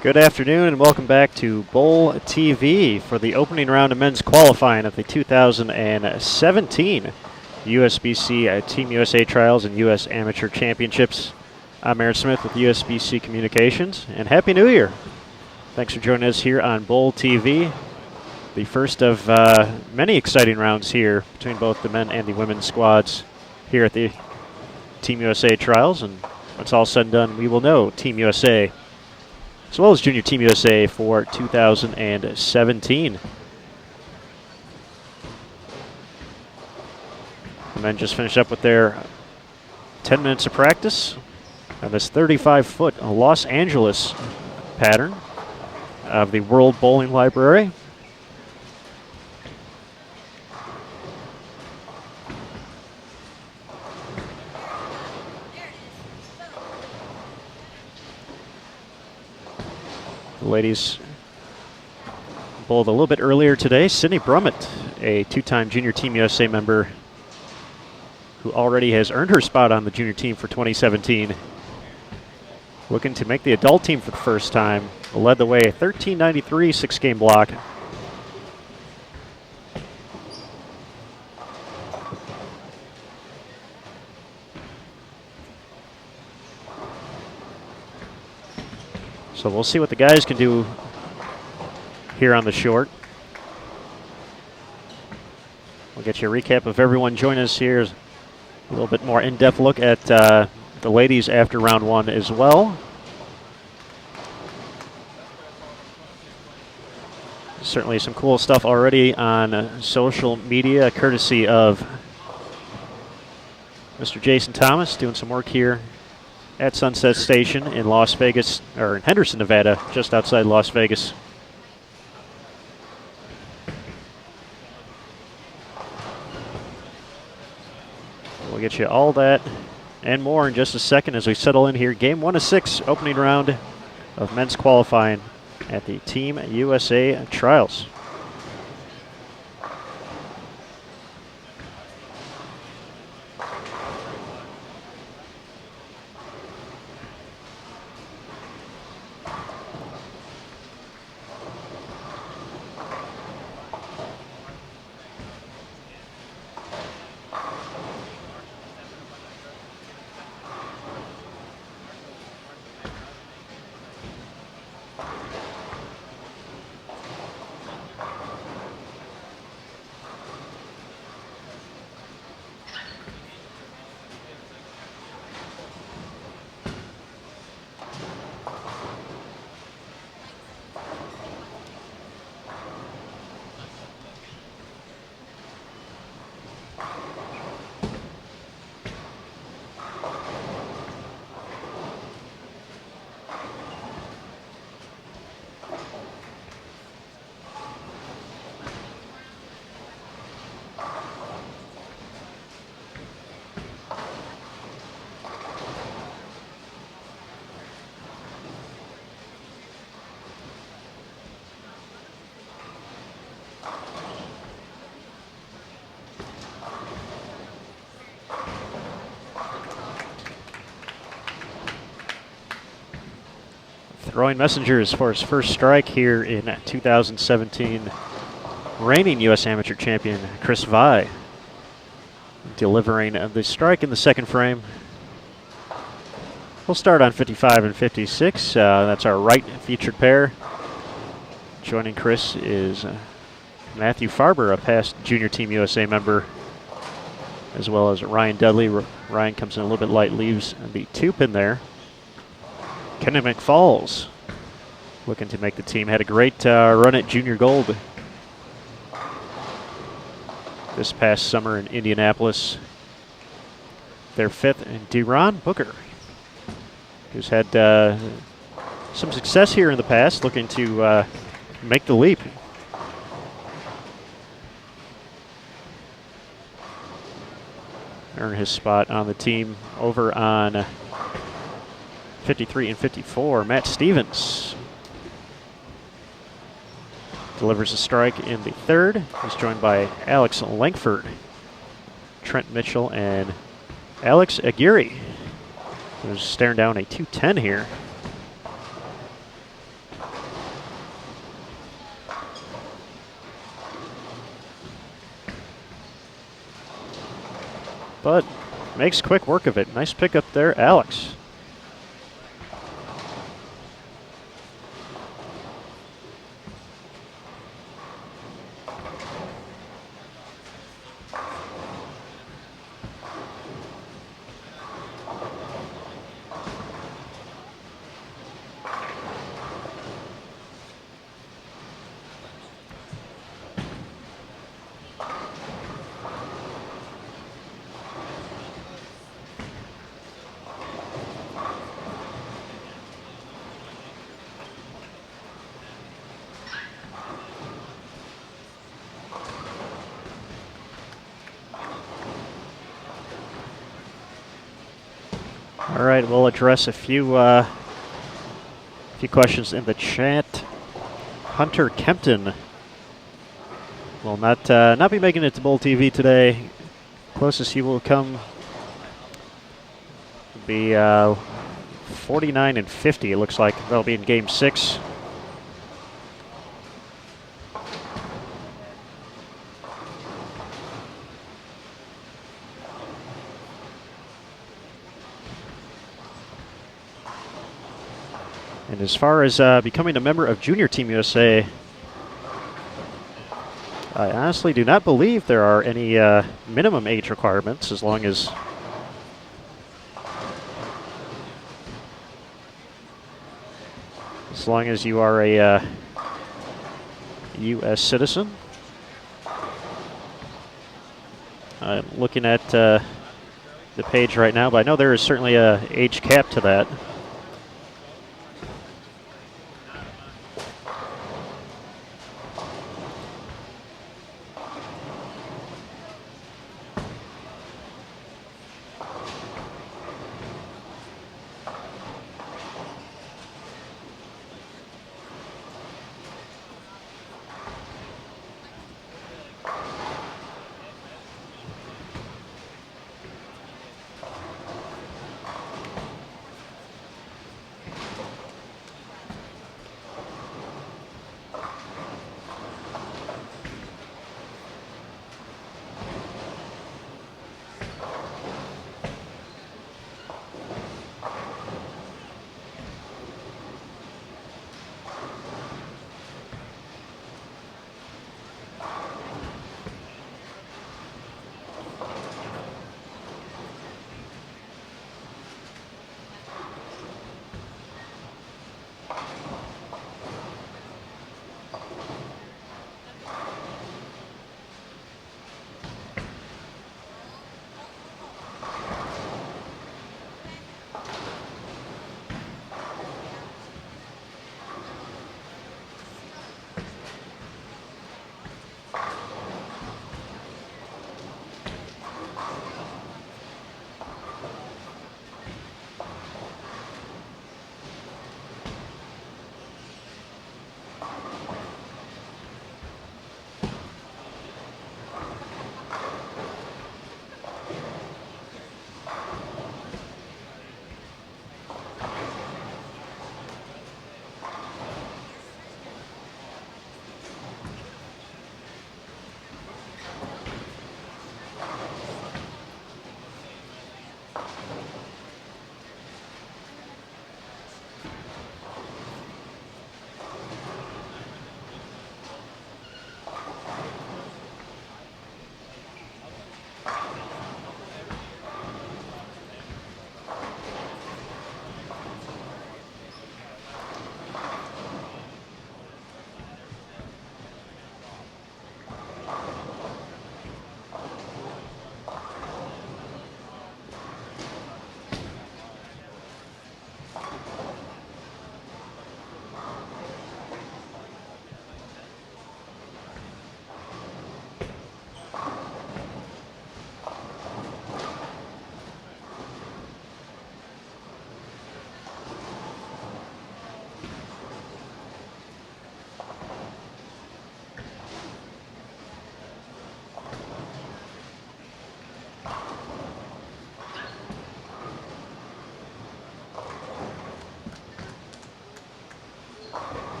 Good afternoon and welcome back to Bowl TV for the opening round of men's qualifying of the 2017 USBC Team USA Trials and U.S. Amateur Championships. I'm Aaron Smith with USBC Communications, and Happy New Year! Thanks for joining us here on Bowl TV. The first of many exciting rounds here between both the men and the women's squads here at the Team USA Trials, and when it's all said and done, we will know Team USA as well as Junior Team USA for 2017. The men just finished up with their 10 minutes of practice on this 35-foot Los Angeles pattern of the World Bowling Library. The ladies bowled a little bit earlier today. Sydney Brummett, a two-time Junior Team USA member who already has earned her spot on the junior team for 2017. Looking to make the adult team for the first time. Led the way, 1393 six-game block. So we'll see what the guys can do here on the short. We'll get you a recap of everyone joining us here. A little bit more in-depth look at the ladies after round one as well. Certainly some cool stuff already on social media, courtesy of Mr. Jason Thomas, doing some work here at Sunset Station in Las Vegas, or in Henderson, Nevada, just outside Las Vegas. We'll get you all that and more in just a second as we settle in here. Game 1 of 6, opening round of men's qualifying at the Team USA Trials. Throwing messengers for his first strike here in 2017. Reigning U.S. Amateur Champion Chris Vai delivering the strike in the second frame. We'll start on 55 and 56. That's our right featured pair. Joining Chris is Matthew Farber, a past Junior Team USA member, as well as Ryan Dudley. Ryan comes in a little bit light, leaves the 2-pin there. Kenny McFalls looking to make the team. Had a great run at Junior Gold this past summer in Indianapolis. Their fifth, and Deron Booker, who's had some success here in the past, looking to make the leap. Earn his spot on the team. Over on 53 and 54, Matt Stevens delivers a strike in the third. He's joined by Alex Langford, Trent Mitchell, and Alex Aguirre, who's staring down a 210 here. but makes quick work of it. Nice pickup there, Alex. All right, we'll address a few questions in the chat. Hunter Kempton will not be making it to Bowl TV today. Closest he will come will be 49 and 50. It looks like that'll be in Game 6. And as far as becoming a member of Junior Team USA, I honestly do not believe there are any minimum age requirements as long as you are a U.S. citizen. I'm looking at the page right now, but I know there is certainly a age cap to that.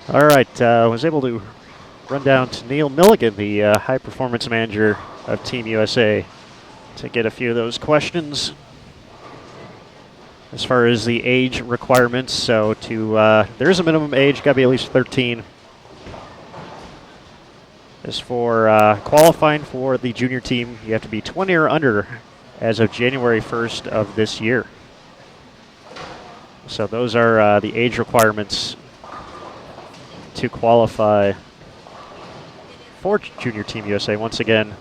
All right, I was able to run down to Neil Milligan, the high performance manager of Team USA, to get a few of those questions. As far as the age requirements, so there is a minimum age, got to be at least 13. As for qualifying for the junior team, you have to be 20 or under as of January 1st of this year. So those are the age requirements to qualify for Junior Team USA. Once again,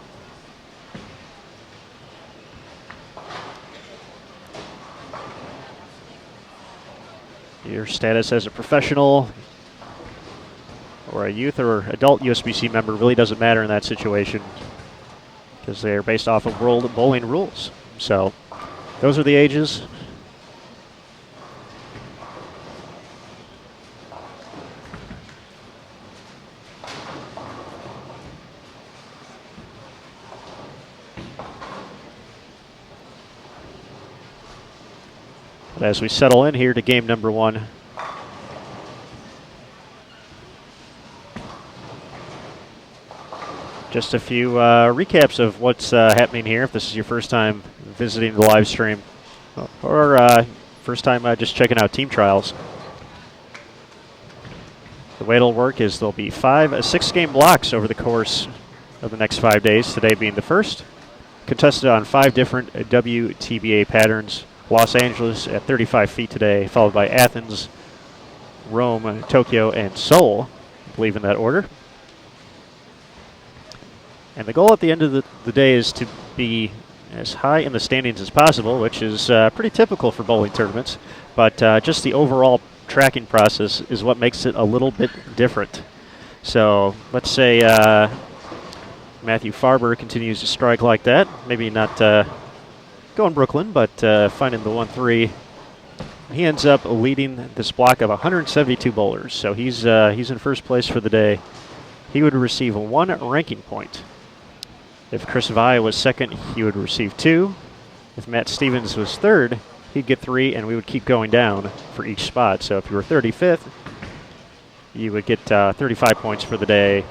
your status as a professional or a youth or adult USBC member really doesn't matter in that situation because they are based off of world bowling rules. So those are the ages. But as we settle in here to game number 1, just a few recaps of what's happening here if this is your first time visiting the live stream or first time just checking out team trials. The way it'll work is there'll be 5 6-game blocks over the course of the next 5 days, today being the first, contested on 5 different WTBA patterns. Los Angeles at 35 feet today, followed by Athens, Rome, Tokyo, and Seoul, I believe in that order. And the goal at the end of the day is to be as high in the standings as possible, which is pretty typical for bowling tournaments, but just the overall tracking process is what makes it a little bit different. So let's say Matthew Farber continues to strike like that, maybe not going Brooklyn, but finding the 1-3. He ends up leading this block of 172 bowlers, so he's in first place for the day. He would receive 1 ranking point. If Chris Vai was second, he would receive 2. If Matt Stevens was third, he'd get 3, and we would keep going down for each spot. So if you were 35th, you would get 35 points for the day.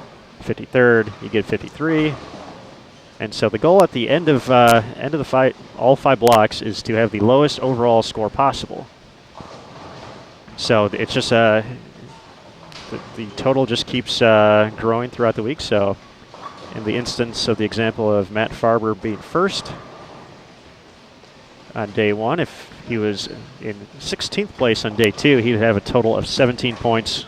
53rd, you get 53. And so the goal at the end of the fight, all 5 blocks, is to have the lowest overall score possible. So it's just the total just keeps growing throughout the week. So in the instance of the example of Matt Farber being first on day 1, if he was in 16th place on day 2, he'd have a total of 17 points.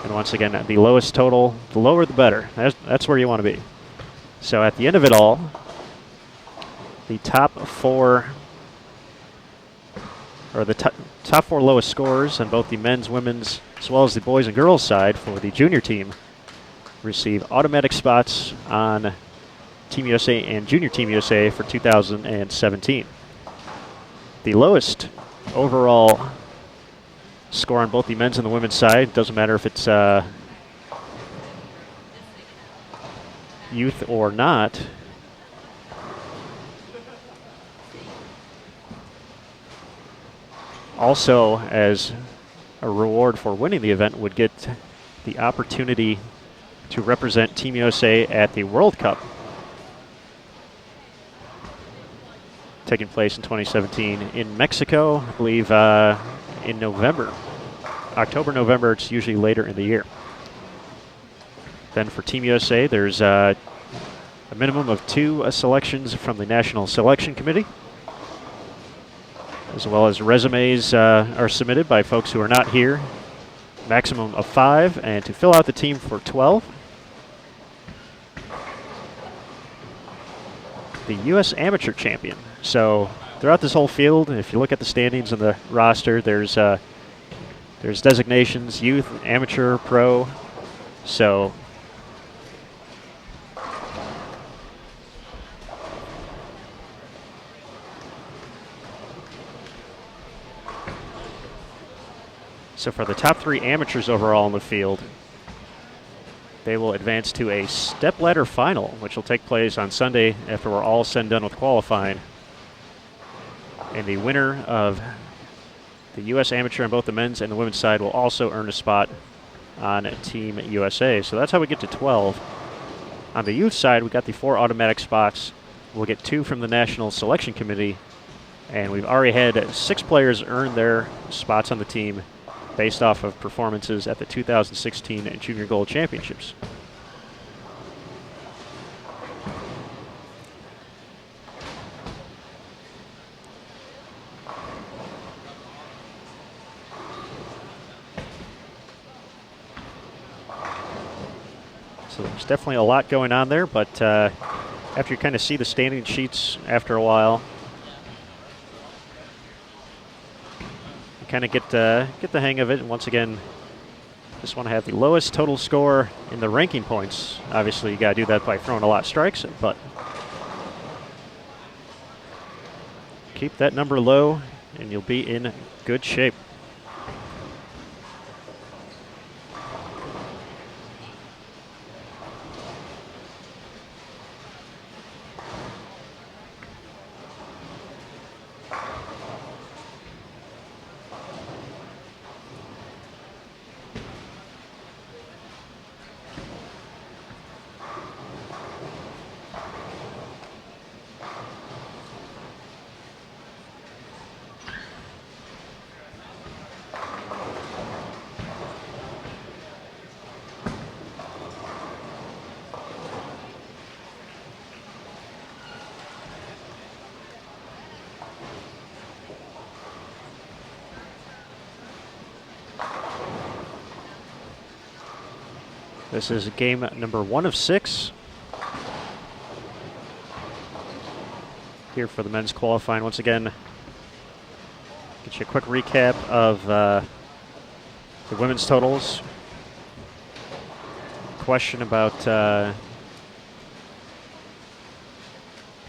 And once again, the lowest total, the lower the better. That's where you want to be. So at the end of it all, the top 4, or the top 4 lowest scores on both the men's, women's, as well as the boys and girls side for the junior team receive automatic spots on Team USA and Junior Team USA for 2017. The lowest overall score on both the men's and the women's side, doesn't matter if it's youth or not, also as a reward for winning the event would get the opportunity to represent Team USA at the World Cup taking place in 2017 in Mexico, I believe in November. October, November, it's usually later in the year. Then for Team USA, there's a minimum of 2 selections from the National Selection Committee, as well as resumes are submitted by folks who are not here. Maximum of 5, and to fill out the team for 12. The U.S. Amateur Champion. So throughout this whole field, if you look at the standings and the roster, there's designations, youth, amateur, pro. So for the top 3 amateurs overall in the field, they will advance to a stepladder final, which will take place on Sunday after we're all said and done with qualifying. And the winner of The U.S. Amateur on both the men's and the women's side will also earn a spot on Team USA. So that's how we get to 12. On the youth side, we got the 4 automatic spots. We'll get 2 from the National Selection Committee, and we've already had 6 players earn their spots on the team based off of performances at the 2016 Junior Gold Championships. So there's definitely a lot going on there, but after you kind of see the standing sheets after a while, you kind of get the hang of it. And once again, just want to have the lowest total score in the ranking points. Obviously, you got to do that by throwing a lot of strikes, but keep that number low, and you'll be in good shape. This is game number 1 of 6 here for the men's qualifying. Once again, get you a quick recap of the women's totals. Question about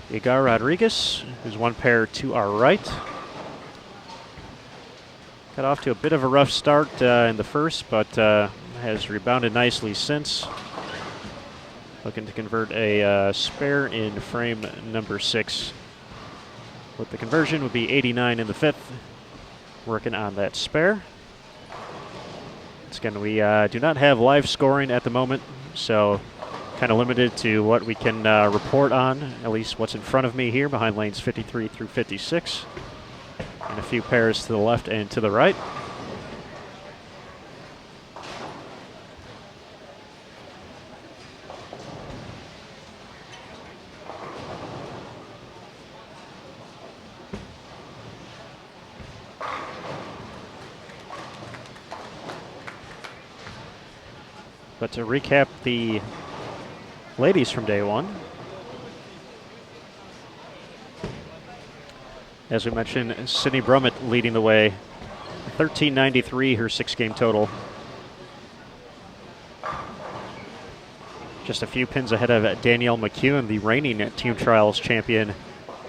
Igar Rodriguez, who's 1 pair to our right. Got off to a bit of a rough start in the first, but has rebounded nicely since. Looking to convert a spare in frame number 6. With the conversion would be 89 in the 5th. Working on that spare. Once again, we do not have live scoring at the moment, so kind of limited to what we can report on, at least what's in front of me here behind lanes 53 through 56. And a few pairs to the left and to the right. But to recap the ladies from day 1, as we mentioned, Sydney Brummett leading the way, 1393 her 6-game total. Just a few pins ahead of Danielle McEwen, the reigning Team Trials champion.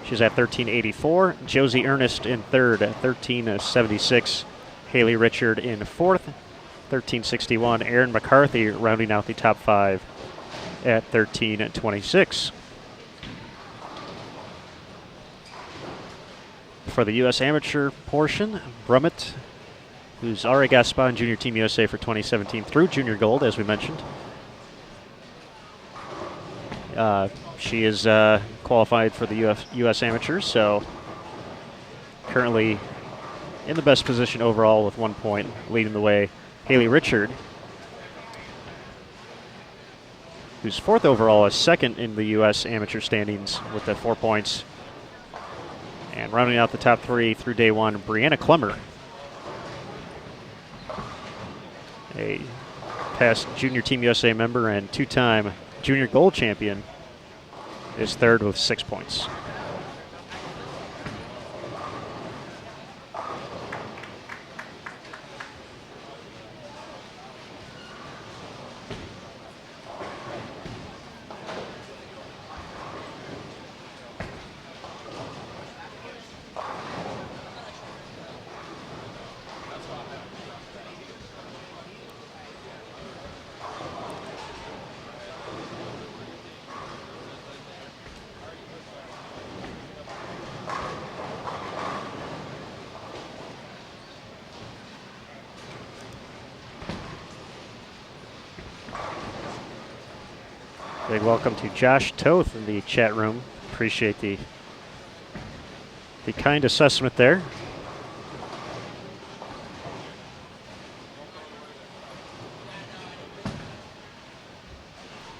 She's at 1384. Josie Ernest in 3rd at 1376. Haley Richard in 4th, 1361. Erin McCarthy rounding out the top 5 at 1326. For the U.S. Amateur portion, Brummett, who's already got a spot in Junior Team USA for 2017 through Junior Gold, as we mentioned. She is qualified for the U.S. Amateurs, so currently in the best position overall with 1 point, leading the way. Haley Richard, who's 4th overall, is 2nd in the U.S. Amateur standings with the 4 points. And rounding out the top 3 through day 1, Brianna Clemmer, a past Junior Team USA member and 2-time Junior Gold champion, is 3rd with 6 points. Big welcome to Josh Toth in the chat room. Appreciate the kind assessment there.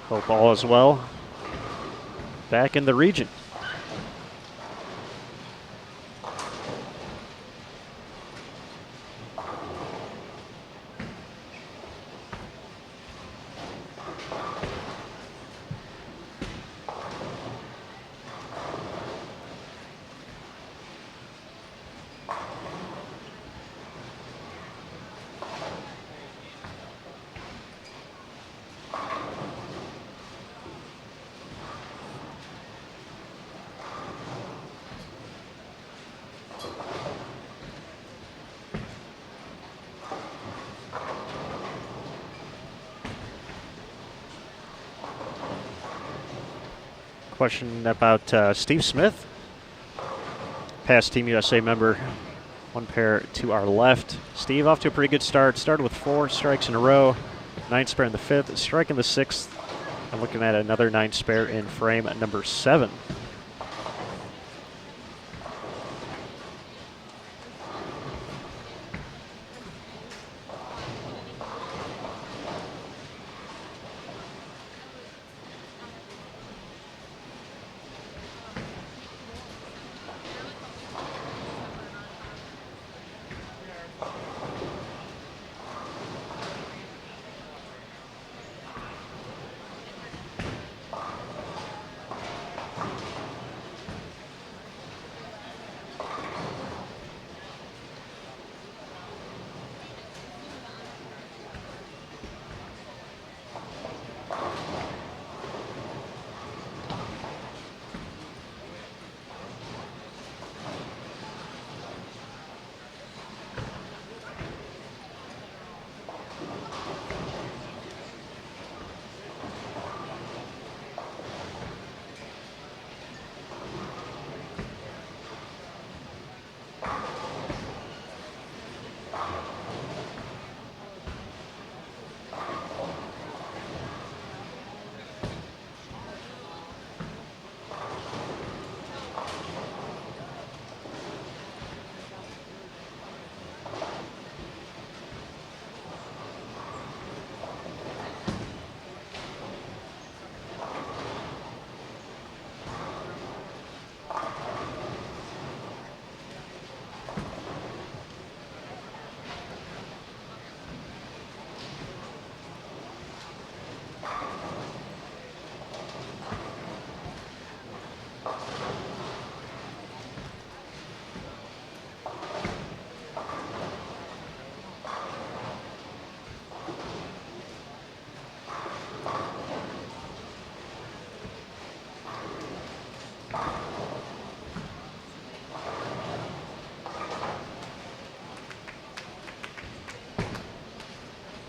Hope all is well back in the region. Question about Steve Smith, past Team USA member, one pair to our left. Steve off to a pretty good start. Started with 4 strikes in a row, 9 spare in the 5th, strike in the 6th, and looking at another 9 spare in frame at number 7.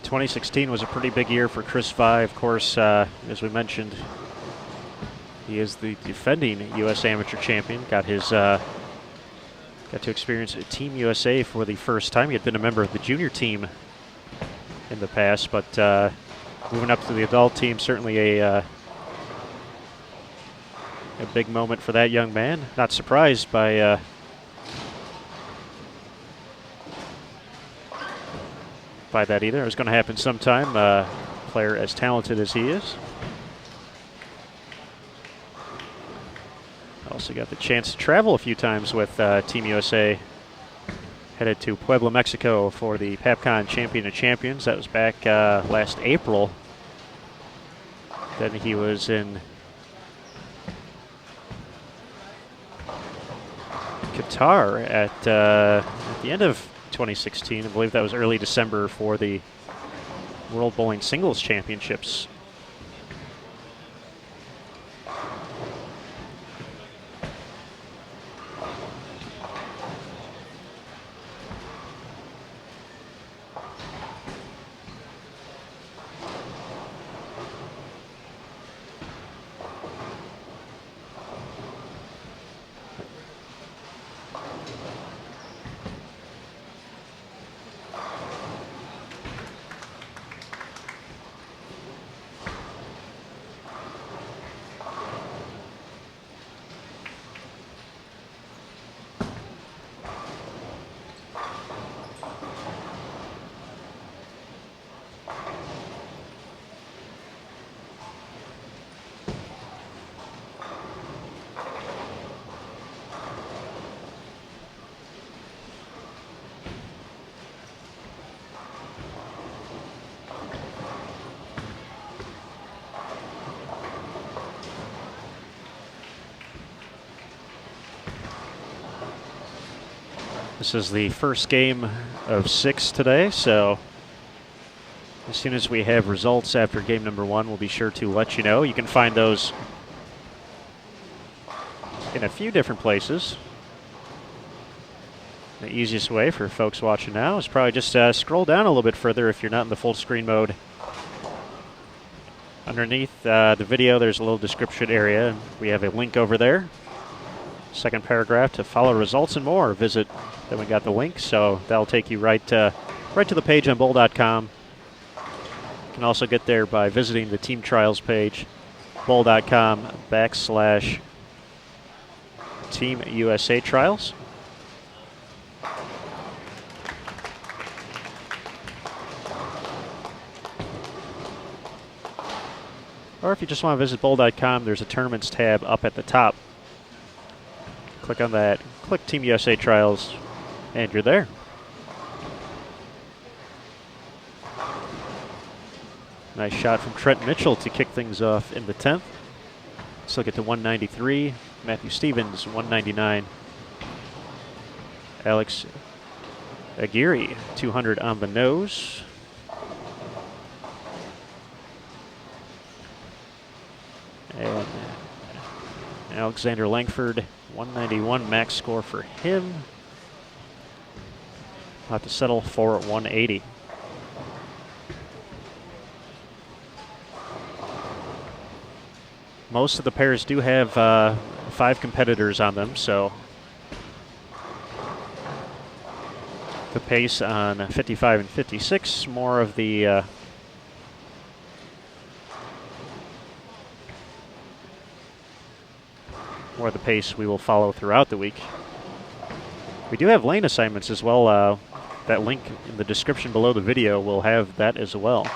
'16 was a pretty big year for Chris Vai. Of course, as we mentioned, he is the defending U.S. Amateur Champion. Got to experience Team USA for the first time. He had been a member of the junior team in the past, but moving up to the adult team, certainly a big moment for that young man. Not surprised by that either. It was going to happen sometime. A player as talented as he is. Also got the chance to travel a few times with Team USA. Headed to Puebla, Mexico for the PAPCON Champion of Champions. That was back last April. Then he was in Qatar at the end of 2016. I believe that was early December for the World Bowling Singles Championships. This is the first game of 6 today, so as soon as we have results after game number 1, we'll be sure to let you know. You can find those in a few different places. The easiest way for folks watching now is probably just scroll down a little bit further if you're not in the full screen mode. Underneath the video, there's a little description area, and we have a link over there. Second paragraph to follow results and more. Then we got the link, so that'll take you right to the page on bowl.com. You can also get there by visiting the team trials page, bowl.com/Team USA Trials. Or if you just want to visit bowl.com, there's a tournaments tab up at the top. Click on that, click Team USA Trials, and you're there. Nice shot from Trent Mitchell to kick things off in the 10th. Let's look at the 193. Matthew Stevens, 199. Alex Aguirre, 200 on the nose. And Alexander Langford, 191 max score for him. I'll have to settle for 180. Most of the pairs do have 5 competitors on them, so the pace on 55 and 56, more of the pace we will follow throughout the week. We do have lane assignments as well. That link in the description below the video will have that as well.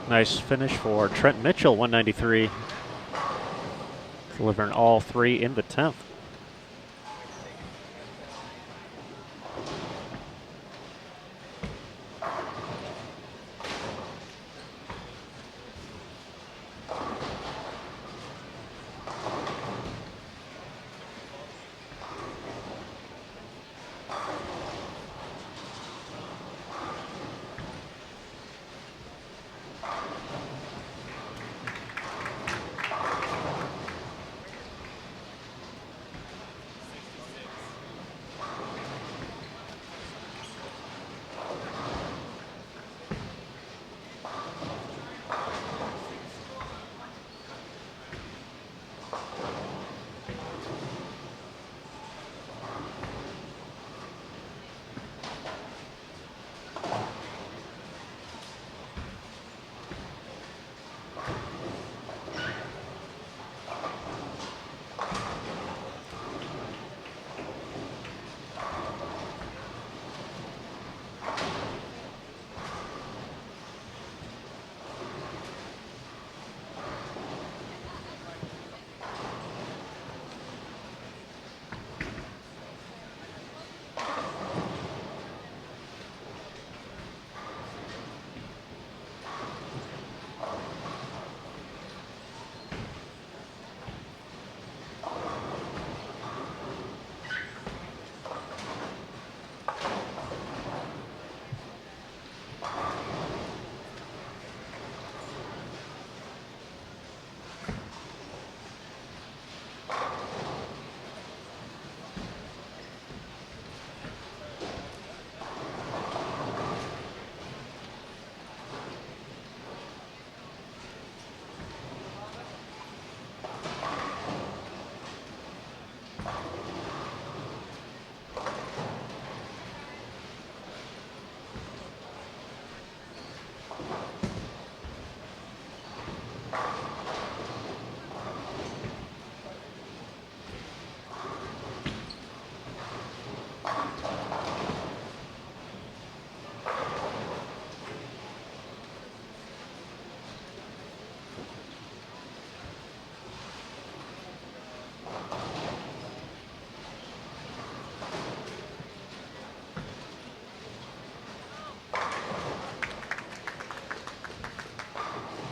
Nice finish for Trent Mitchell, 193. Delivering all 3 in the 10th.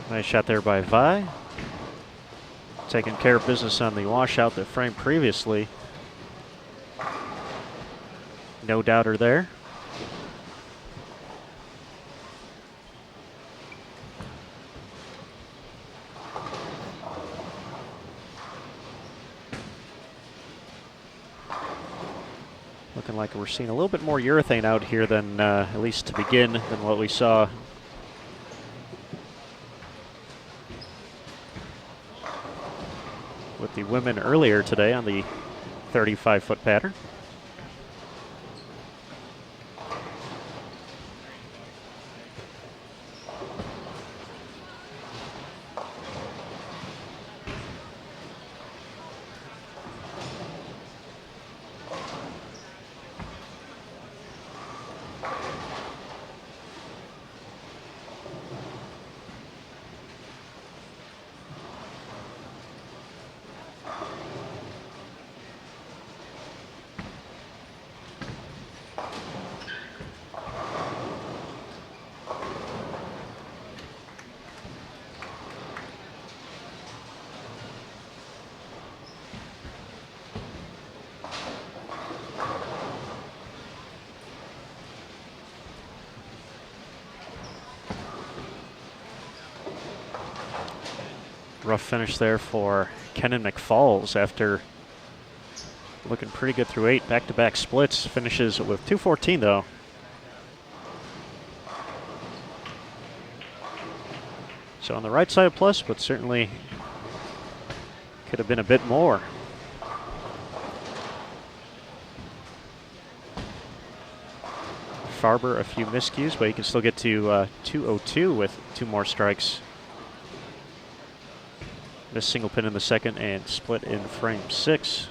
Nice shot there by Vi. Taking care of business on the washout that framed previously. No doubter there. Looking like we're seeing a little bit more urethane out here than, at least to begin, than what we saw with the women earlier today on the 35-foot pattern. Rough finish there for Kenan McFalls after looking pretty good through 8 back-to-back splits. Finishes with 214 though. So on the right side of plus, but certainly could have been a bit more. Farber a few miscues, but he can still get to 202 with 2 more strikes. Missed single pin in the second and split in frame 6.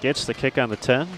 Gets the kick on the 10.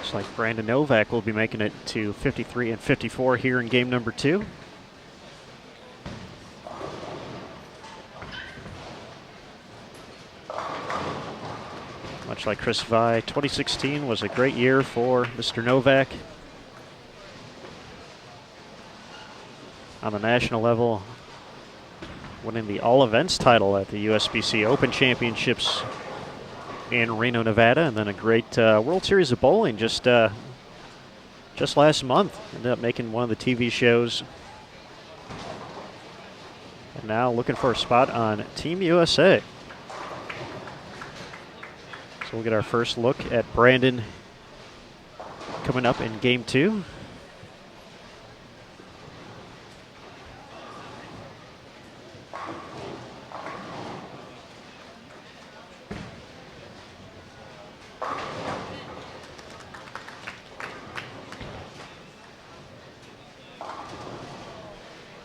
Looks like Brandon Novak will be making it to 53 and 54 here in game number 2. Much like Chris Vi, 2016 was a great year for Mr. Novak. On the national level, winning the all events title at the USBC Open Championships in Reno, Nevada, and then a great World Series of Bowling just last month. Ended up making one of the TV shows. And now looking for a spot on Team USA. So we'll get our first look at Brandon coming up in game 2.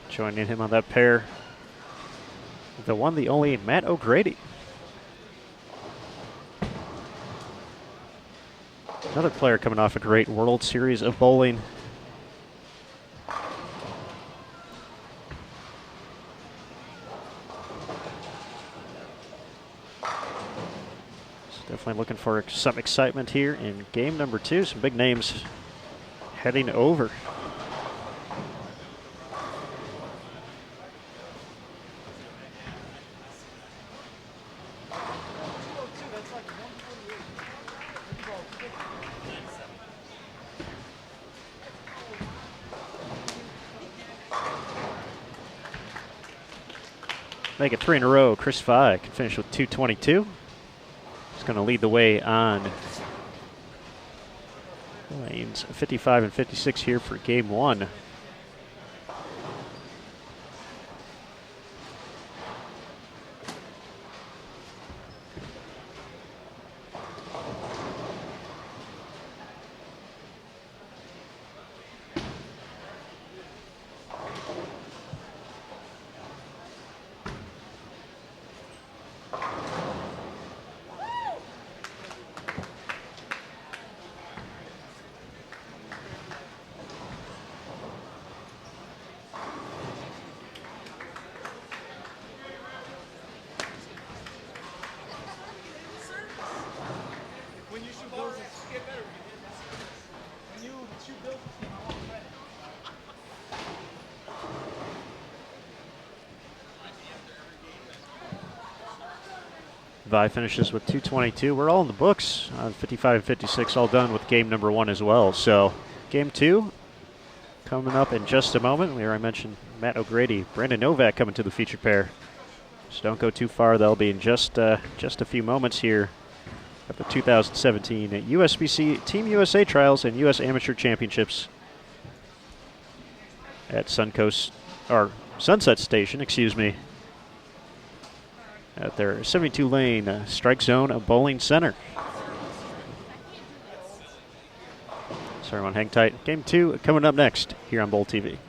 Joining him on that pair, the one, the only Matt O'Grady. Another player coming off a great World Series of Bowling. Definitely looking for some excitement here in game number 2. Some big names heading over. Make it 3 in a row. Chris Vi can finish with 222. He's going to lead the way on lanes 55 and 56 here for game 1. Vi finishes with 222. We're all in the books. 55 and 56 all done with game number 1 as well. So game 2 coming up in just a moment. Where I mentioned Matt O'Grady, Brandon Novak coming to the feature pair. So don't go too far. They'll be in just a few moments here at the 2017 USBC Team USA Trials and US Amateur Championships at Sunset Station, at their 72-lane strike zone bowling center. So everyone hang tight. Game 2 coming up next here on Bowl TV.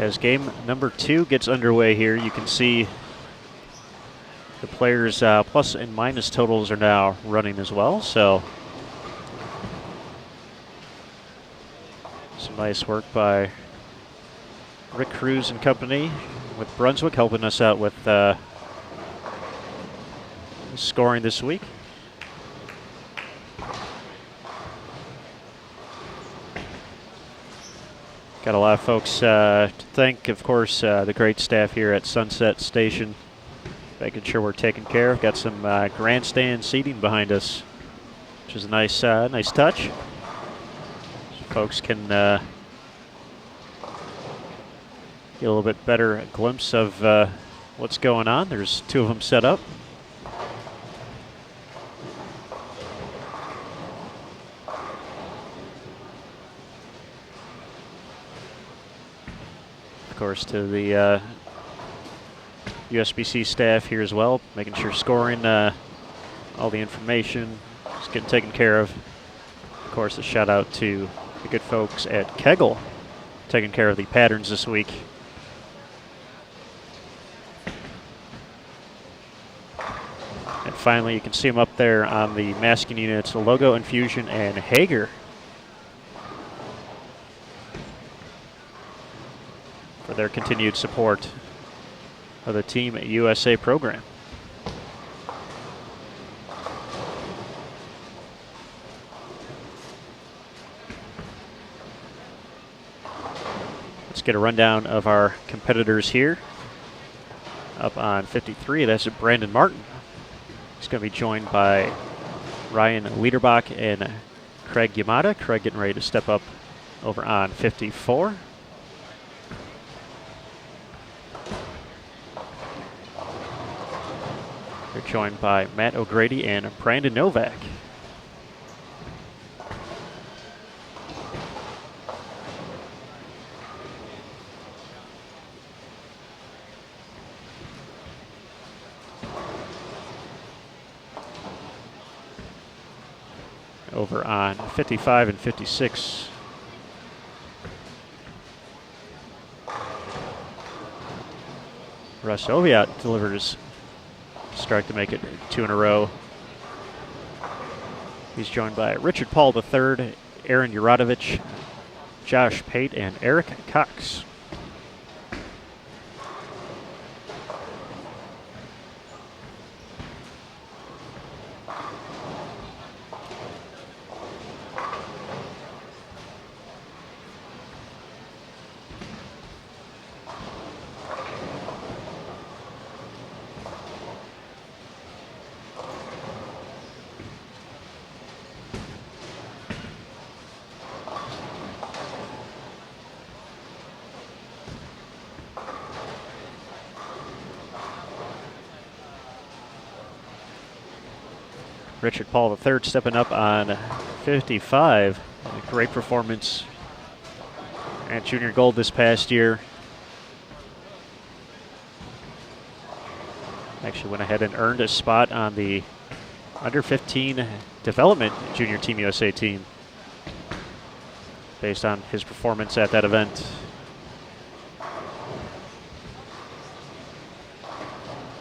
As game number 2 gets underway here, you can see the players' plus and minus totals are now running as well. So some nice work by Rick Cruz and company with Brunswick, helping us out with scoring this week. Got a lot of folks to thank, of course, the great staff here at Sunset Station, making sure we're taken care of. Got some grandstand seating behind us, which is a nice touch. So folks can get a little bit better glimpse of what's going on. There's 2 of them set up. Of course, to the USBC staff here as well, making sure scoring, all the information is getting taken care of. Of course, a shout out to the good folks at Kegel, taking care of the patterns this week. And finally, you can see them up there on the masking units, Logo, Infusion, and Hager. For their continued support of the Team USA program. Let's get a rundown of our competitors here. Up on 53, that's Brandon Martin. He's going to be joined by Ryan Liederbach and Craig Yamada. Craig getting ready to step up over on 54. They're joined by Matt O'Grady and Brandon Novak. Over on 55 and 56. Russ Oviatt delivers strike to make it 2 in a row. He's joined by Richard Paul III, Aaron Uradovich, Josh Pate, and Eric Cox. Richard Paul III stepping up on 55. A great performance at Junior Gold this past year. Actually went ahead and earned a spot on the under 15 development Junior Team USA team based on his performance at that event.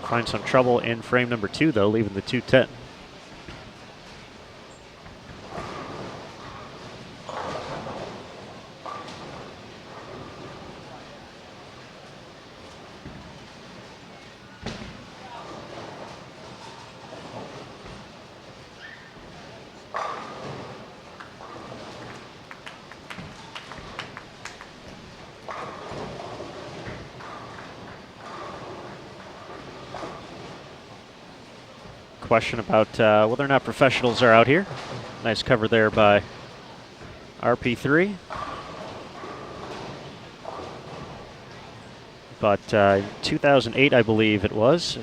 Find some trouble in frame number 2 though, leaving the 210. Question about whether or not professionals are out here. Nice cover there by RP3. But 2008, I believe it was,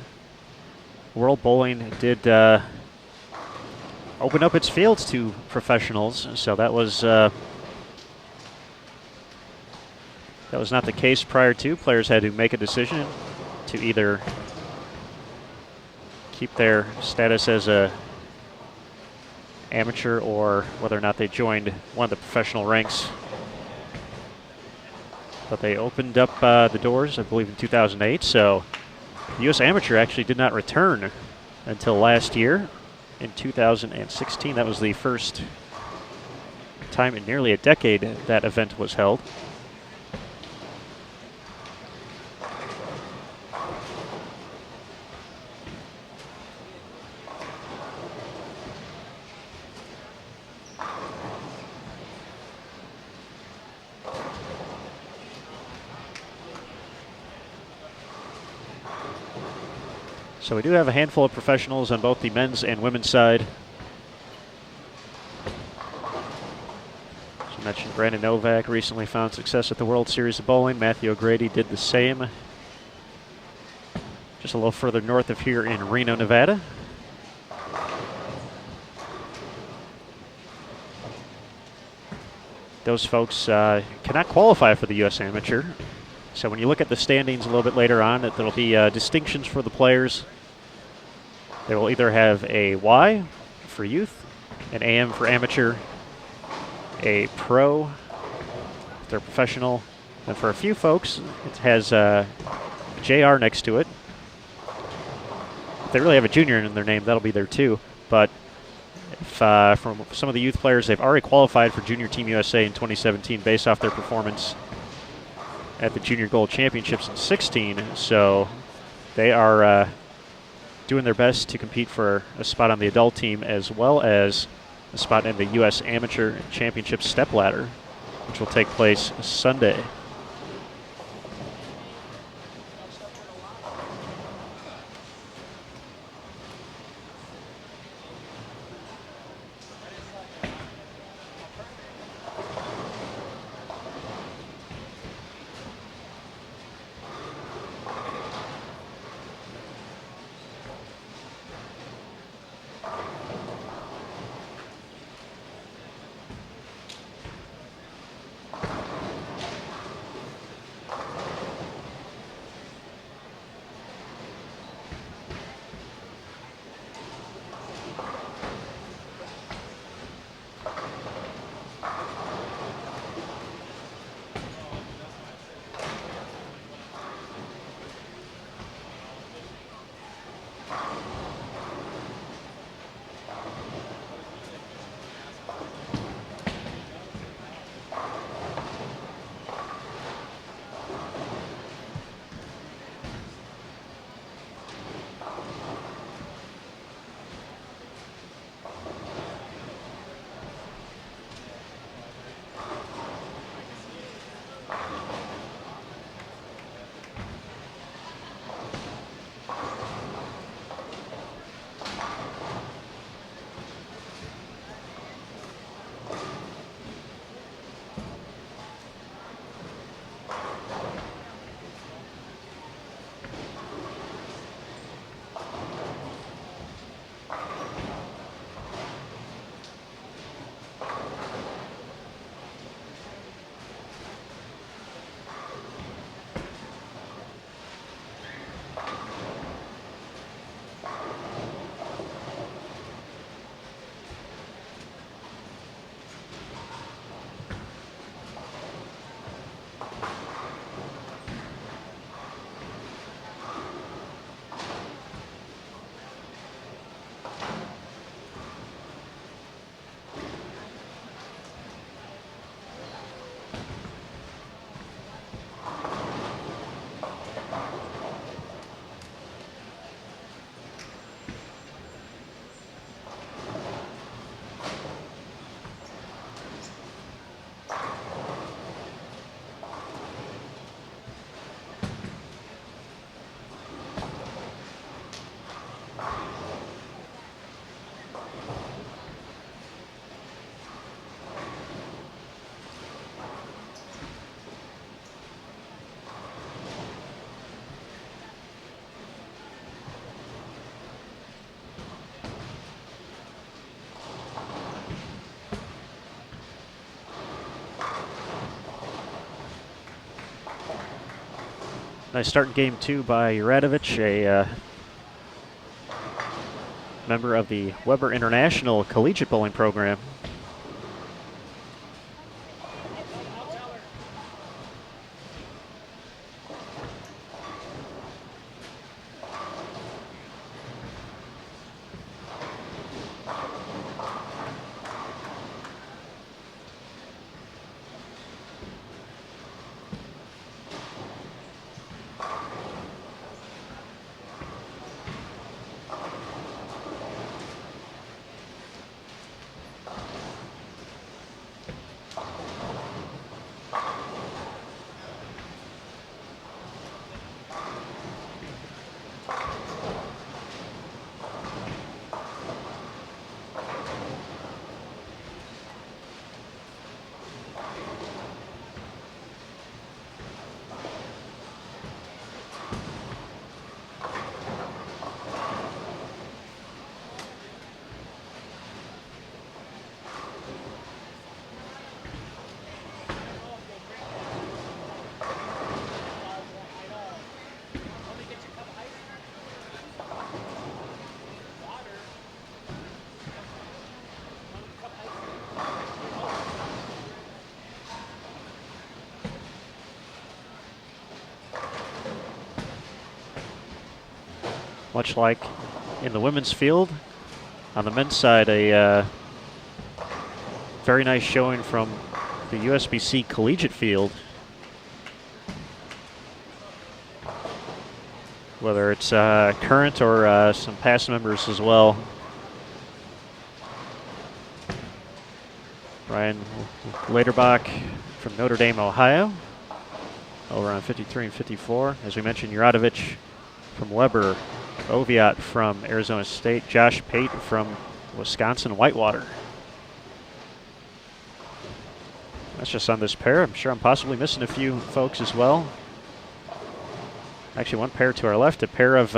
World Bowling did open up its fields to professionals, so that was not the case prior to. Players had to make a decision to either keep their status as a amateur or whether or not they joined one of the professional ranks. but they opened up the doors, I believe, in 2008. So the U.S. Amateur actually did not return until last year in 2016. That was the first time in nearly a decade that event was held. So we do have a handful of professionals on both the men's and women's side. As I mentioned, Brandon Novak recently found success at the World Series of Bowling. Matthew O'Grady did the same just a little further north of here in Reno, Nevada. Those folks cannot qualify for the U.S. Amateur. So when you look at the standings a little bit later on, there'll be distinctions for the players. They will either have a Y for youth, an AM for amateur, a pro if they're professional, and for a few folks, it has JR next to it. If they really have a junior in their name, that'll be there too. But if from some of the youth players, they've already qualified for Junior Team USA in 2017 based off their performance at the Junior Gold Championships in 16. So they are doing their best to compete for a spot on the adult team as well as a spot in the U.S. Amateur Championship step ladder, which will take place Sunday. Nice start in game two by Uradovic, a member of the Weber International Collegiate Bowling Program. much like in the women's field. On the men's side, a very nice showing from the USBC Collegiate field. Whether it's current or some past members as well. Ryan Laterbach from Notre Dame, Ohio, over on 53 and 54. As we mentioned, Juradovich from Weber, Oviatt from Arizona State, Josh Pate from Wisconsin Whitewater. That's just on this pair. I'm sure I'm possibly missing a few folks as well. Actually, one pair to our left, a pair of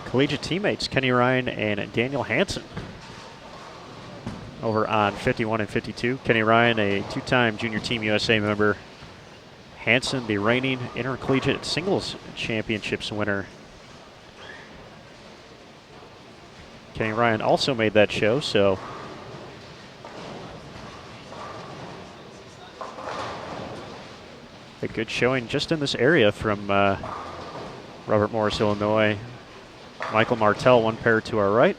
collegiate teammates, Kenny Ryan and Daniel Hansen, over on 51 and 52. Kenny Ryan, a two-time Junior Team USA member. Hansen, the reigning intercollegiate singles championships winner. Kenny Ryan also made that show, so a good showing just in this area from Robert Morris, Illinois. Michael Martell, one pair to our right.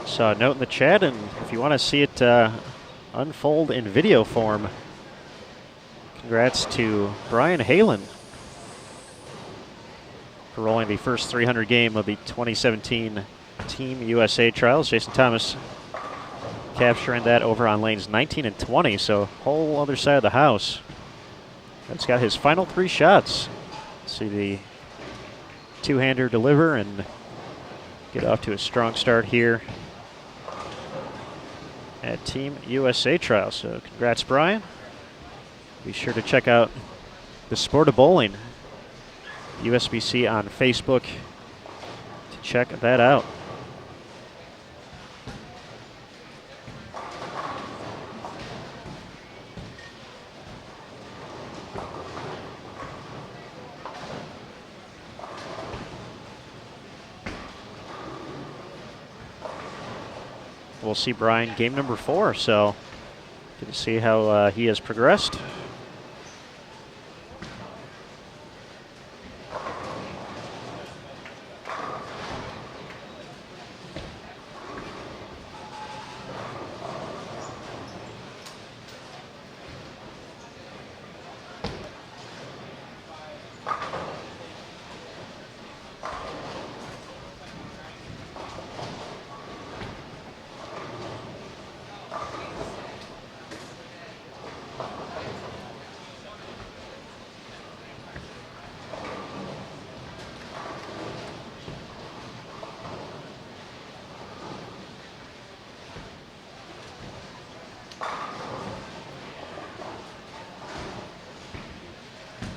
Saw a note in the chat, and if you want to see it unfold in video form, congrats to Brian Halen for rolling the first 300 game of the 2017 Team USA Trials. Jason Thomas capturing that over on lanes 19 and 20, so whole other side of the house. That's got his final 3 shots. See the two-hander deliver and get off to a strong start here at Team USA Trials. So congrats, Brian. Be sure to check out the Sport of Bowling USBC on Facebook to check that out. We'll see Brian game number 4, so Good to see how he has progressed.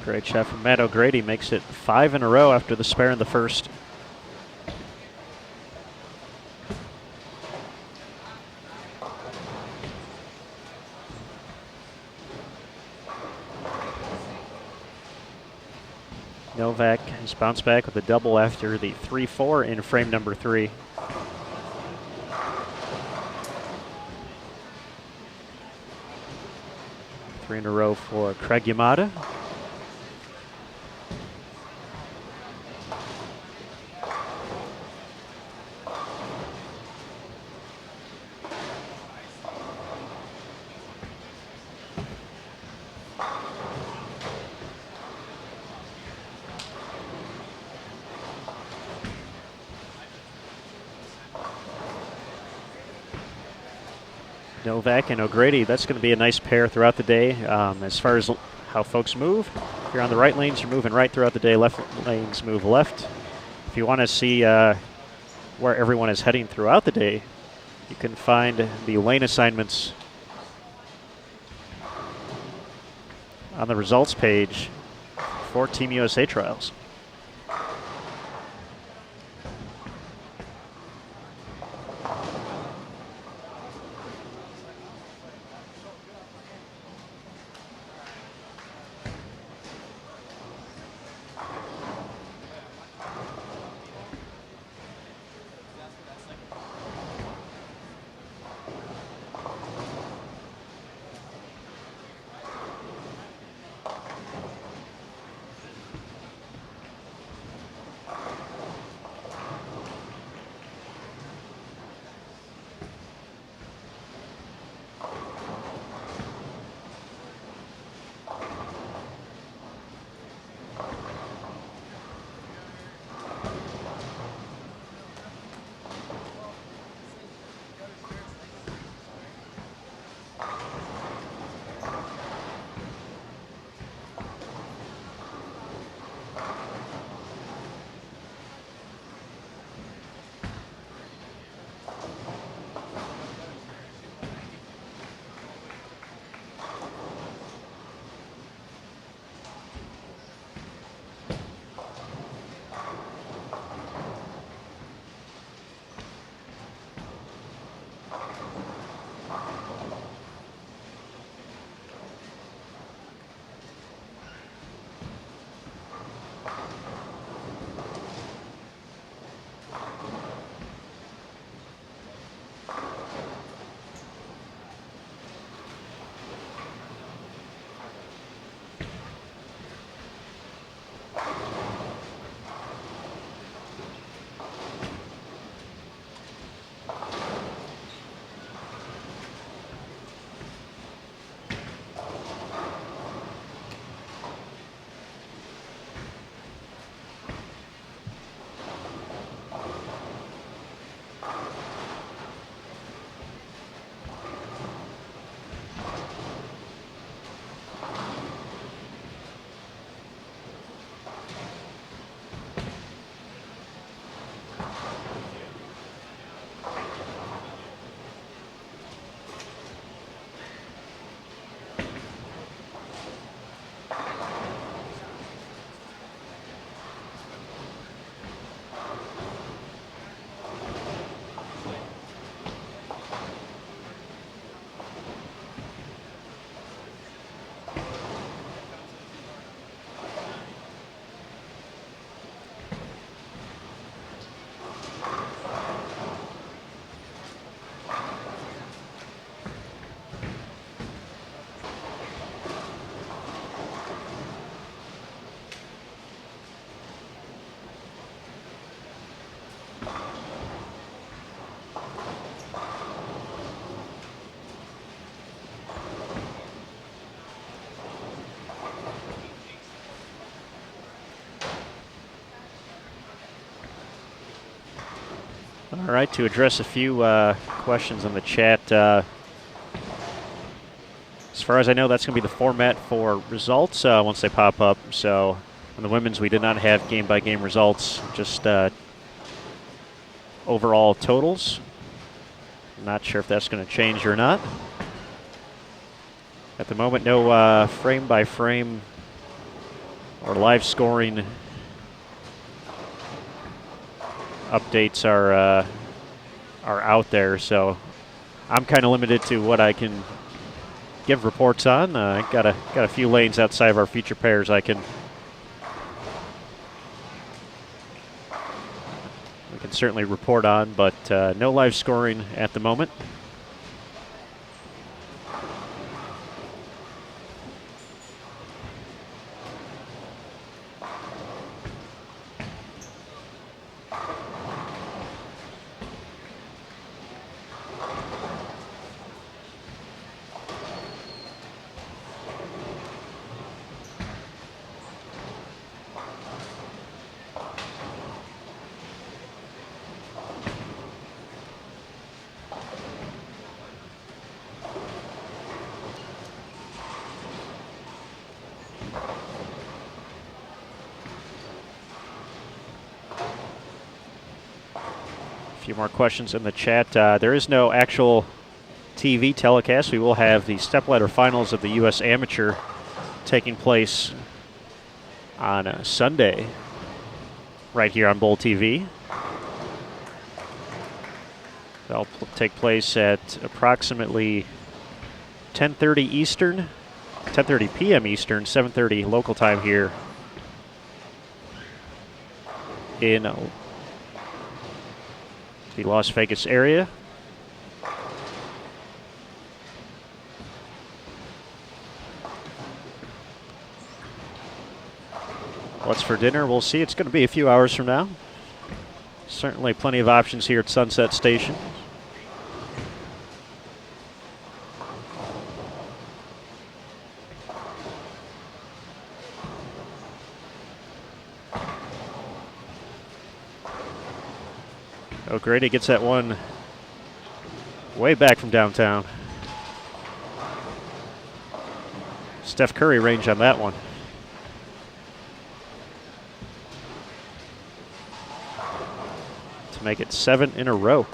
Great shot from Matt O'Grady, makes it 5 in a row after the spare in the first. Novak has bounced back with a double after the 3-4 in frame number 3. Three in a row for Craig Yamada. Novak and O'Grady, that's going to be a nice pair throughout the day. As far as how folks move, if you're on the right lanes, you're moving right throughout the day. Left lanes move left. If you want to see where everyone is heading throughout the day, you can find the lane assignments on the results page for Team USA Trials. All right, to address a few questions in the chat. As far as I know, that's going to be the format for results once they pop up. So on the women's, we did not have game-by-game results, just overall totals. Not sure if that's going to change or not. At the moment, no frame-by-frame or live scoring updates are out there, so I'm kind of limited to what I can give reports on. Got a few lanes outside of our feature pairs we can certainly report on, but no live scoring at the moment. Few more questions in the chat. There is no actual TV telecast. We will have the stepladder finals of the U.S. Amateur taking place on Sunday right here on Bowl TV. That'll take place at approximately 10:30 Eastern, 10:30 p.m. Eastern, 7:30 local time here in the Las Vegas area. What's for dinner? We'll see. It's going to be a few hours from now. Certainly plenty of options here at Sunset Station. O'Grady gets that one way back from downtown. Steph Curry range on that one. To make it 7 in a row.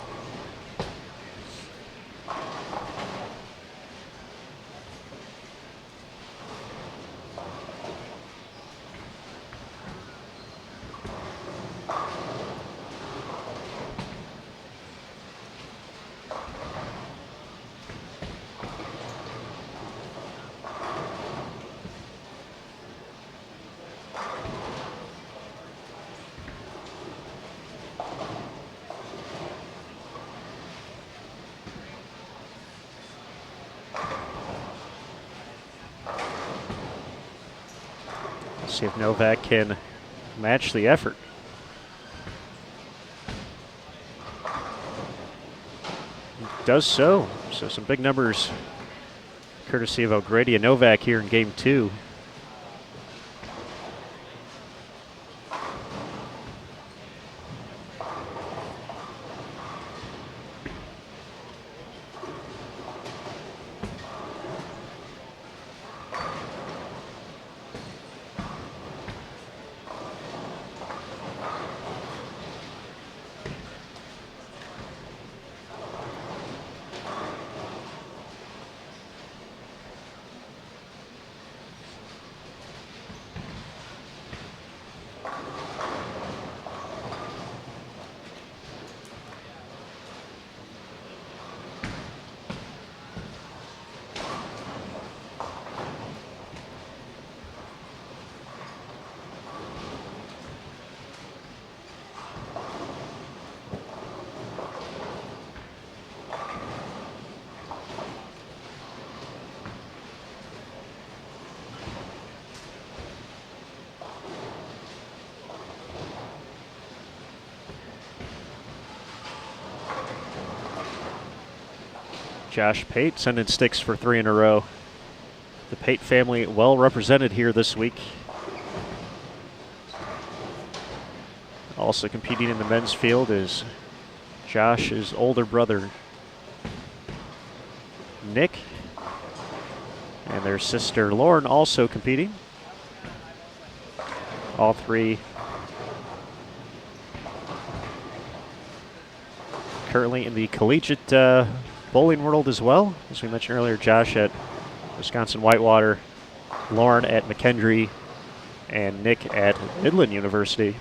See if Novak can match the effort. He does so. So some big numbers courtesy of O'Grady and Novak here in game 2. Josh Pate sending sticks for 3 in a row. The Pate family well represented here this week. Also competing in the men's field is Josh's older brother, Nick, and their sister, Lauren, also competing. All three currently in the collegiate bowling world as well. As we mentioned earlier, Josh at Wisconsin Whitewater, Lauren at McKendree, and Nick at Midland University.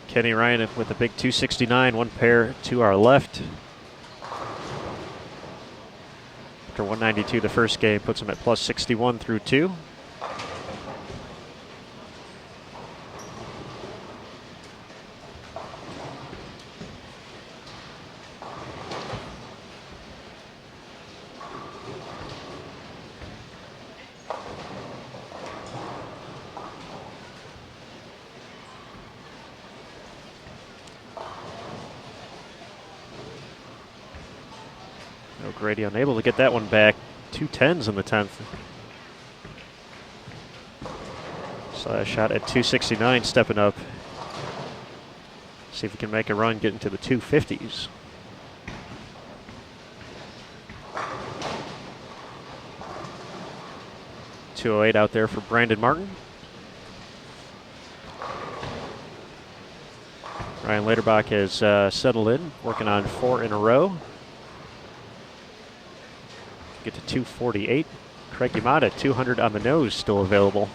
Kenny Ryan with a big 269, one pair to our left. After 192 the first game, puts him at plus 61 through 2. O'Grady unable to get that one back. 2 10s in the 10th. So that shot at 269, stepping up. See if he can make a run, get into the 250s. .208 out there for Brandon Martin. Ryan Lederbach has settled in, working on 4 in a row. Get to 248. Craig Yamada, 200 on the nose, still available.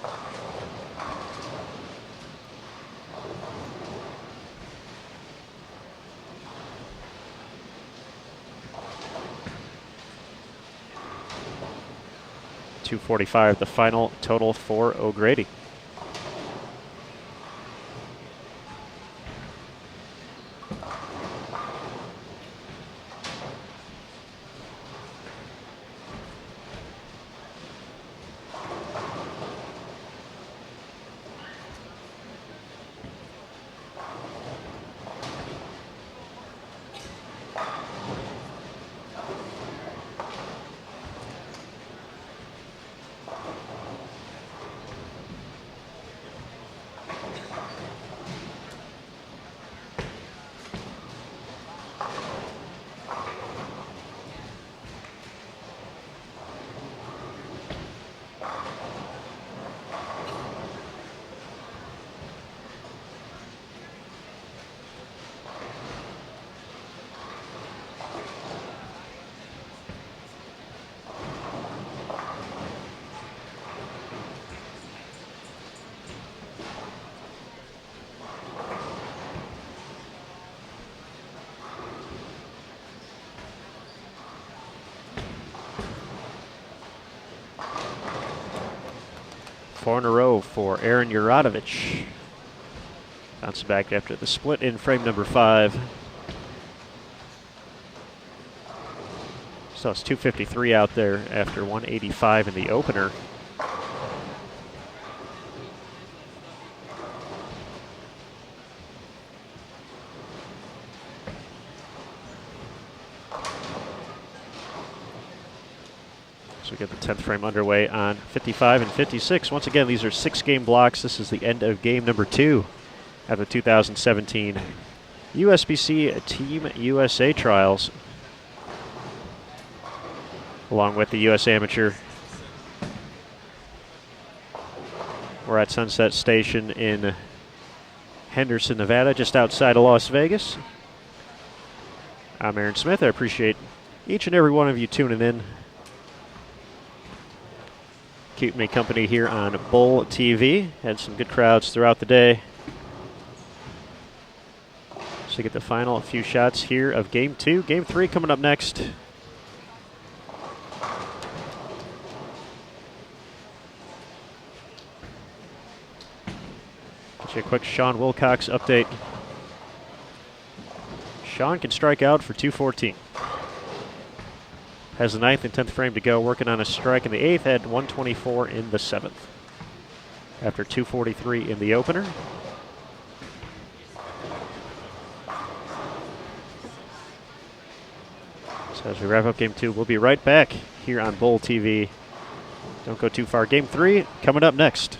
.245, the final total for O'Grady. 4 in a row for Aaron Uradovic. Bouncing back after the split in frame number 5. So it's 253 out there after 185 in the opener. So we get the 10th frame underway on 55 and 56. Once again, these are 6-game blocks. This is the end of game number 2 of the 2017 USBC Team USA Trials, along with the U.S. Amateur. We're at Sunset Station in Henderson, Nevada, just outside of Las Vegas. I'm Aaron Smith. I appreciate each and every one of you tuning in, keeping me company here on Bull TV. Had some good crowds throughout the day. So get the final few shots here of Game 2. Game 3 coming up next. Get you a quick Sean Wilcox update. Sean can strike out for 214. Has the 9th and 10th frame to go, working on a strike in the 8th, had 124 in the 7th. After 243 in the opener. So as we wrap up Game 2, we'll be right back here on Bull TV. Don't go too far. Game 3 coming up next.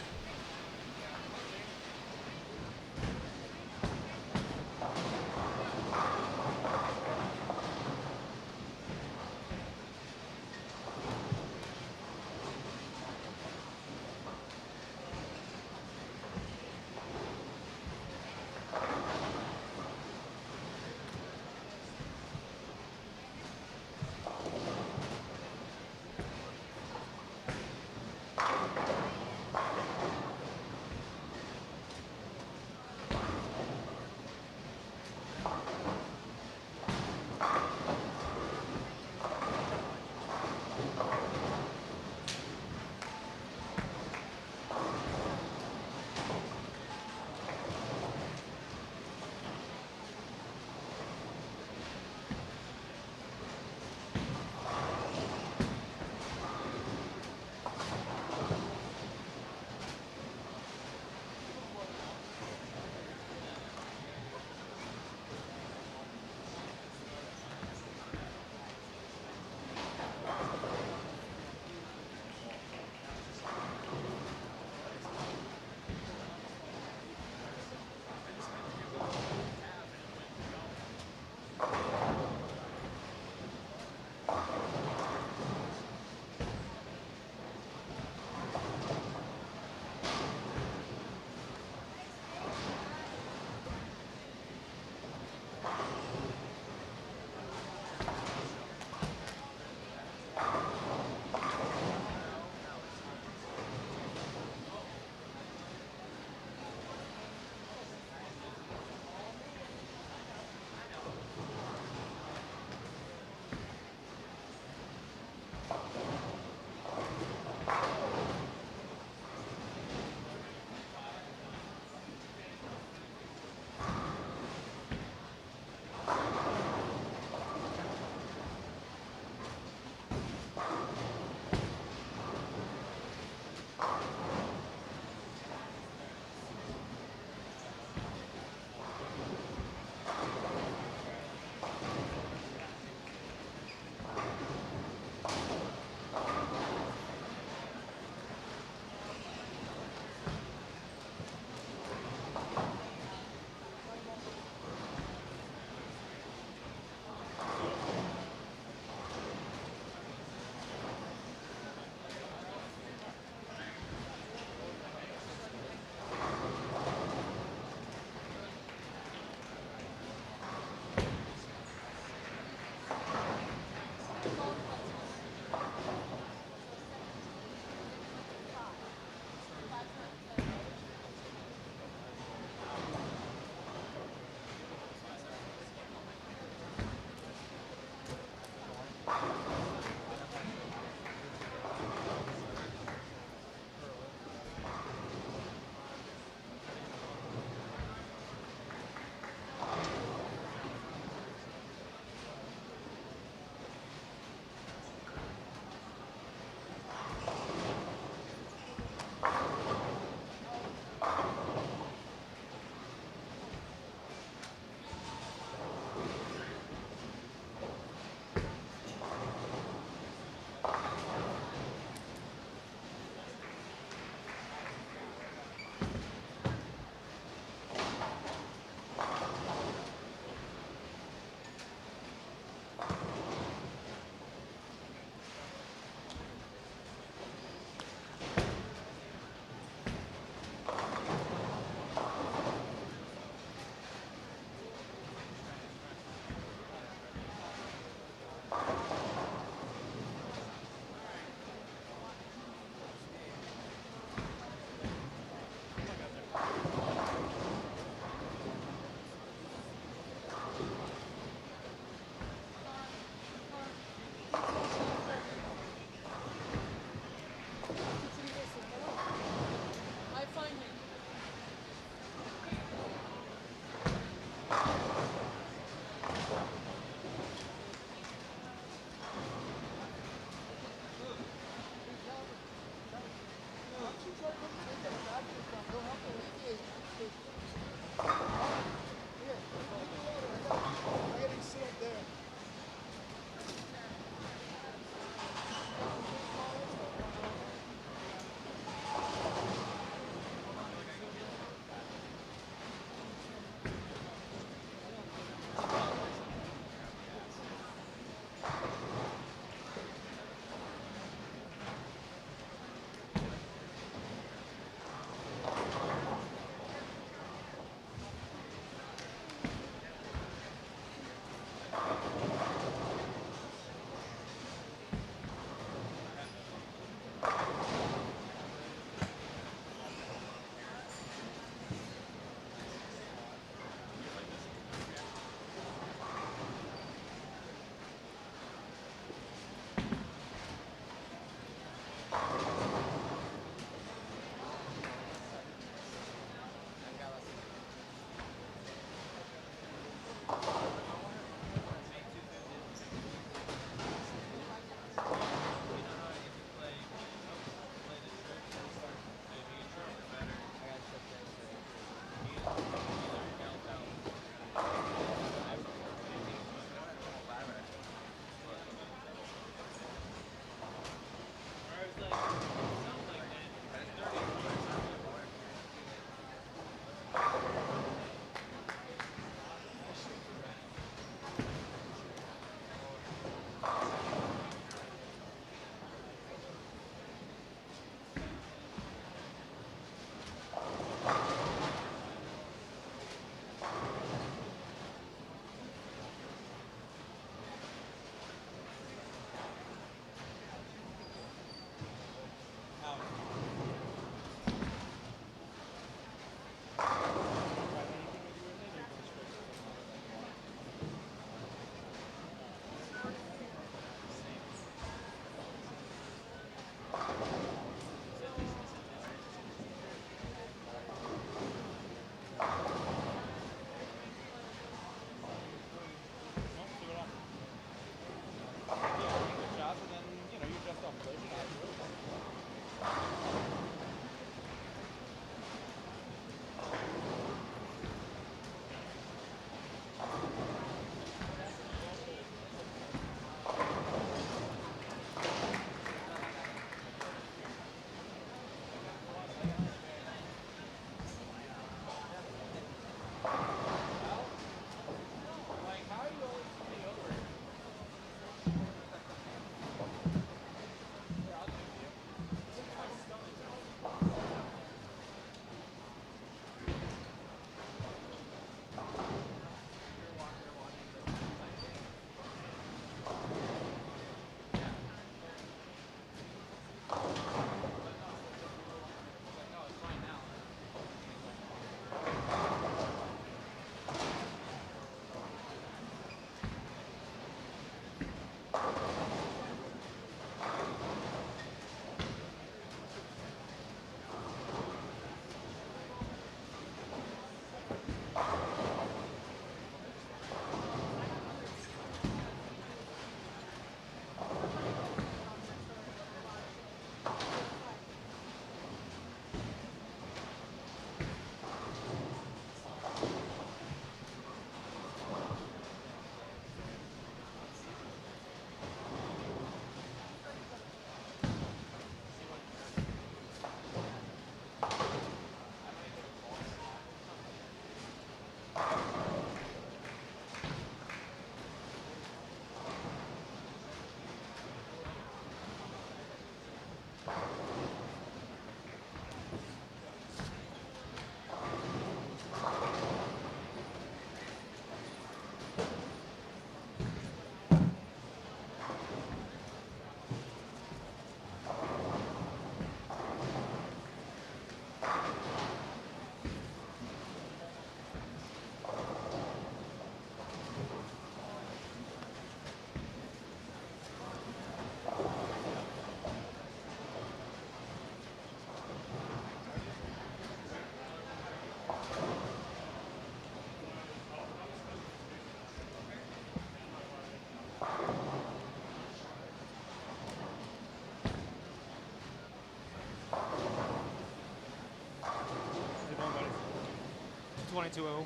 22-0.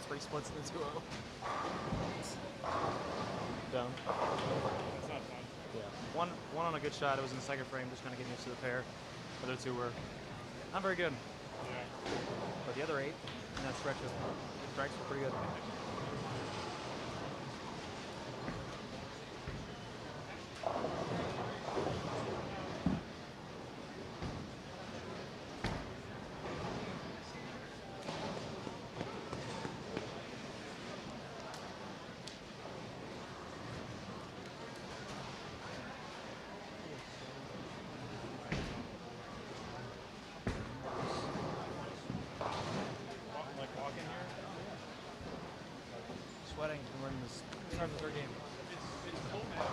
3 splits in the 2-0. Down. That's not fun. Yeah. One on a good shot. It was in the second frame, just kind of getting used to the pair. The other 2 were not very good. Yeah. But the other 8 in that stretch of strikes were pretty good. Like walking here? Sweating from running this start of the third game. It's cold man.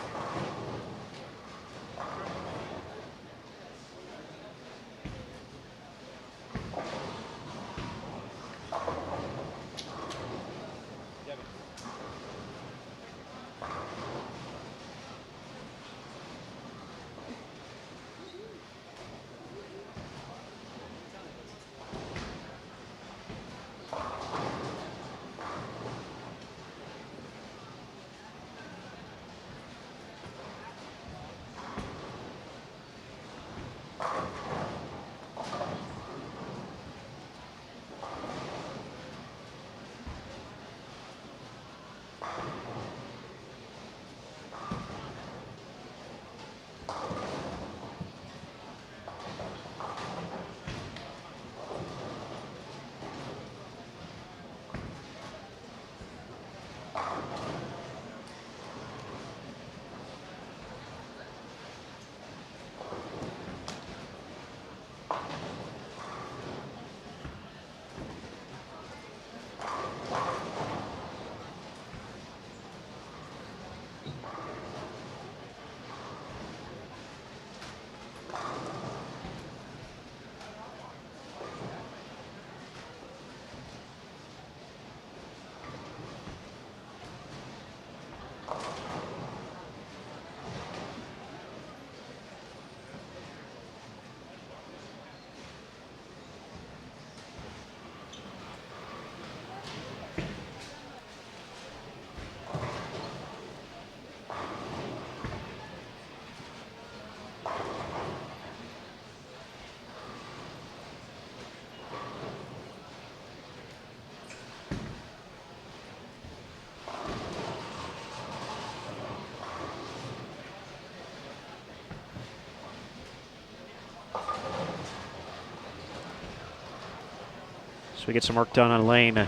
So we get some work done on lane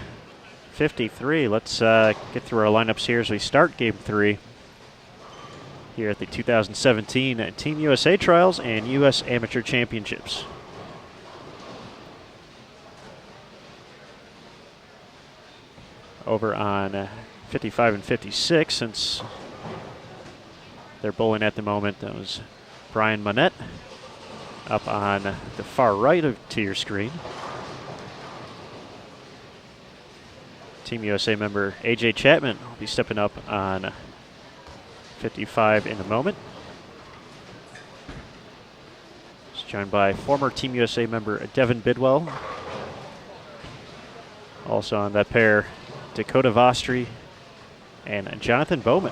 53. Let's get through our lineups here as we start Game 3 here at the 2017 Team USA Trials and U.S. Amateur Championships. Over on 55 and 56, since they're bowling at the moment, that was Brian Monette up on the far right to your screen. Team USA member AJ Chapman will be stepping up on 55 in a moment. He's joined by former Team USA member Devin Bidwell. Also on that pair, Dakota Vostri and Jonathan Bowman.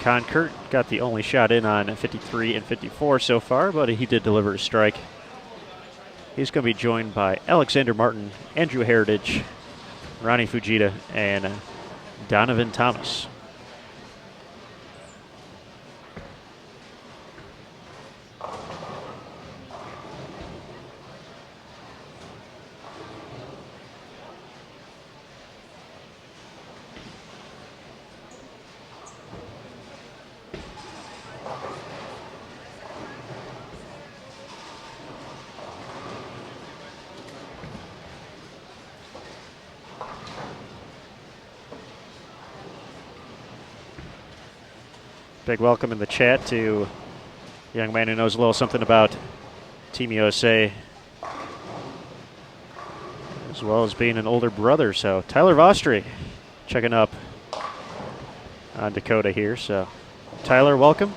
Con Kurt got the only shot in on 53 and 54 so far, but he did deliver a strike. He's going to be joined by Alexander Martin, Andrew Heritage, Ronnie Fujita, and Donovan Thomas. Big welcome in the chat to a young man who knows a little something about Team USA, as well as being an older brother. So Tyler Vostri checking up on Dakota here. So Tyler, welcome.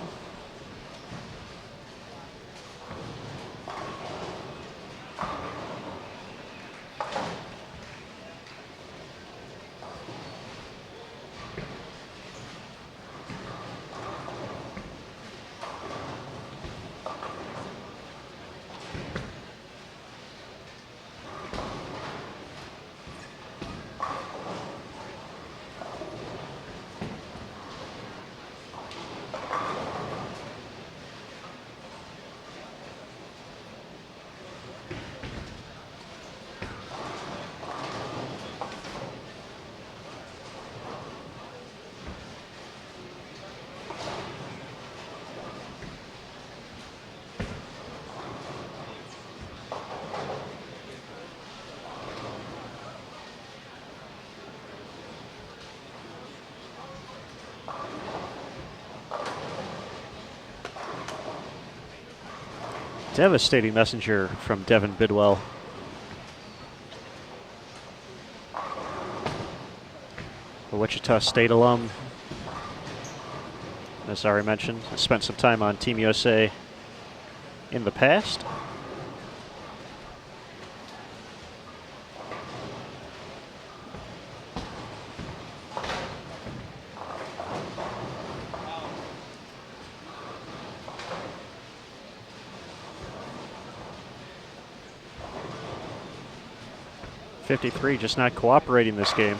devastating messenger from Devin Bidwell. A Wichita State alum. As I already mentioned, spent some time on Team USA in the past. .53 just not cooperating this game.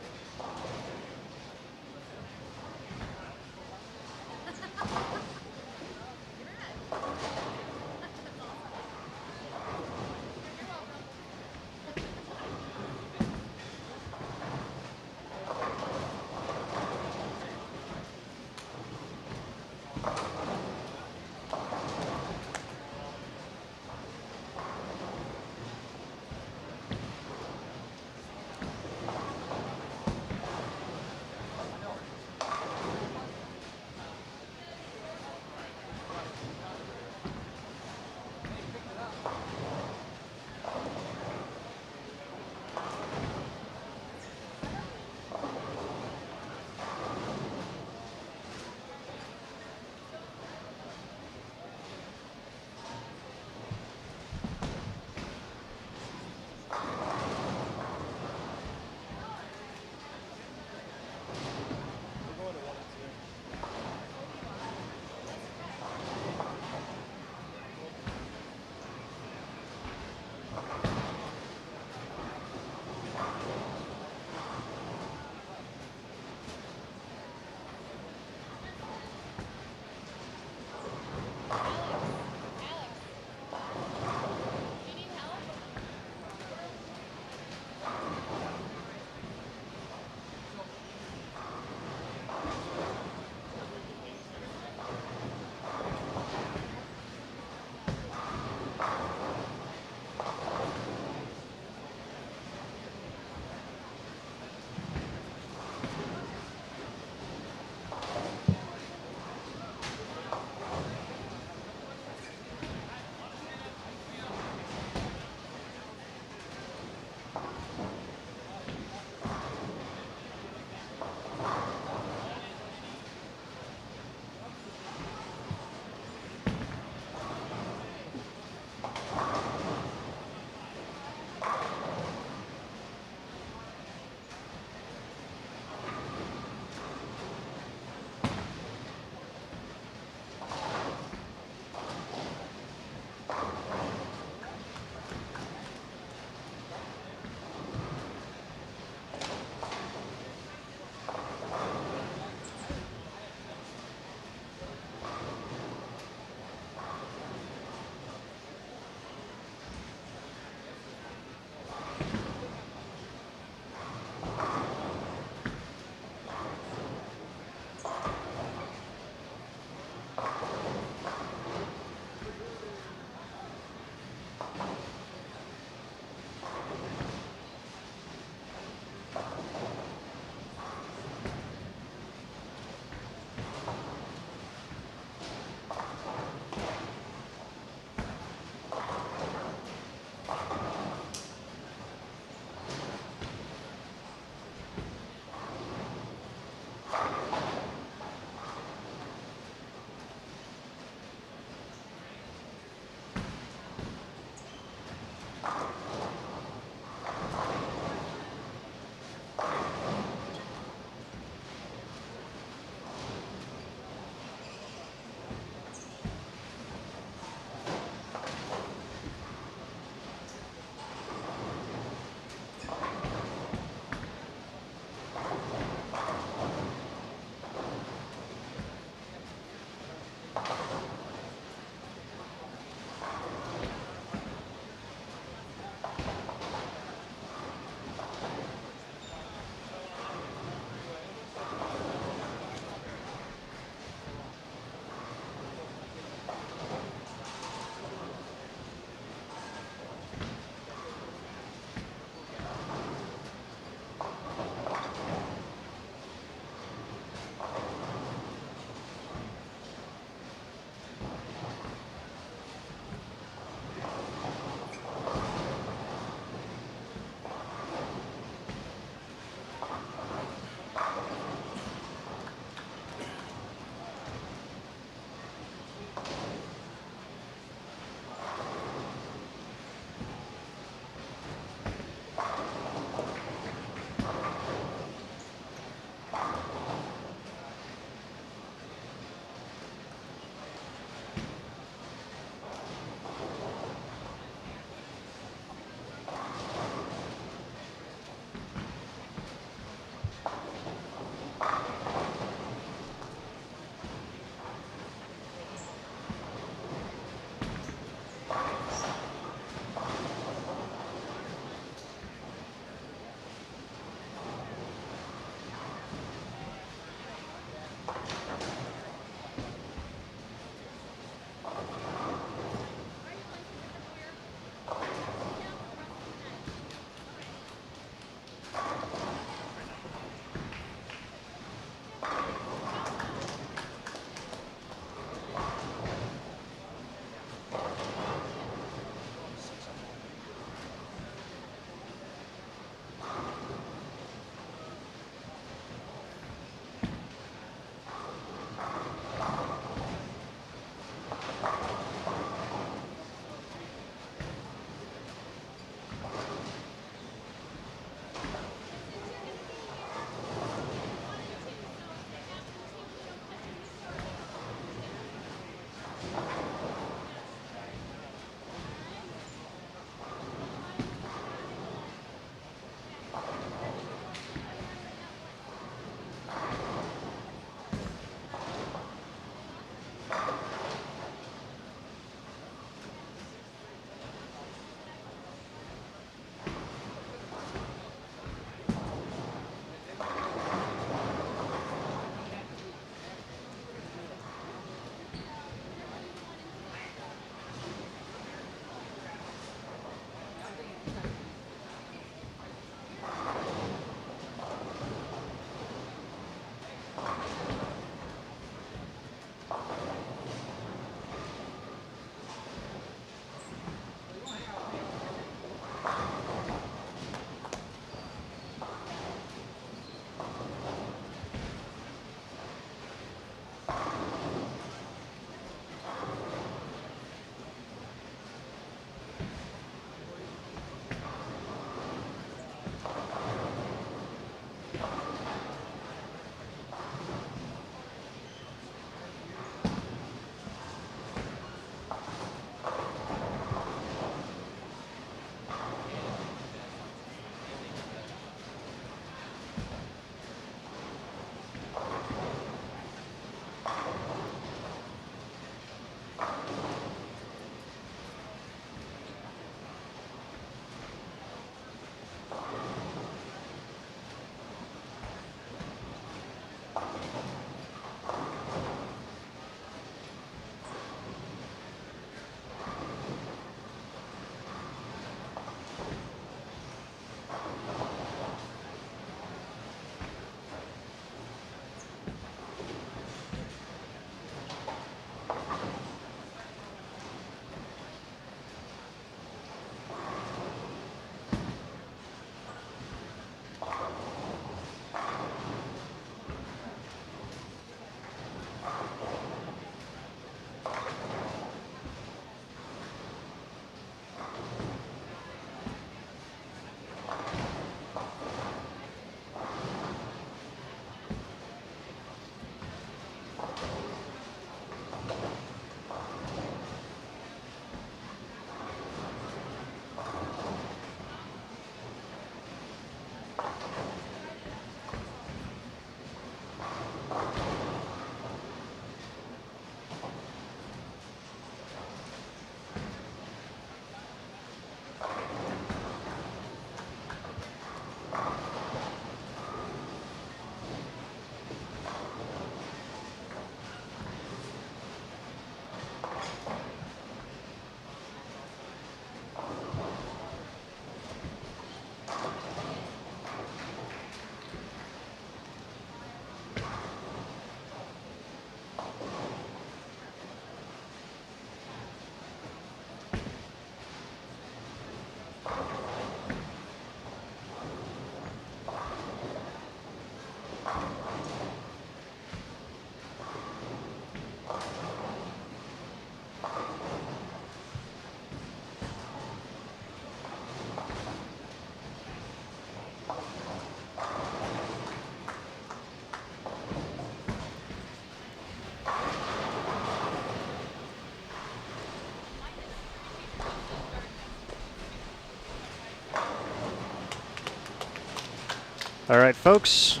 All right, folks.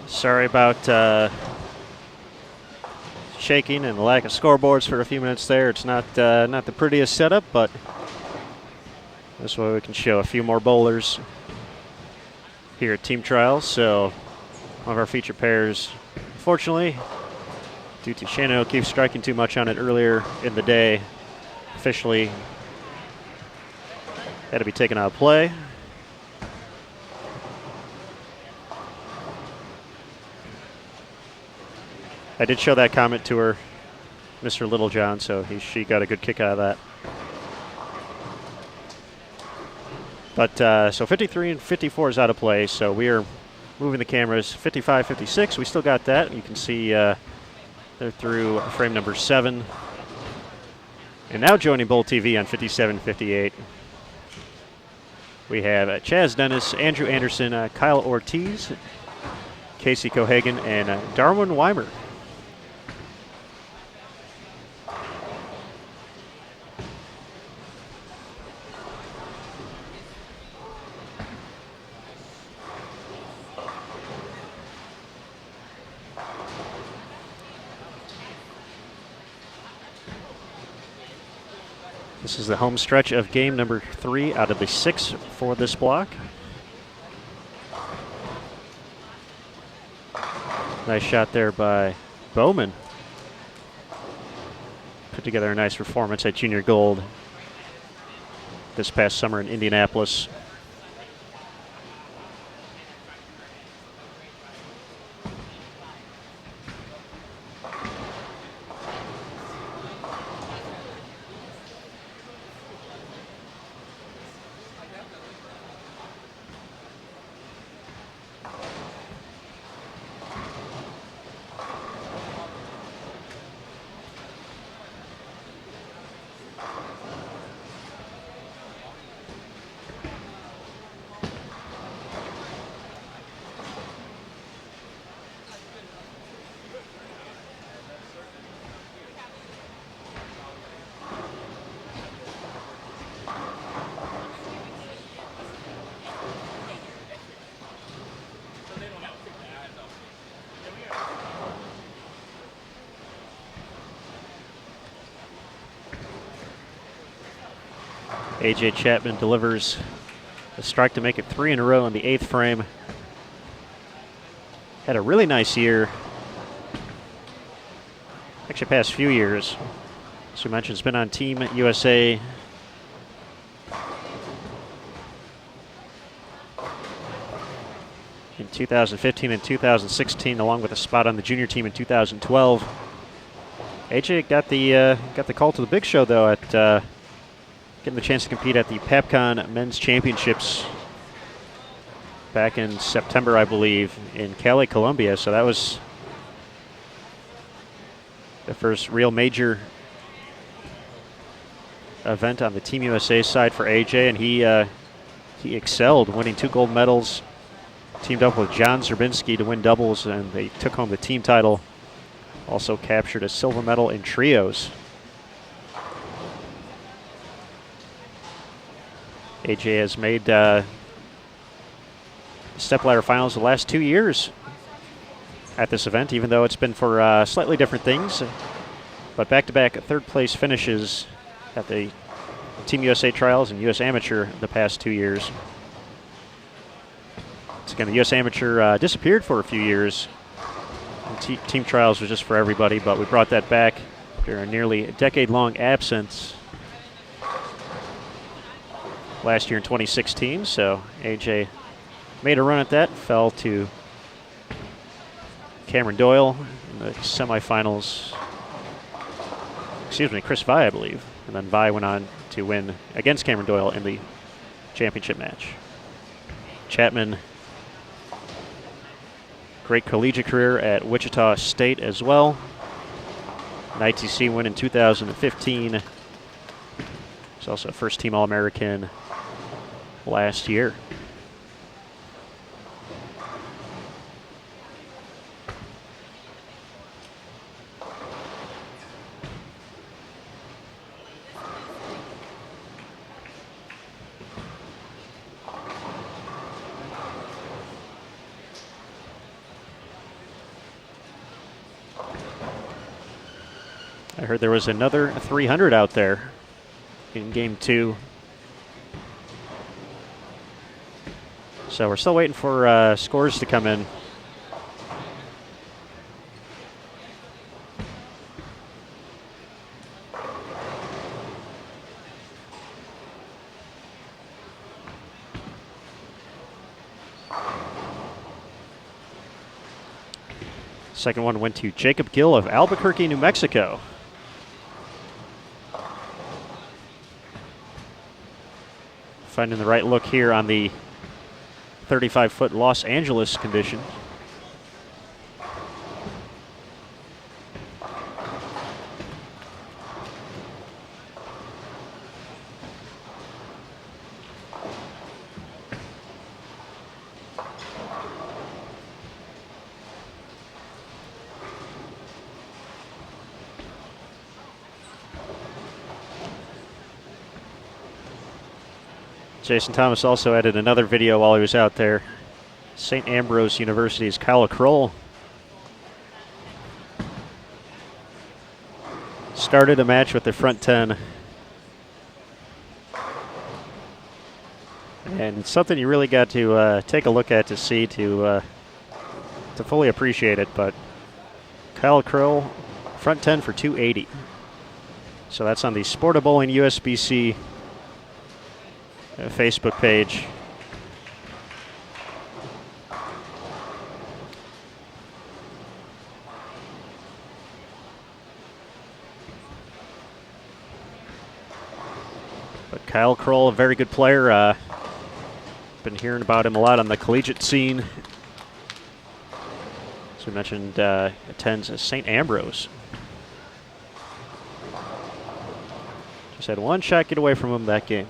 Sorry about shaking and the lack of scoreboards for a few minutes there. It's not the prettiest setup, but this way we can show a few more bowlers here at Team Trials. So one of our feature pairs, unfortunately, due to Shannon O'Keefe striking too much on it earlier in the day, officially had to be taken out of play. I did show that comment to her, Mr. Littlejohn, so she got a good kick out of that. But so 53 and 54 is out of play, so we are moving the cameras 55, 56. We still got that. You can see they're through frame number 7. And now joining Bowl TV on 57, 58, we have Chaz Dennis, Andrew Anderson, Kyle Ortiz, Casey Cohagen, and Darwin Weimer. This is the home stretch of game number 3 out of the 6 for this block. Nice shot there by Bowman. Put together a nice performance at Junior Gold this past summer in Indianapolis. A.J. Chapman delivers a strike to make it 3 in a row in the 8th frame. Had a really nice year. Actually, past few years. As we mentioned, it's been on Team USA in 2015 and 2016, along with a spot on the junior team in 2012. AJ got the call to the big show though at getting the chance to compete at the PAPCON Men's Championships back in September, I believe, in Cali, Colombia. So that was the first real major event on the Team USA side for AJ, and he excelled, winning 2 gold medals. Teamed up with John Zerbinski to win doubles, and they took home the team title. Also captured a silver medal in trios. AJ has made stepladder finals the last 2 years at this event, even though it's been for slightly different things. But back-to-back third-place finishes at the Team USA Trials and US Amateur the past 2 years. It's again, the US Amateur disappeared for a few years. Team Trials was just for everybody, but we brought that back after a nearly decade-long absence last year in 2016. So AJ made a run at that, fell to Cameron Doyle in the semifinals. Excuse me, Chris Vi, I believe. And then Vi went on to win against Cameron Doyle in the championship match. Chapman, great collegiate career at Wichita State as well. An ITC win in 2015. He's also a first-team All-American last year. I heard there was another 300 out there in game 2. So we're still waiting for scores to come in. Second one went to Jacob Gill of Albuquerque, New Mexico. Finding the right look here on the 35-foot Los Angeles condition. Jason Thomas also added another video while he was out there. St. Ambrose University's Kyle Kroll started a match with the front 10. And it's something you really got to take a look at to see, to fully appreciate it. But Kyle Kroll, front 10 for 280. So that's on the Sport of Bowling USBC Facebook page. But Kyle Kroll, a very good player. Been hearing about him a lot on the collegiate scene. As we mentioned, attends St. Ambrose. Just had one shot get away from him that game.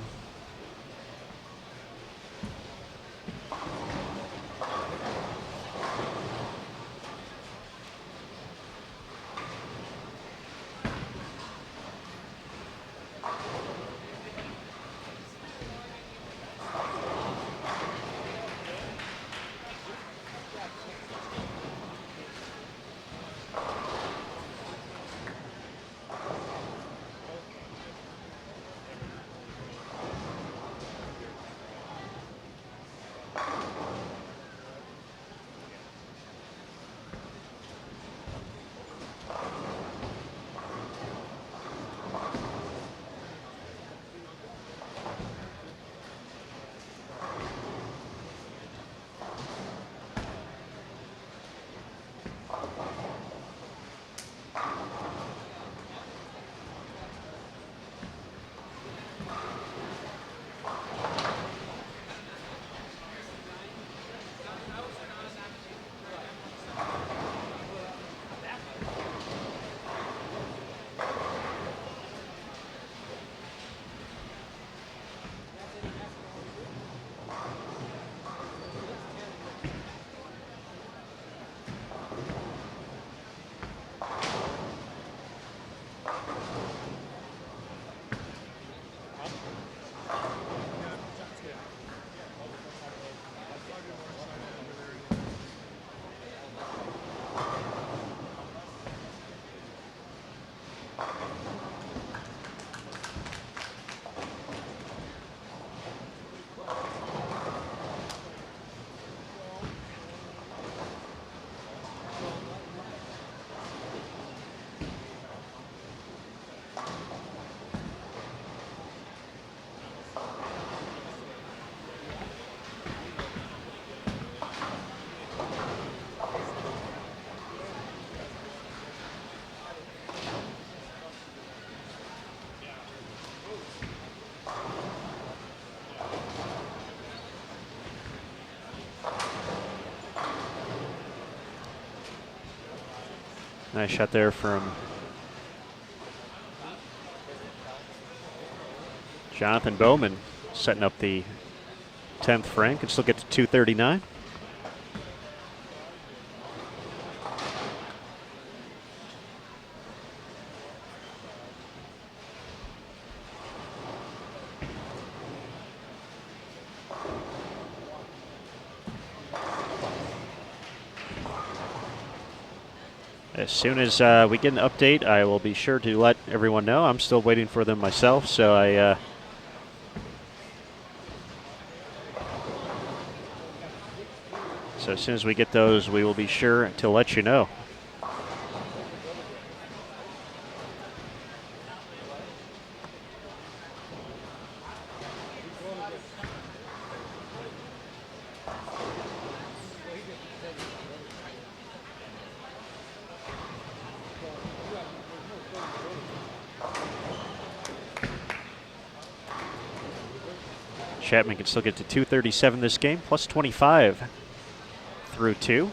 Nice shot there from Jonathan Bowman, setting up the 10th frame. Can still get to 239. As soon as we get an update, I will be sure to let everyone know. I'm still waiting for them myself, so so as soon as we get those, we will be sure to let you know. Chapman can still get to 237 this game, plus 25 through 2.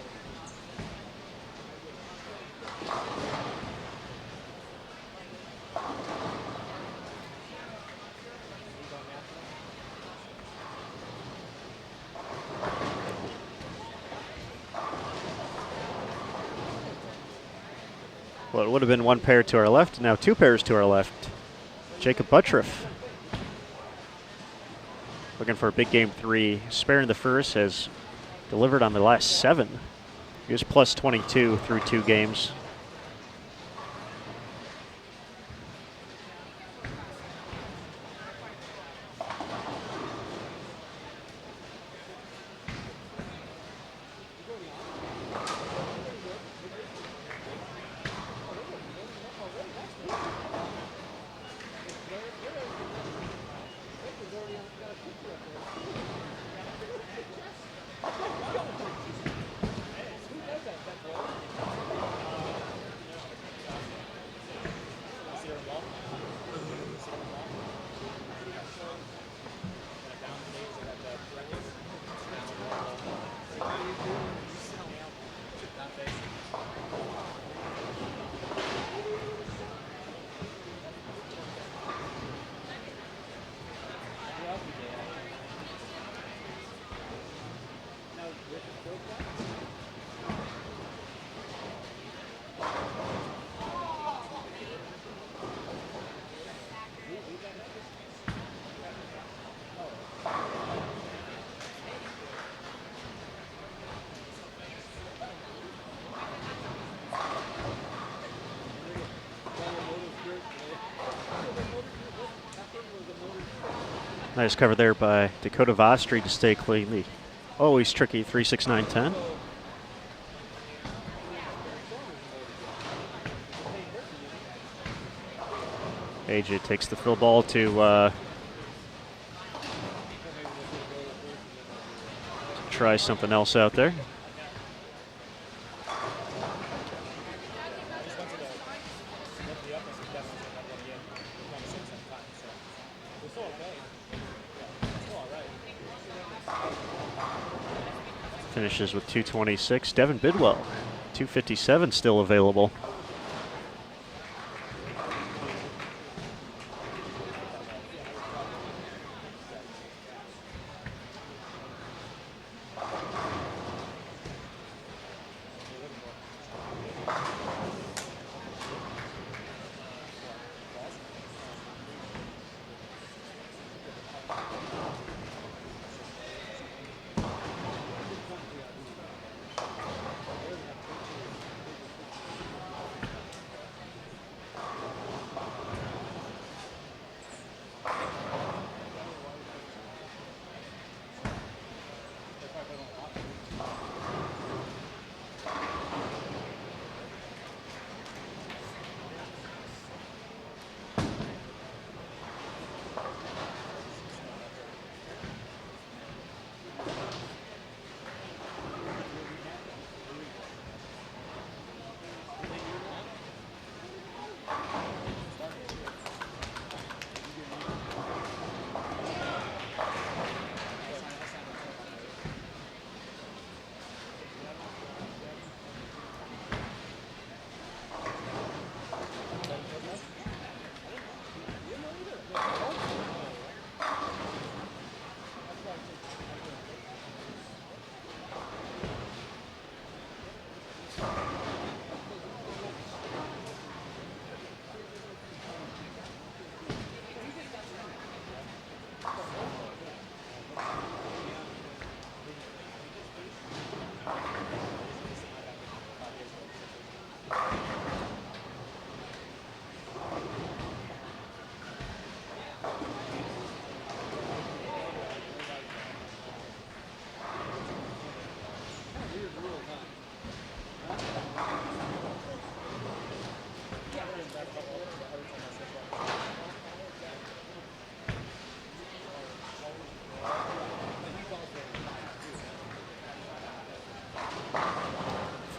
Well, it would have been one pair to our left, now two pairs to our left. Jacob Buttriff looking for a big game 3. Spare in the first, has delivered on the last 7. He was plus 22 through 2 games. Nice cover there by Dakota Vostri to stay cleanly. Always tricky, 3-6-9-10. AJ takes the fill ball to try something else out there. Finishes with 226. Devin Bidwell, 257 still available.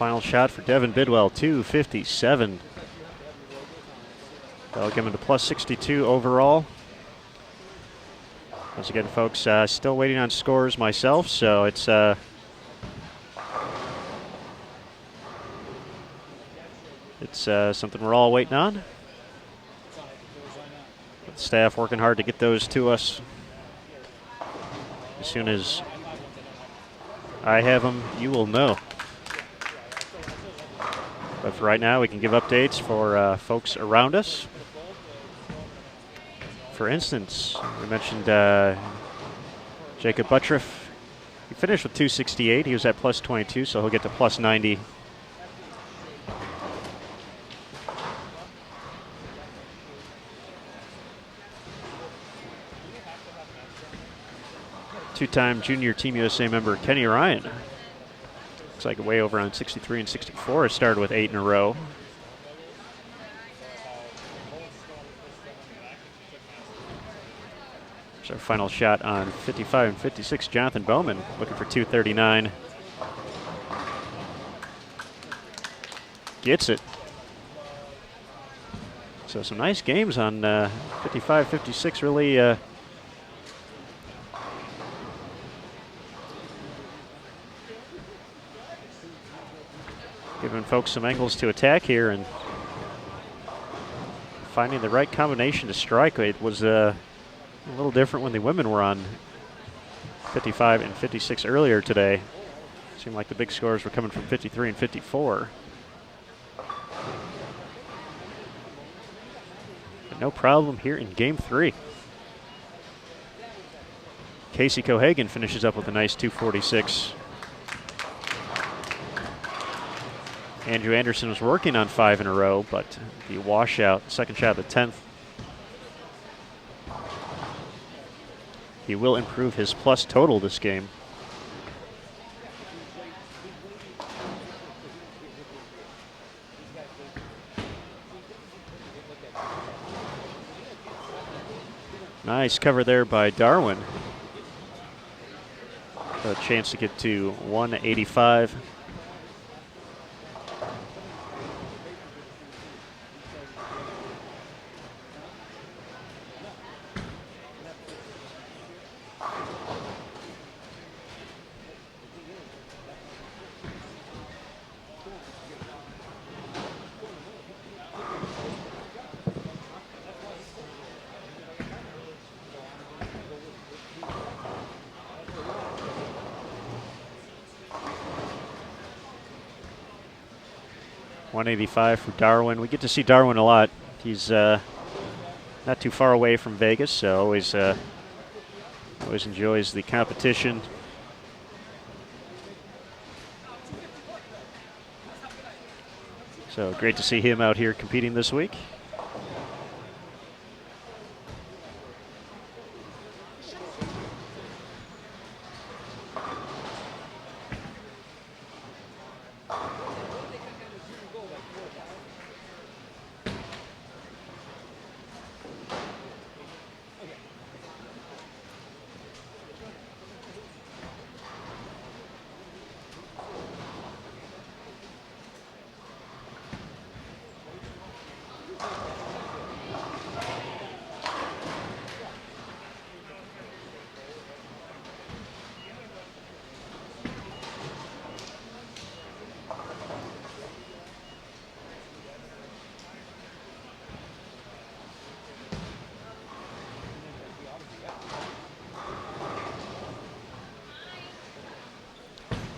Final shot for Devin Bidwell, 257. That'll give him to plus 62 overall. Once again, folks, still waiting on scores myself, so it's something we're all waiting on. The staff working hard to get those to us. As soon as I have them, you will know. But for right now, we can give updates for folks around us. For instance, we mentioned Jacob Buttriff. He finished with 268. He was at plus 22, so he'll get to plus 90. Two-time junior Team USA member Kenny Ryan. Looks like way over on 63 and 64. It started with 8 in a row. There's our final shot on 55 and 56. Jonathan Bowman looking for 239. Gets it. So some nice games on 55, 56. Really giving folks some angles to attack here and finding the right combination to strike. It was a little different when the women were on 55 and 56 earlier today. Seemed like the big scores were coming from 53 and 54. But no problem here in game 3. Casey Cohagen finishes up with a nice 246. Andrew Anderson was working on 5 in a row, but the washout, second shot of the 10th. He will improve his plus total this game. Nice cover there by Darwin. A chance to get to 185. .185 for Darwin. We get to see Darwin a lot. He's not too far away from Vegas, so always enjoys the competition. So great to see him out here competing this week.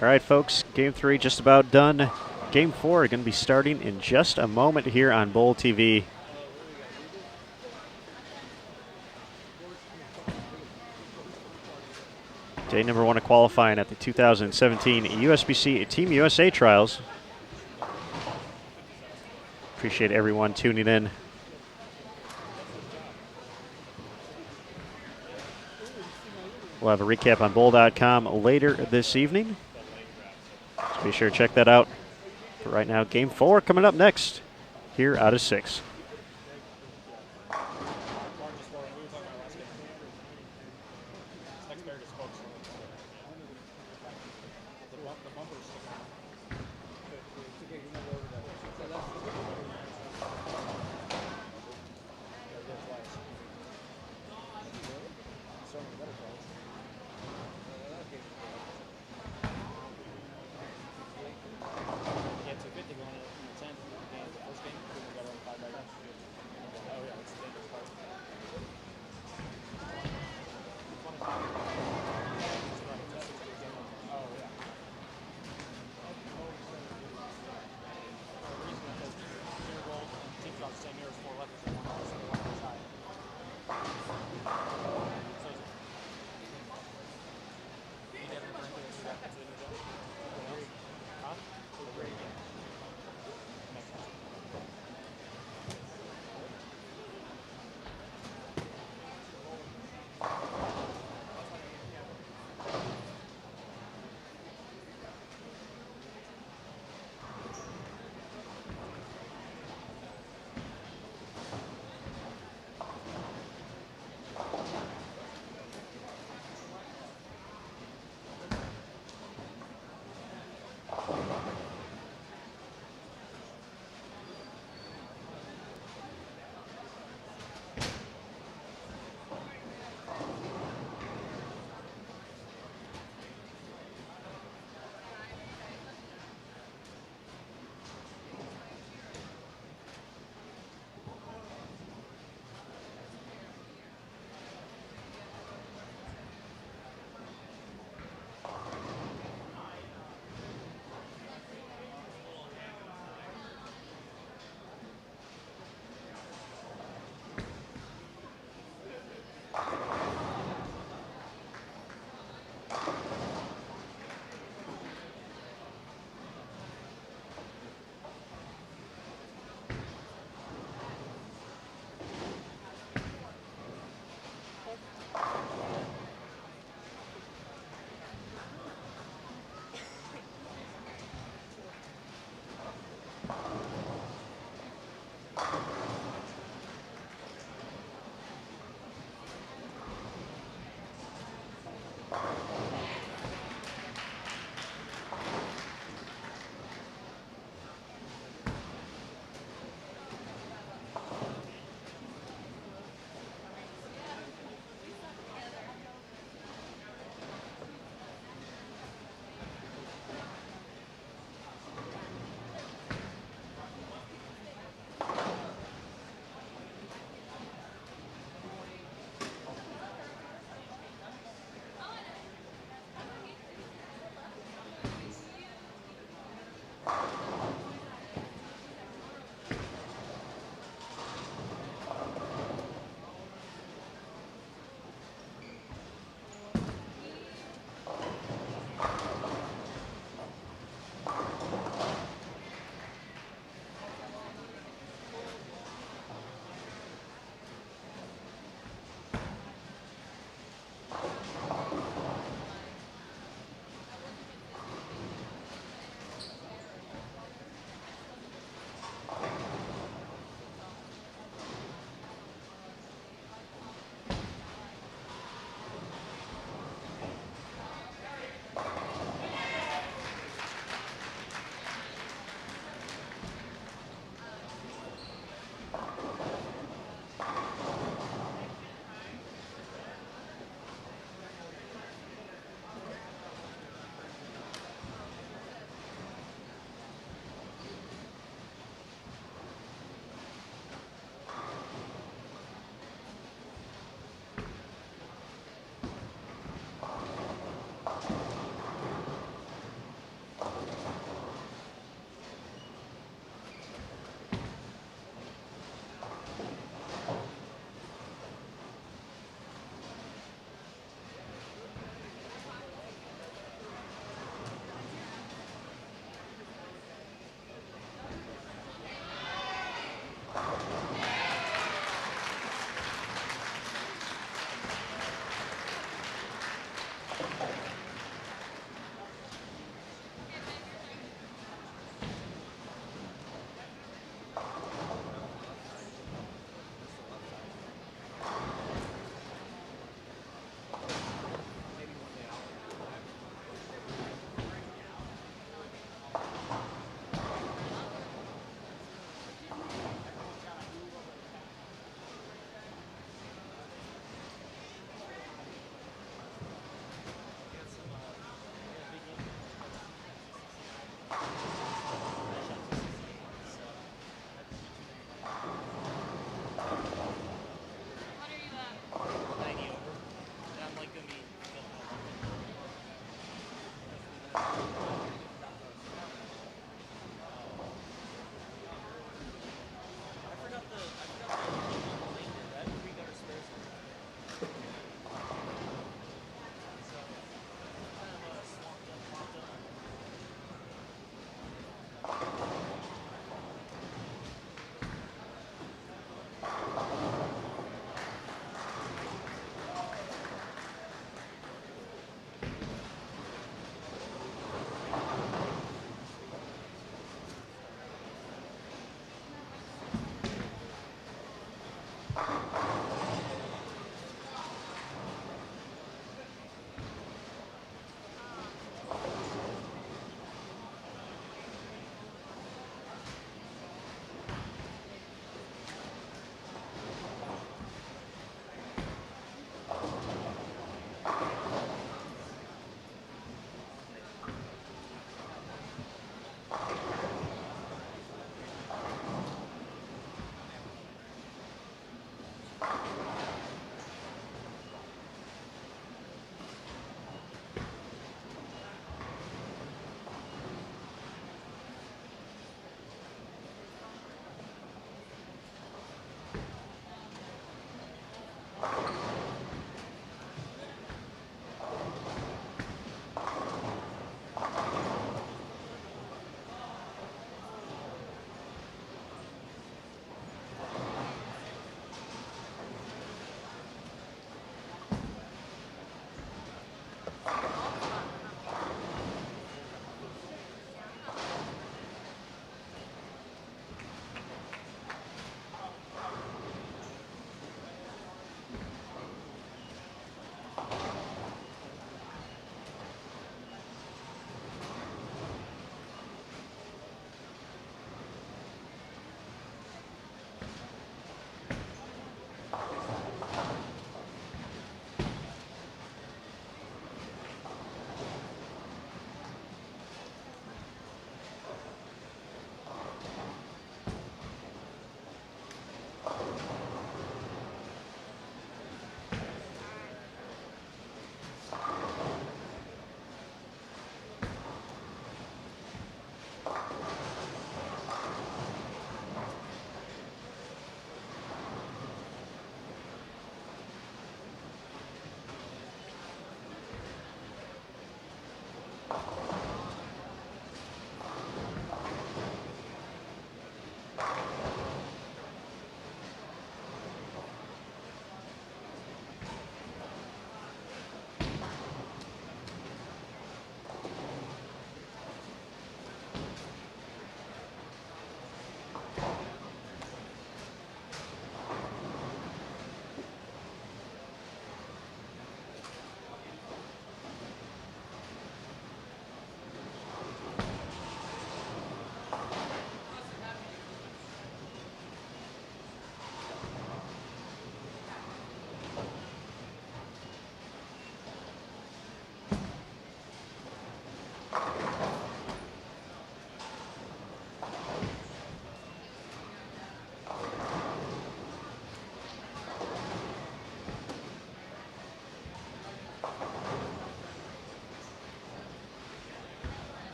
All right, folks, game 3 just about done. Game 4 going to be starting in just a moment here on Bowl TV. Day number 1 of qualifying at the 2017 USBC Team USA Trials. Appreciate everyone tuning in. We'll have a recap on bowl.com later this evening. So be sure to check that out. But right now, game 4 coming up next here out of 6.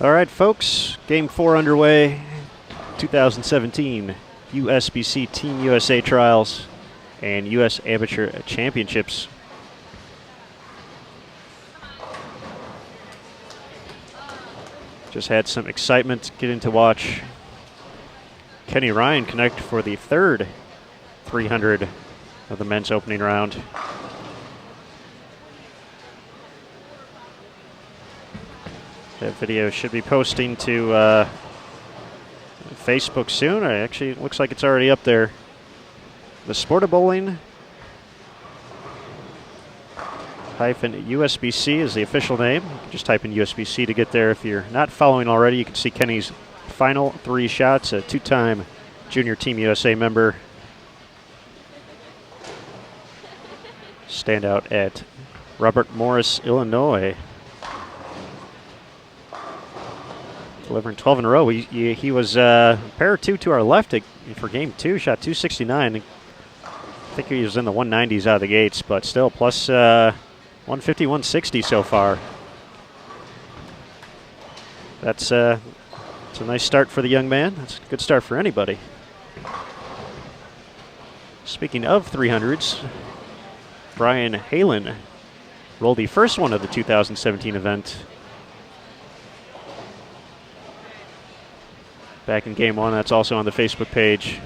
All right, folks, Game 4 underway. 2017 USBC Team USA Trials and U.S. Amateur Championships. Just had some excitement getting to watch Kenny Ryan connect for the third 300 of the men's opening round. That video should be posting to Facebook soon. Actually, it looks like it's already up there. The Sport of Bowling -USBC is the official name. You can just type in USBC to get there. If you're not following already, you can see Kenny's final 3 shots, a 2-time Junior Team USA member. Stand out at Robert Morris, Illinois. Delivering 12 in a row. He was pair 2 to our left for game 2, shot 269. I think he was in the 190s out of the gates, but still plus 150, 160 so far. That's a nice start for the young man. That's a good start for anybody. Speaking of 300s, Brian Halen rolled the first one of the 2017 event. Back in game 1, that's also on the Facebook page.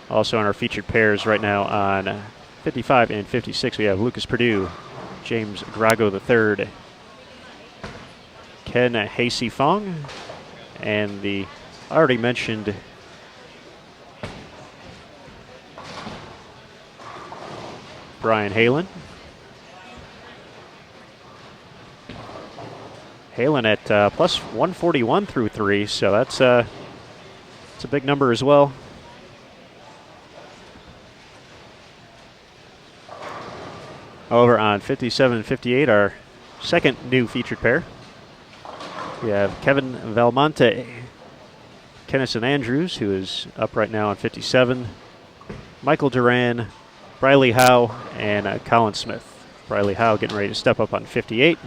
Also on our featured pairs right now on 55 and 56, we have Lucas Perdue, James Grago III, Ken Hasey Fong, and the already mentioned Brian Halen. Halen at plus 141 through 3, so that's a big number as well. Over on 57 and 58, our second new featured pair. We have Kevin Valmonte, Kennison Andrews, who is up right now on 57, Michael Duran, Briley Howe, and Colin Smith. Briley Howe getting ready to step up on 58.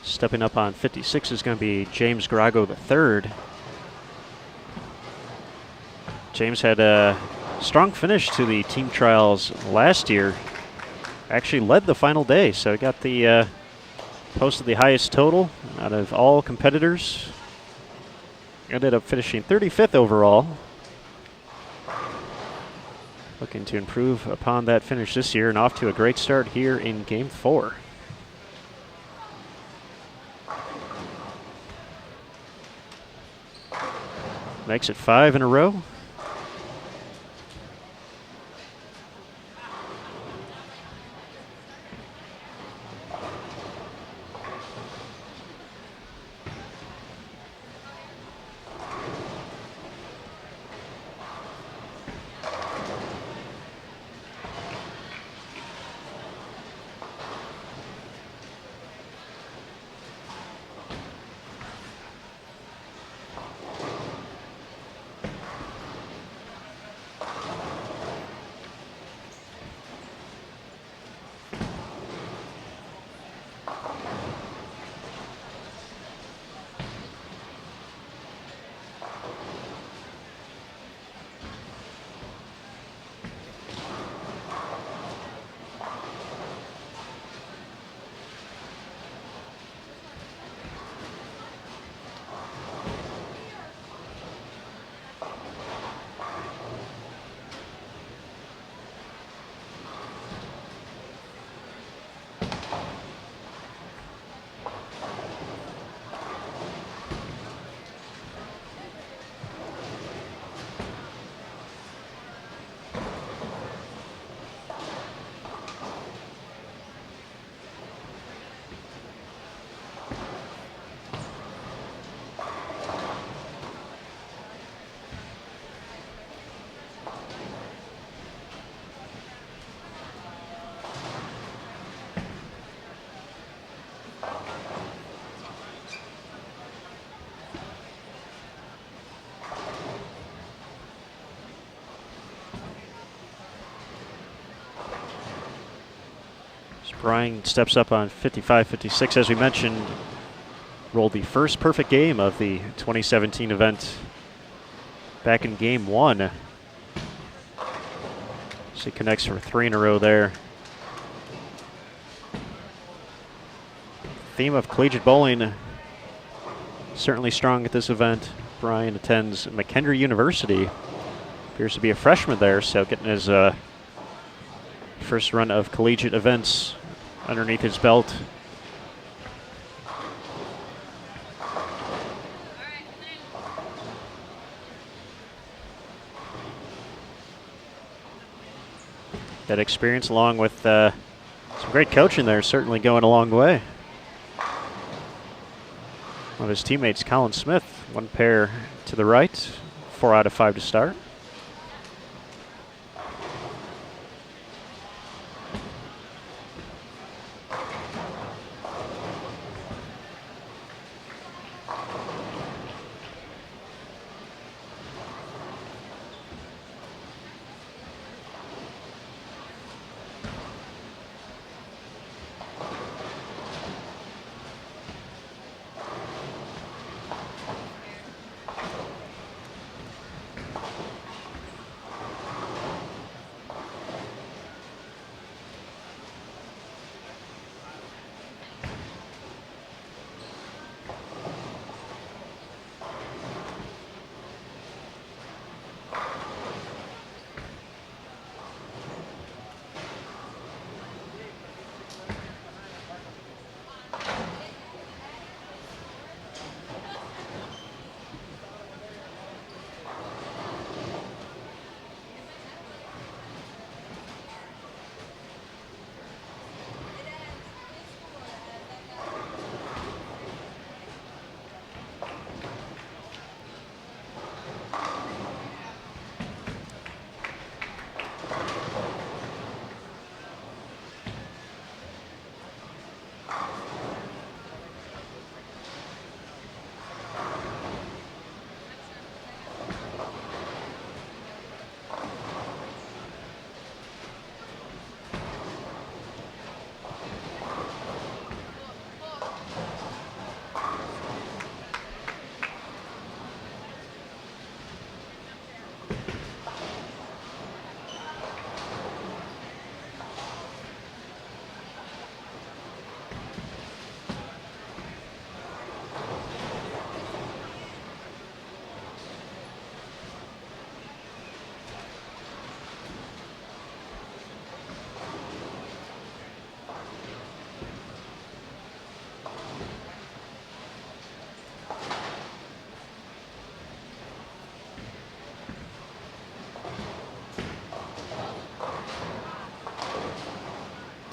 Stepping up on 56 is going to be James Grago III. James had a strong finish to the team trials last year. Actually led the final day, so he got the posted the highest total out of all competitors. Ended up finishing 35th overall. Looking to improve upon that finish this year and off to a great start here in Game 4. Makes it 5 in a row. Brian steps up on 55-56, as we mentioned, rolled the first perfect game of the 2017 event back in Game 1. So he connects for 3 in a row there. Theme of collegiate bowling certainly strong at this event. Brian attends McHenry University. Appears to be a freshman there, so getting his first run of collegiate events underneath his belt. That experience, along with some great coaching there, certainly going a long way. One of his teammates, Colin Smith, one pair to the right, 4 out of 5 to start.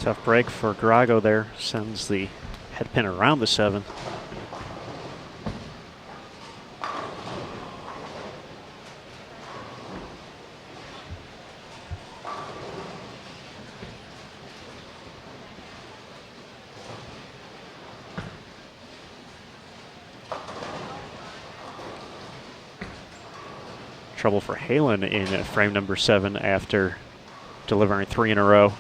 Tough break for Grago there. Sends the head pin around the 7. Trouble for Halen in frame number 7 after delivering 3 in a row.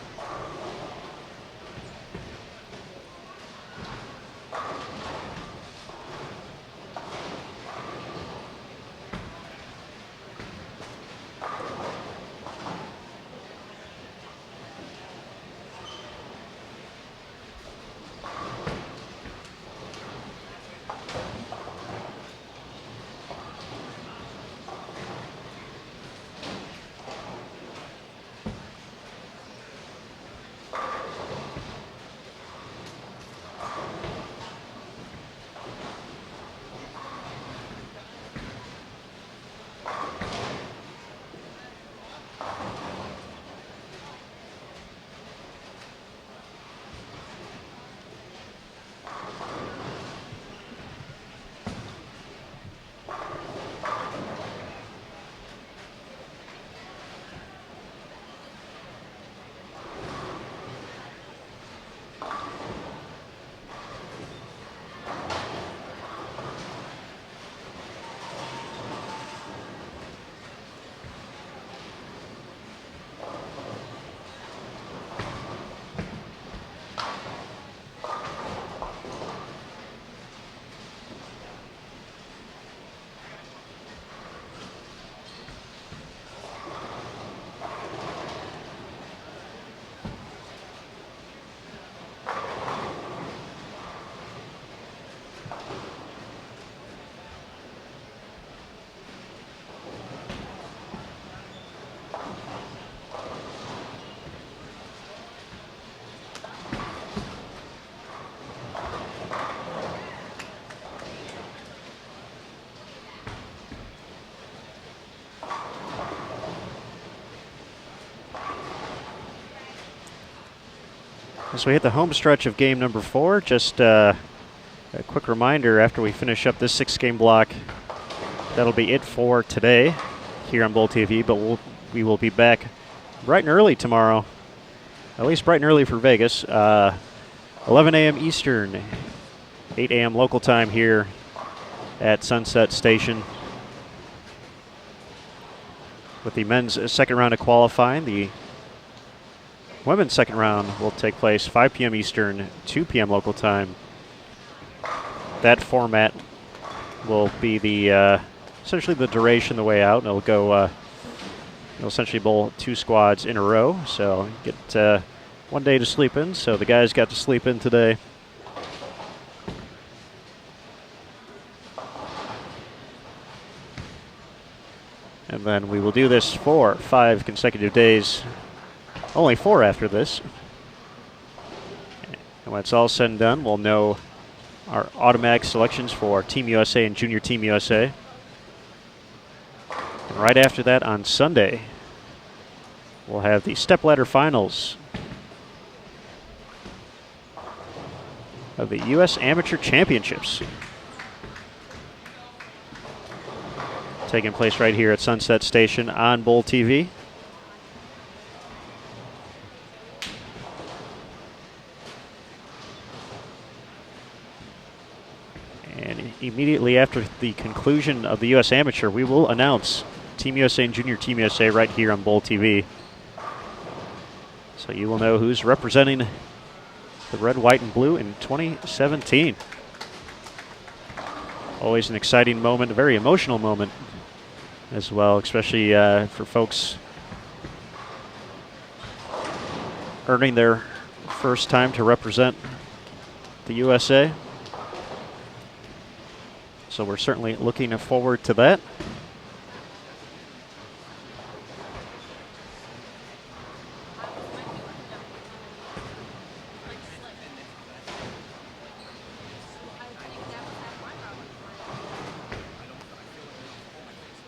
As we hit the home stretch of game number 4, just a quick reminder after we finish up this 6-game block, that'll be it for today here on Bowl TV, but we will be back bright and early tomorrow, at least bright and early for Vegas, 11 a.m. Eastern, 8 a.m. local time here at Sunset Station. With the men's second round of qualifying, the women's second round will take place 5 p.m. Eastern, 2 p.m. local time. That format will be the essentially the duration the way out, and it'll go. It'll essentially bowl 2 squads in a row, so get 1 day to sleep in. So the guys got to sleep in today. And then we will do this for 5 consecutive days. Only 4 after this. And when it's all said and done, we'll know our automatic selections for Team USA and Junior Team USA. And right after that on Sunday, we'll have the stepladder finals of the U.S. Amateur Championships. Taking place right here at Sunset Station on Bowl TV. And immediately after the conclusion of the U.S. Amateur, we will announce Team USA and Junior Team USA right here on Bowl TV. So you will know who's representing the red, white, and blue in 2017. Always an exciting moment, a very emotional moment as well, especially for folks earning their first time to represent the USA. So we're certainly looking forward to that.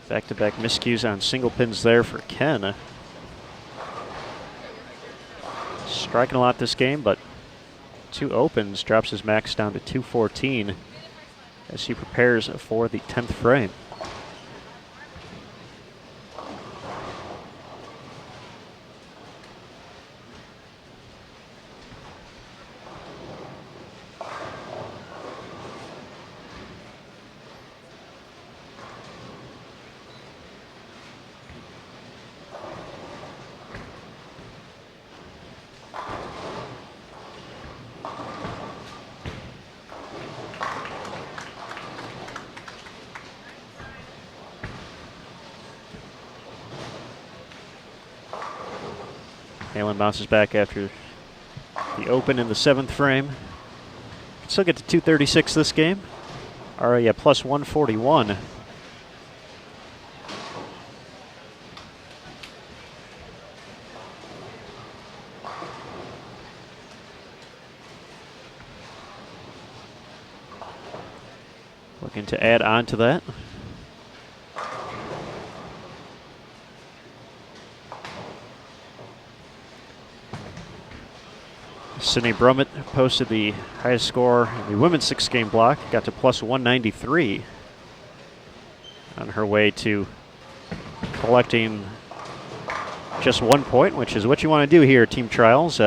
Back-to-back miscues on single pins there for Ken. striking a lot this game, but 2 opens, drops his max down to 214 as he prepares for the 10th frame. Halen bounces back after the open in the 7th frame. Can still get to 236 this game. Already at plus 141. Looking to add on to that. Sydney Brummett posted the highest score in the women's 6-game block, got to plus 193 on her way to collecting just 1 point, which is what you want to do here at Team Trials.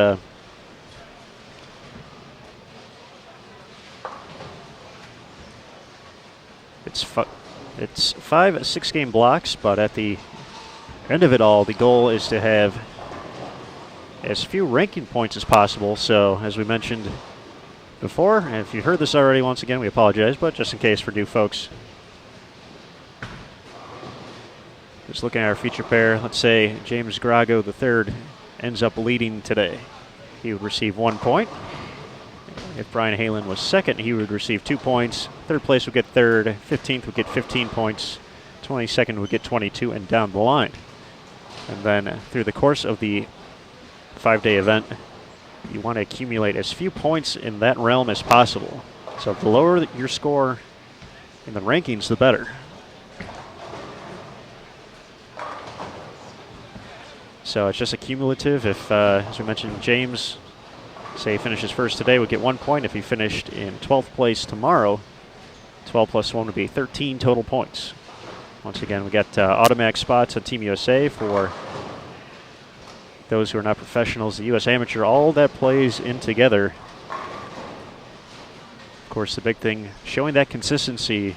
It's 5 6-game blocks, but at the end of it all, the goal is to have as few ranking points as possible. So, as we mentioned before, and if you heard this already, once again, we apologize, but just in case for new folks, just looking at our feature pair, let's say James Grago III ends up leading today. He would receive 1 point. If Brian Halen was second, he would receive 2 points. Third place would get third. 15th would get 15 points. 22nd would get 22, and down the line. And then through the course of the 5-day event, you want to accumulate as few points in that realm as possible. So the lower your score in the rankings, the better. So it's just accumulative. If, as we mentioned, James, say, finishes first today, would get 1 point. If he finished in 12th place tomorrow, 12 plus 1 would be 13 total points. Once again, we got automatic spots on Team USA for those who are not professionals, the U.S. Amateur, all that plays in together. Of course, the big thing, showing that consistency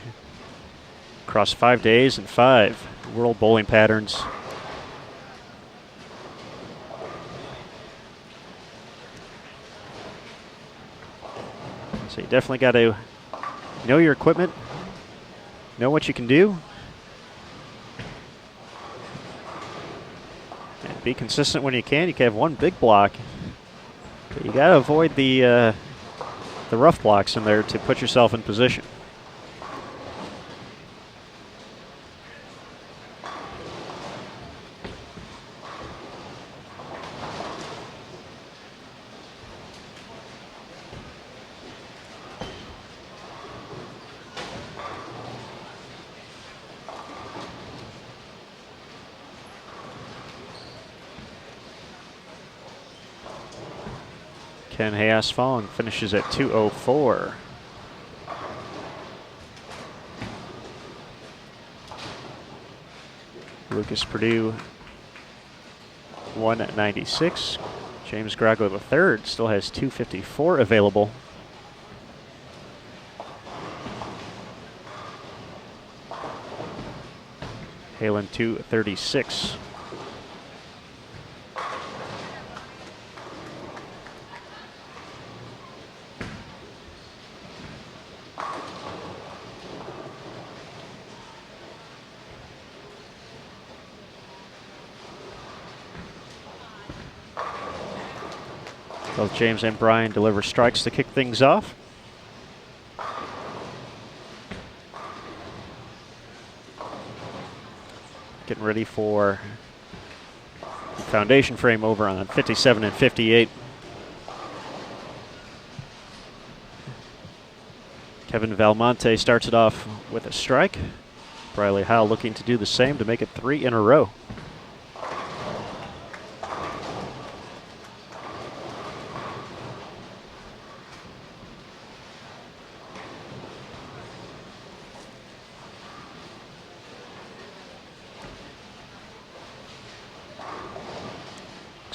across 5 days and 5 world bowling patterns. So you definitely got to know your equipment, know what you can do, and be consistent when you can. You can have one big block, but you got to avoid the rough blocks in there to put yourself in position. Ken Hayas-Fong finishes at 204. Lucas Perdue, 196. James Grago III still has 254 available. Halen 236. Both James and Brian deliver strikes to kick things off. Getting ready for the foundation frame over on 57 and 58. Kevin Valmonte starts it off with a strike. Briley Howell looking to do the same to make it 3 in a row.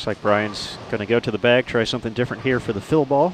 Looks like Brian's going to go to the bag, try something different here for the fill ball.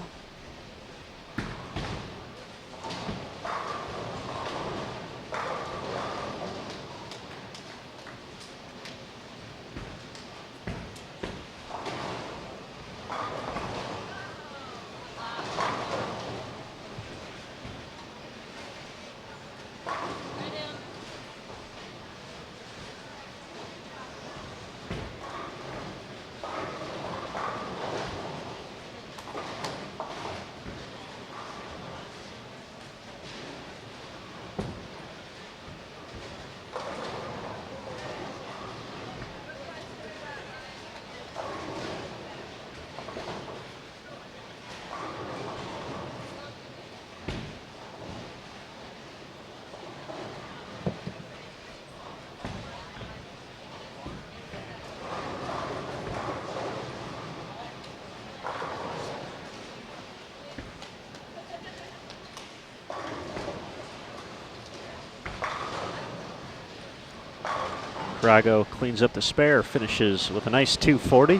Brago cleans up the spare, finishes with a nice 240.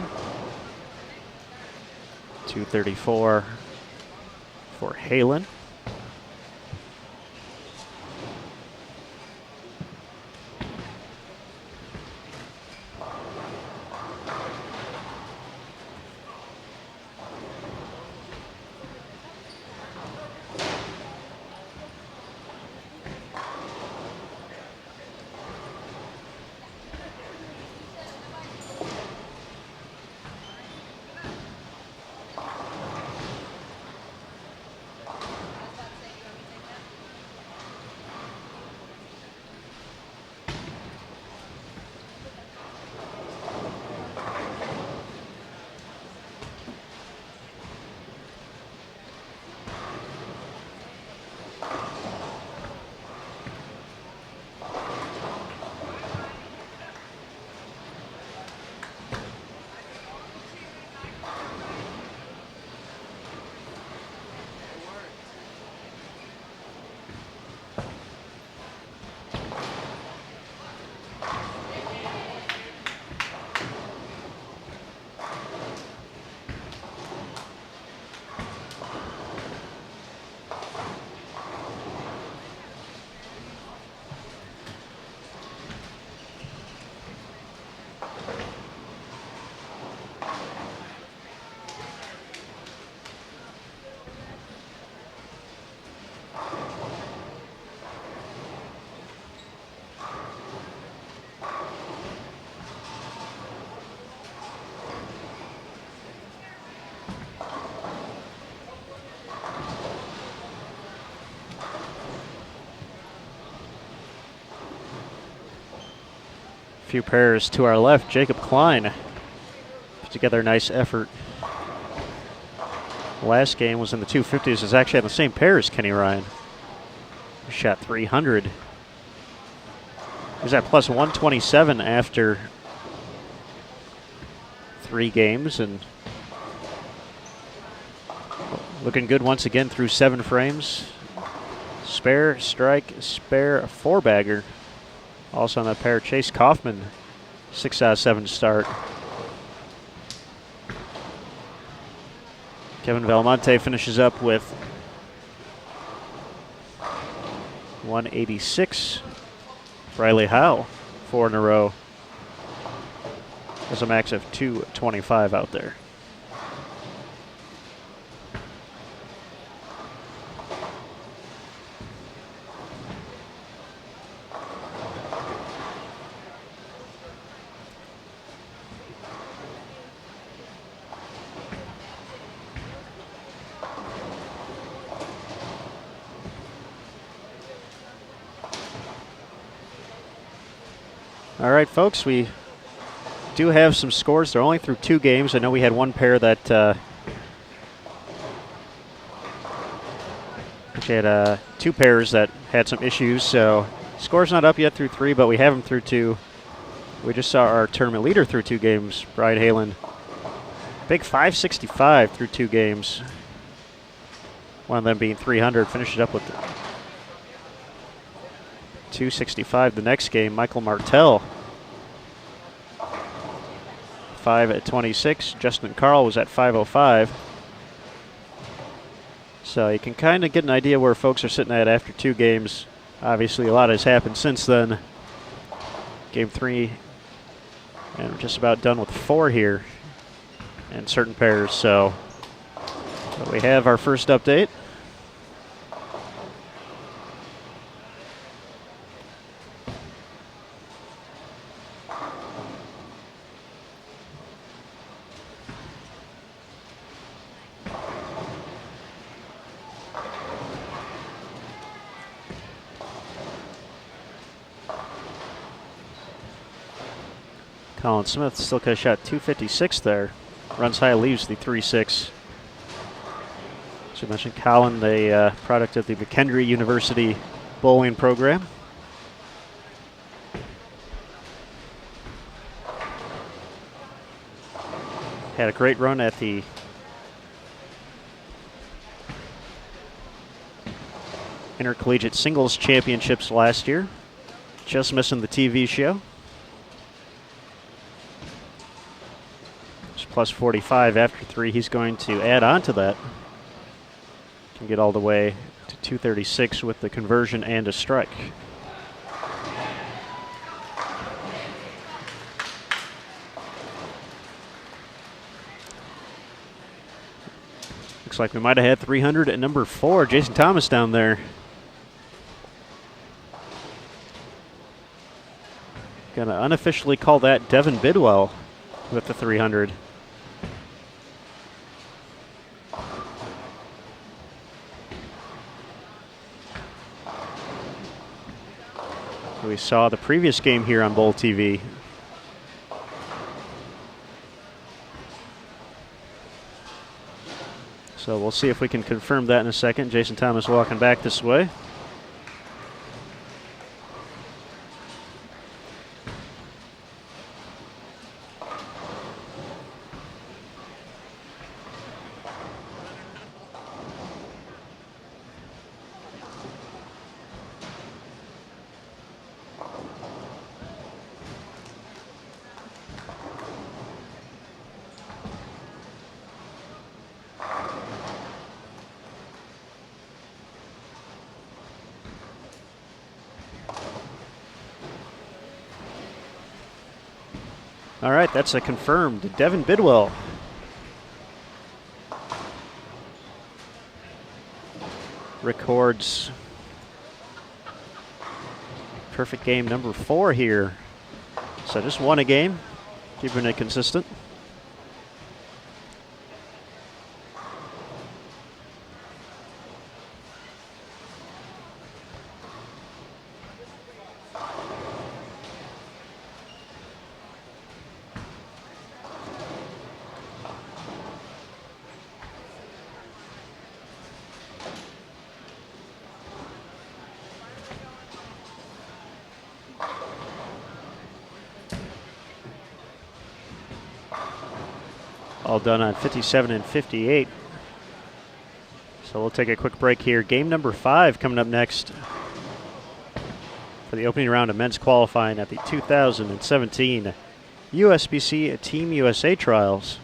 234 for Halen. Few pairs to our left. Jacob Klein put together a nice effort. Last game was in the 250s. Is actually on the same pair as Kenny Ryan. He shot 300. He was at plus 127 after 3 games and looking good once again through 7 frames. Spare, strike, spare, 4-bagger. Also on that pair, Chase Kaufman, 6 out of 7 start. Kevin Valmonte finishes up with 186. Riley Howe, 4 in a row. There's a max of 225 out there. All right, folks, we do have some scores. They're only through 2 games. I know we had one pair that actually had 2 pairs that had some issues. So score's not up yet through 3, but we have them through 2. We just saw our tournament leader through 2 games, Brian Halen. Big 565 through 2 games. One of them being 300. Finished it up with 265 the next game. Michael Martell, 5:26. Justin Carl was at 5:05. So you can kind of get an idea where folks are sitting at after 2 games. Obviously, a lot has happened since then. Game 3, and we're just about done with 4 here in certain pairs. So but we have our first update. Colin Smith still could have shot 256 there. Runs high, leaves the 3-6. As you mentioned, Colin, the product of the McHenry University bowling program. Had a great run at the Intercollegiate Singles Championships last year. Just missing the TV show. Plus 45 after 3. He's going to add on to that. Can get all the way to 236 with the conversion and a strike. Looks like we might have had 300 at number 4. Jason Thomas down there. Gonna unofficially call that Devin Bidwell with the 300. We saw the previous game here on Bowl TV. So we'll see if we can confirm that in a second. Jason Thomas walking back this way. All right, that's a confirmed Devin Bidwell. Records perfect game number 4 here. So just won a game, keeping it consistent. All done on 57 and 58. So we'll take a quick break here. Game number 5 coming up next for the opening round of men's qualifying at the 2017 USBC Team USA Trials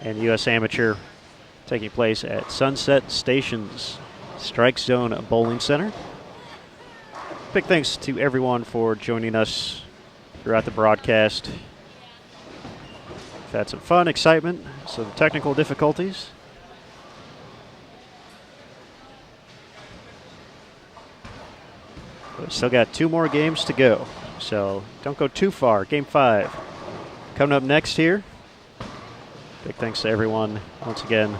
and US Amateur, taking place at Sunset Station's Strike Zone Bowling Center. Big thanks to everyone for joining us throughout the broadcast. We've had some fun, excitement, some technical difficulties. But still got 2 more games to go, so don't go too far. Game 5 coming up next here. Big thanks to everyone once again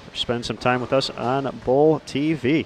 for spending some time with us on Bowl TV.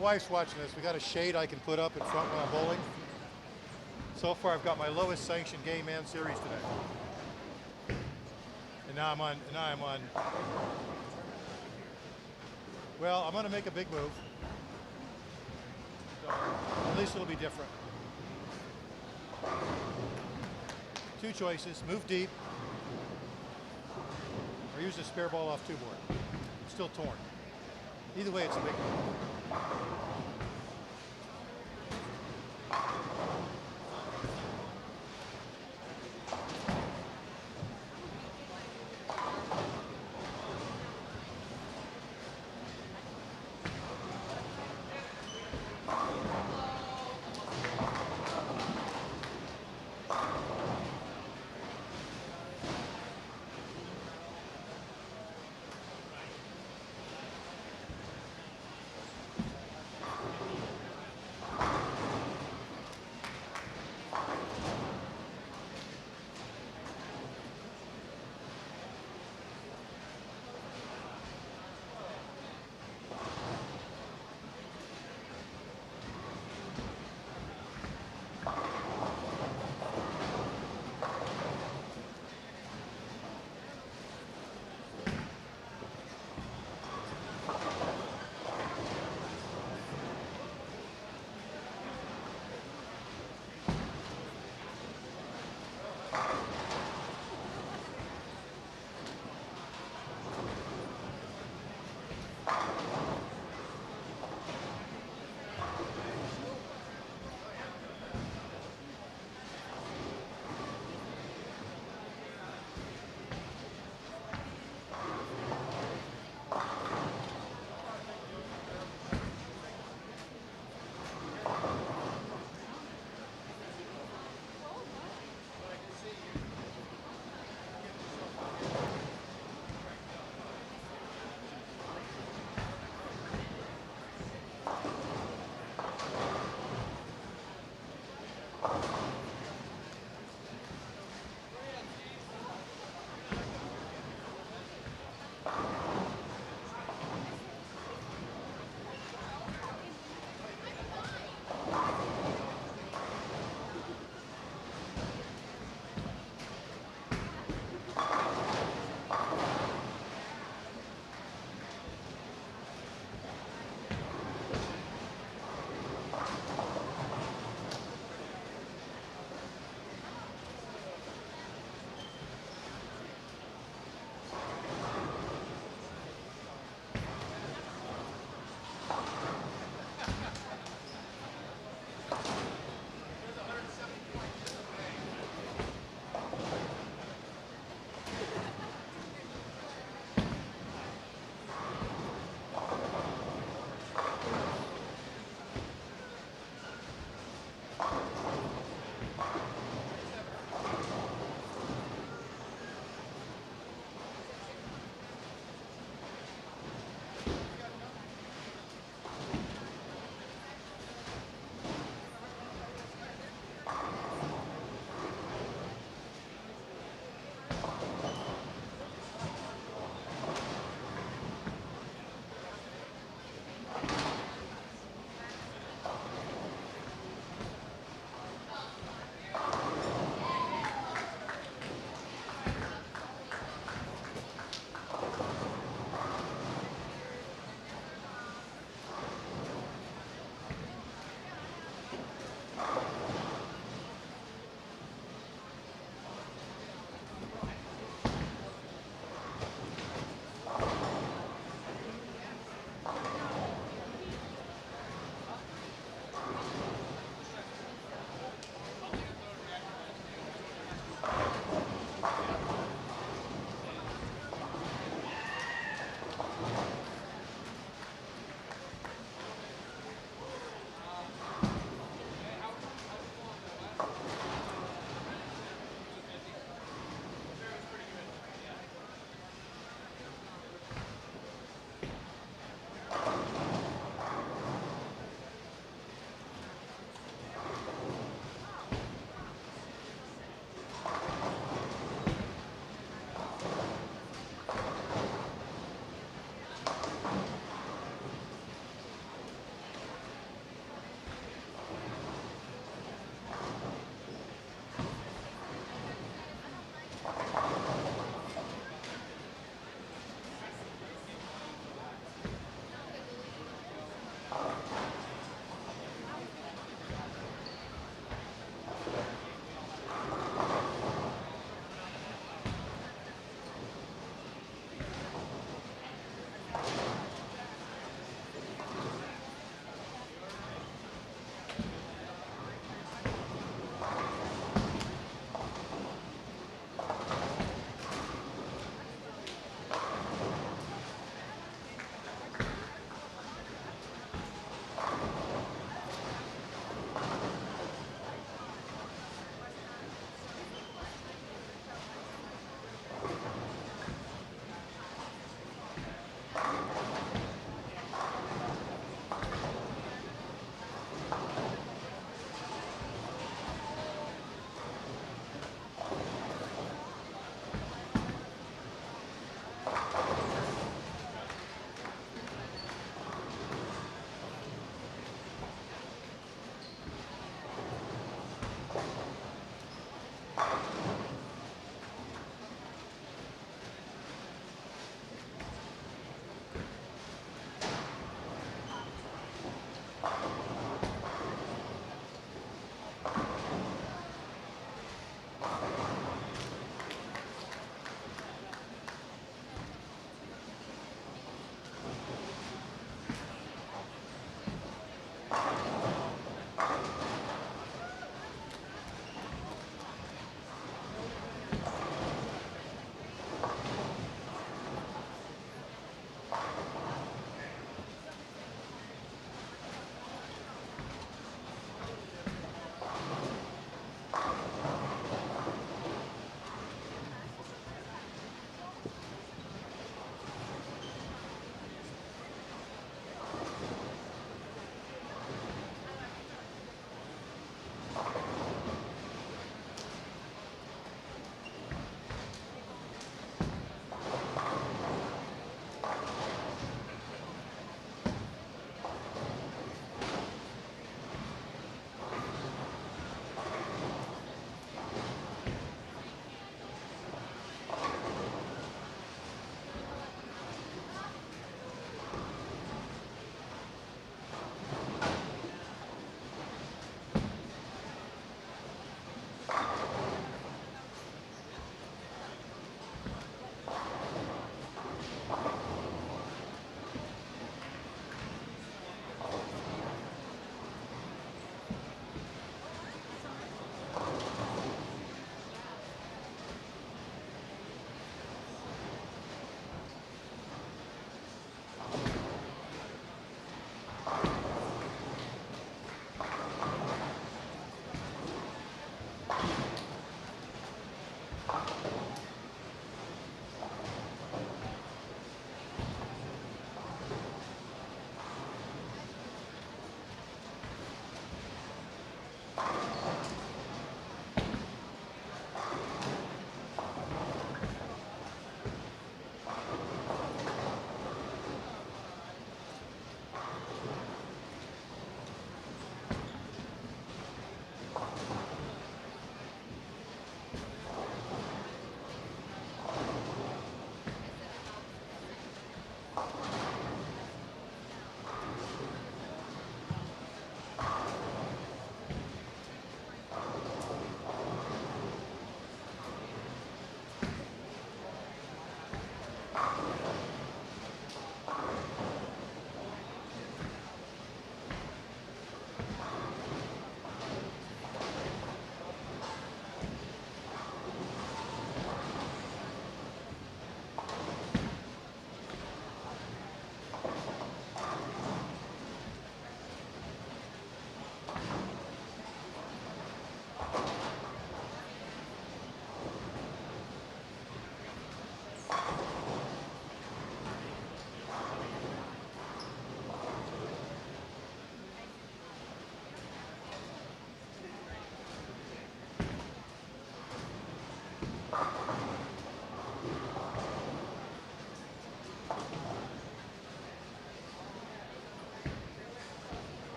wife's watching this. We got a shade I can put up in front when I'm bowling. So far, I've got my lowest sanctioned game and series today. And now I'm on. Well, I'm going to make a big move. So at least it'll be different. Two choices: move deep, or use the spare ball off two board. Still torn. Either way, it's a big move.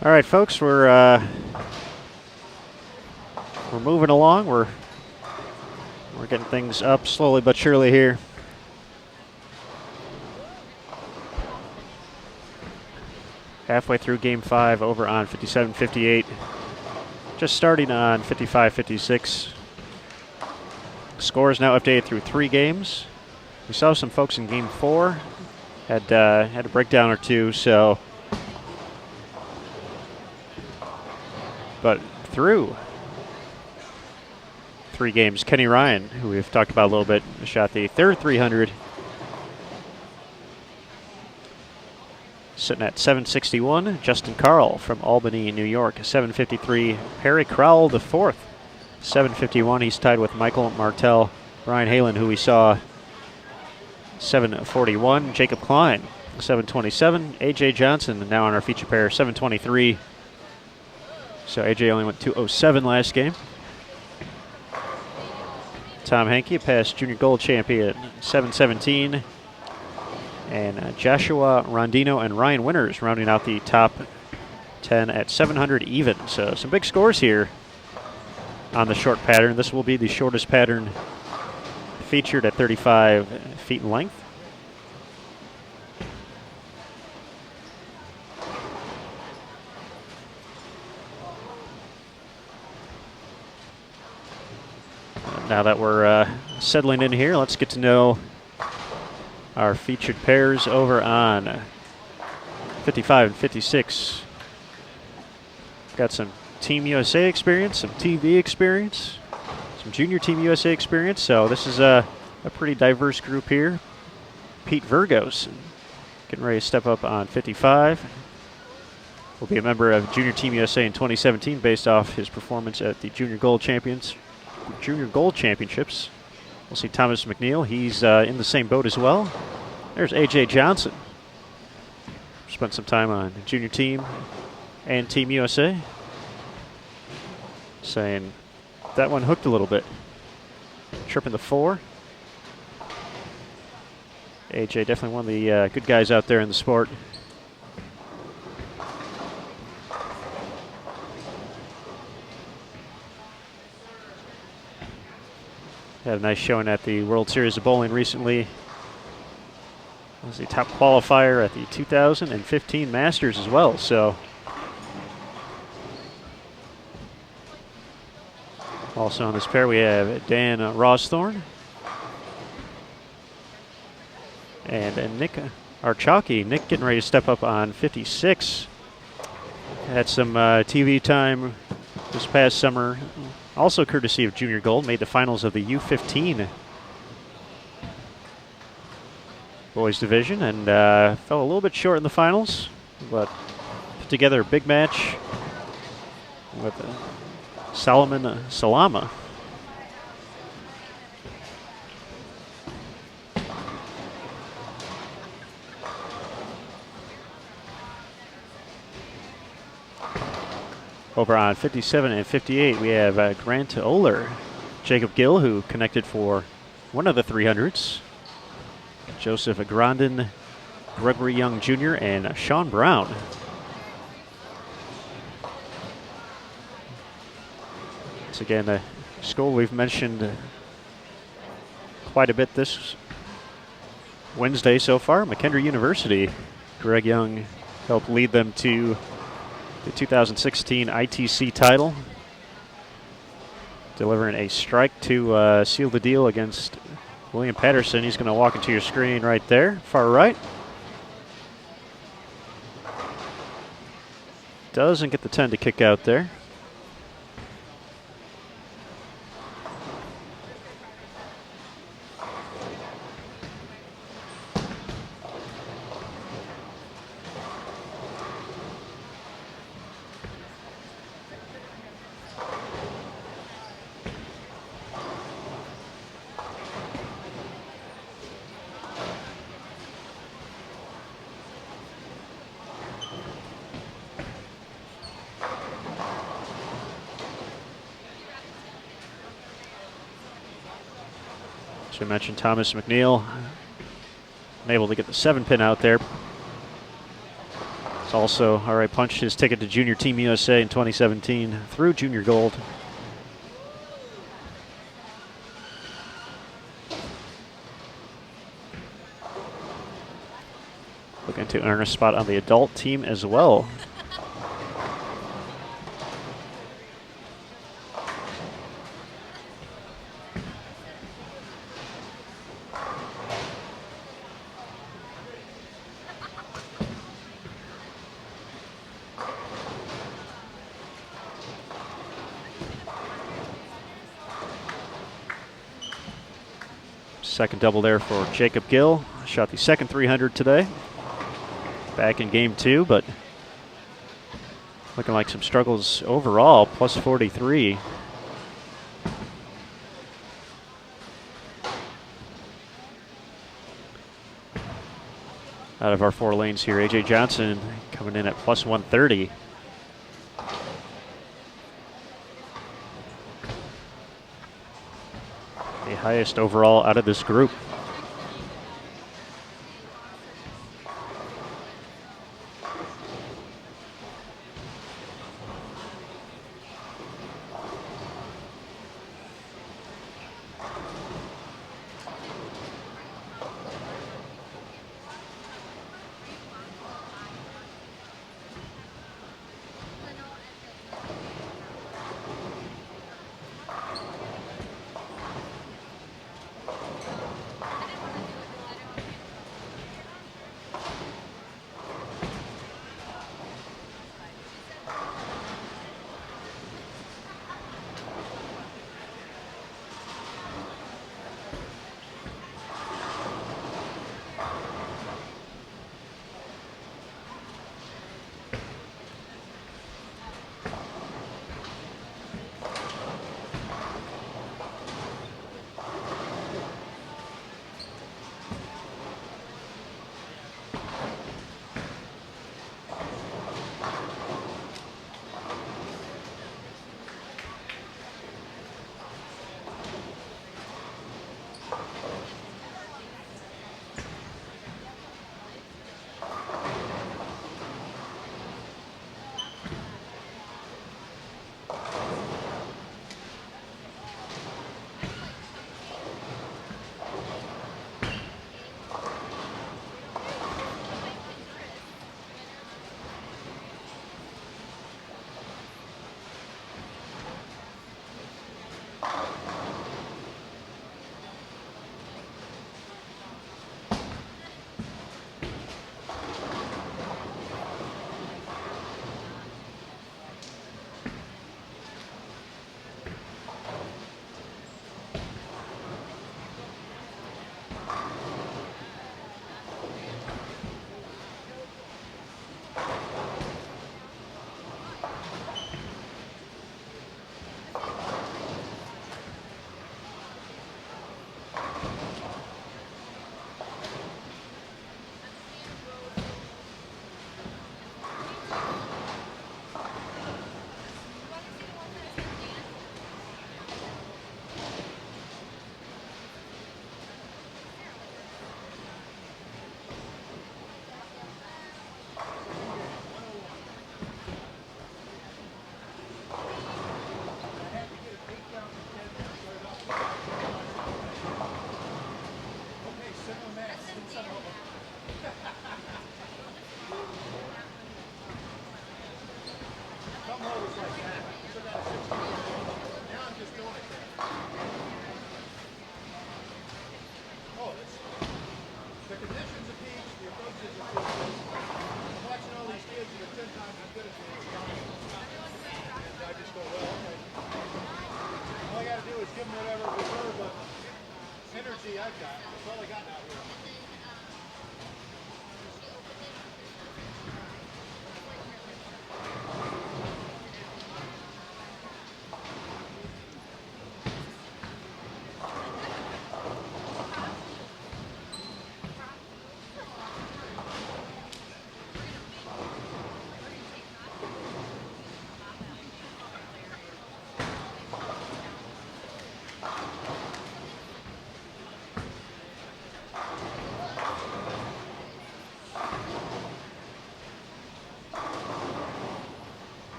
All right, folks, we're moving along. We're getting things up slowly but surely here. halfway through Game 5 over on 57-58. Just starting on 55-56. Score is now updated through 3 games. We saw some folks in Game 4 had a breakdown or two, so. But through 3 games, Kenny Ryan, who we've talked about a little bit, shot the third 300. Sitting at 761. Justin Carl from Albany, New York, 753. Perry Crowell, the fourth, 751. He's tied with Michael Martell. Ryan Halen, who we saw, 741. Jacob Klein, 727. A.J. Johnson, now on our feature pair, 723. So A.J. only went 207 last game. Tom Henke, past junior gold champion, 717. And Joshua Rondino and Ryan Winters rounding out the top 10 at 700 even. So some big scores here on the short pattern. This will be the shortest pattern featured at 35 feet in length. Now that we're settling in here, let's get to know our featured pairs over on 55 and 56. Got some Team USA experience, some TV experience, some Junior Team USA experience. So this is a pretty diverse group here. Pete Virgos getting ready to step up on 55. Will be a member of Junior Team USA in 2017 based off his performance at the Junior Gold Championships. We'll see Thomas McNeil. He's in the same boat as well. There's A.J. Johnson. Spent some time on Junior Team and Team USA. Saying that one hooked a little bit. Tripping the 4. A.J. definitely one of the good guys out there in the sport. Had a nice showing at the World Series of Bowling recently. Was the top qualifier at the 2015 Masters as well. So also on this pair we have Dan Rosthorn and Nick Archaki. Nick getting ready to step up on 56. Had some TV time this past summer. Also courtesy of Junior Gold, made the finals of the U15 boys division and fell a little bit short in the finals, but put together a big match with Solomon Salama. Over on 57 and 58, we have Grant Oler, Jacob Gill, who connected for one of the 300s, Joseph Grandin, Gregory Young Jr., and Sean Brown. Once again, a school we've mentioned quite a bit this Wednesday so far, McKendree University. Greg Young helped lead them to the 2016 ITC title, delivering a strike to seal the deal against William Patterson. He's going to walk into your screen right there, far right. Doesn't get the 10 to kick out there. So we mentioned Thomas McNeil, unable to get the 7-pin out there. He's also already punched his ticket to Junior Team USA in 2017 through Junior Gold. Looking to to earn a spot on the adult team as well. Second double there for Jacob Gill. Shot the second 300 today. Back in game 2, but looking like some struggles overall. Plus 43. Out of our 4 lanes here, AJ Johnson coming in at plus 130. The highest overall out of this group.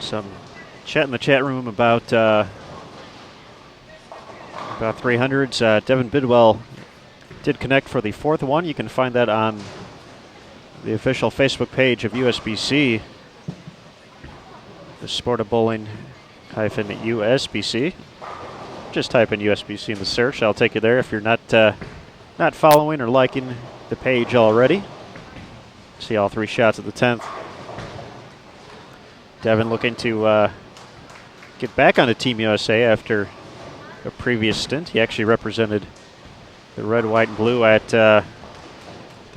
Some chat in the chat room about 300s. Devin Bidwell did connect for the fourth one. You can find that on the official Facebook page of USBC, the Sport of Bowling USBC. Just type in USBC in the search. I'll take you there if you're not following or liking the page already. See all 3 shots of the 10th. Devin looking to get back onto Team USA after a previous stint. He actually represented the red, white, and blue at the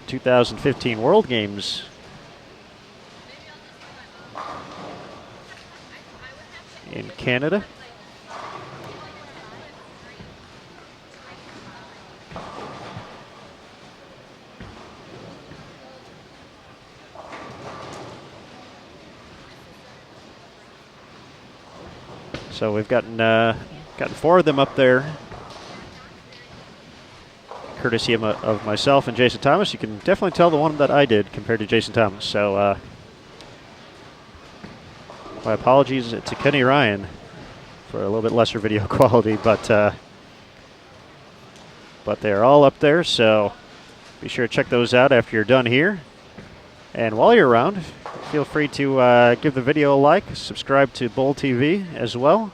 2015 World Games in Canada. So we've gotten 4 of them up there, courtesy of myself and Jason Thomas. You can definitely tell the one that I did compared to Jason Thomas. So my apologies to Kenny Ryan for a little bit lesser video quality, but they're all up there. So be sure to check those out after you're done here. And while you're around, feel free to give the video a like, subscribe to Bowl TV as well.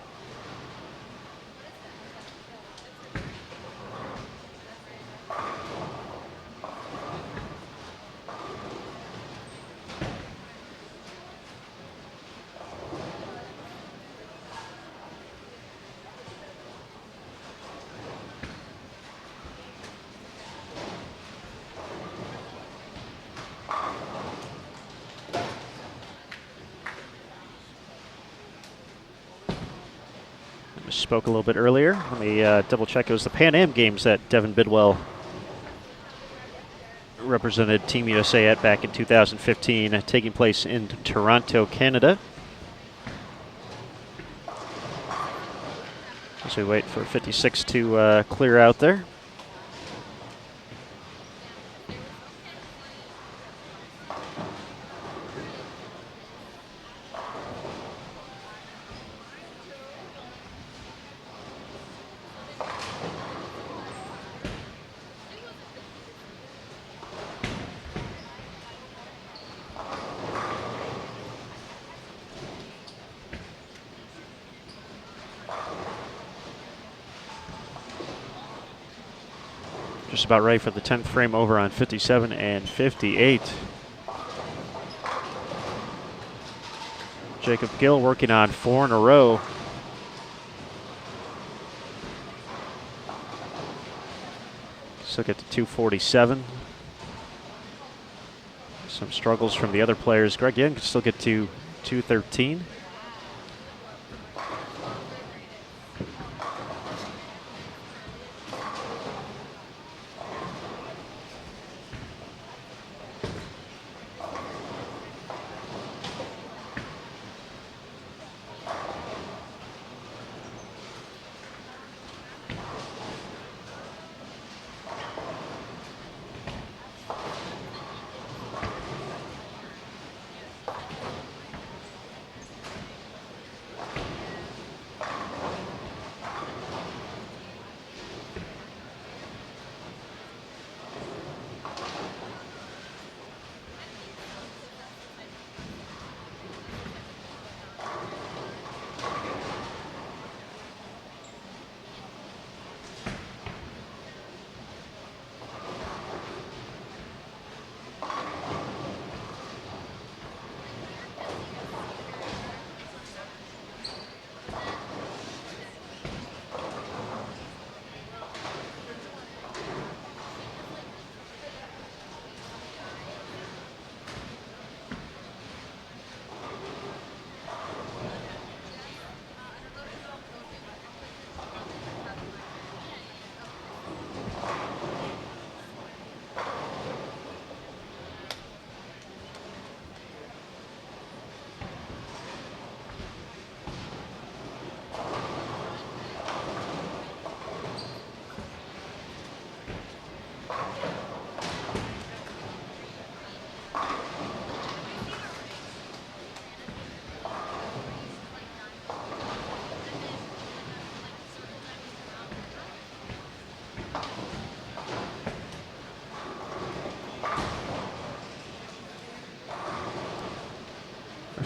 Spoke a little bit earlier. Let me double check. It was the Pan Am Games that Devin Bidwell represented Team USA at back in 2015, taking place in Toronto, Canada. As we wait for 56 to clear out there. Just about ready for the 10th frame over on 57 and 58. Jacob Gill working on 4 in a row. Still get to 247. Some struggles from the other players. Greg Young can still get to 213.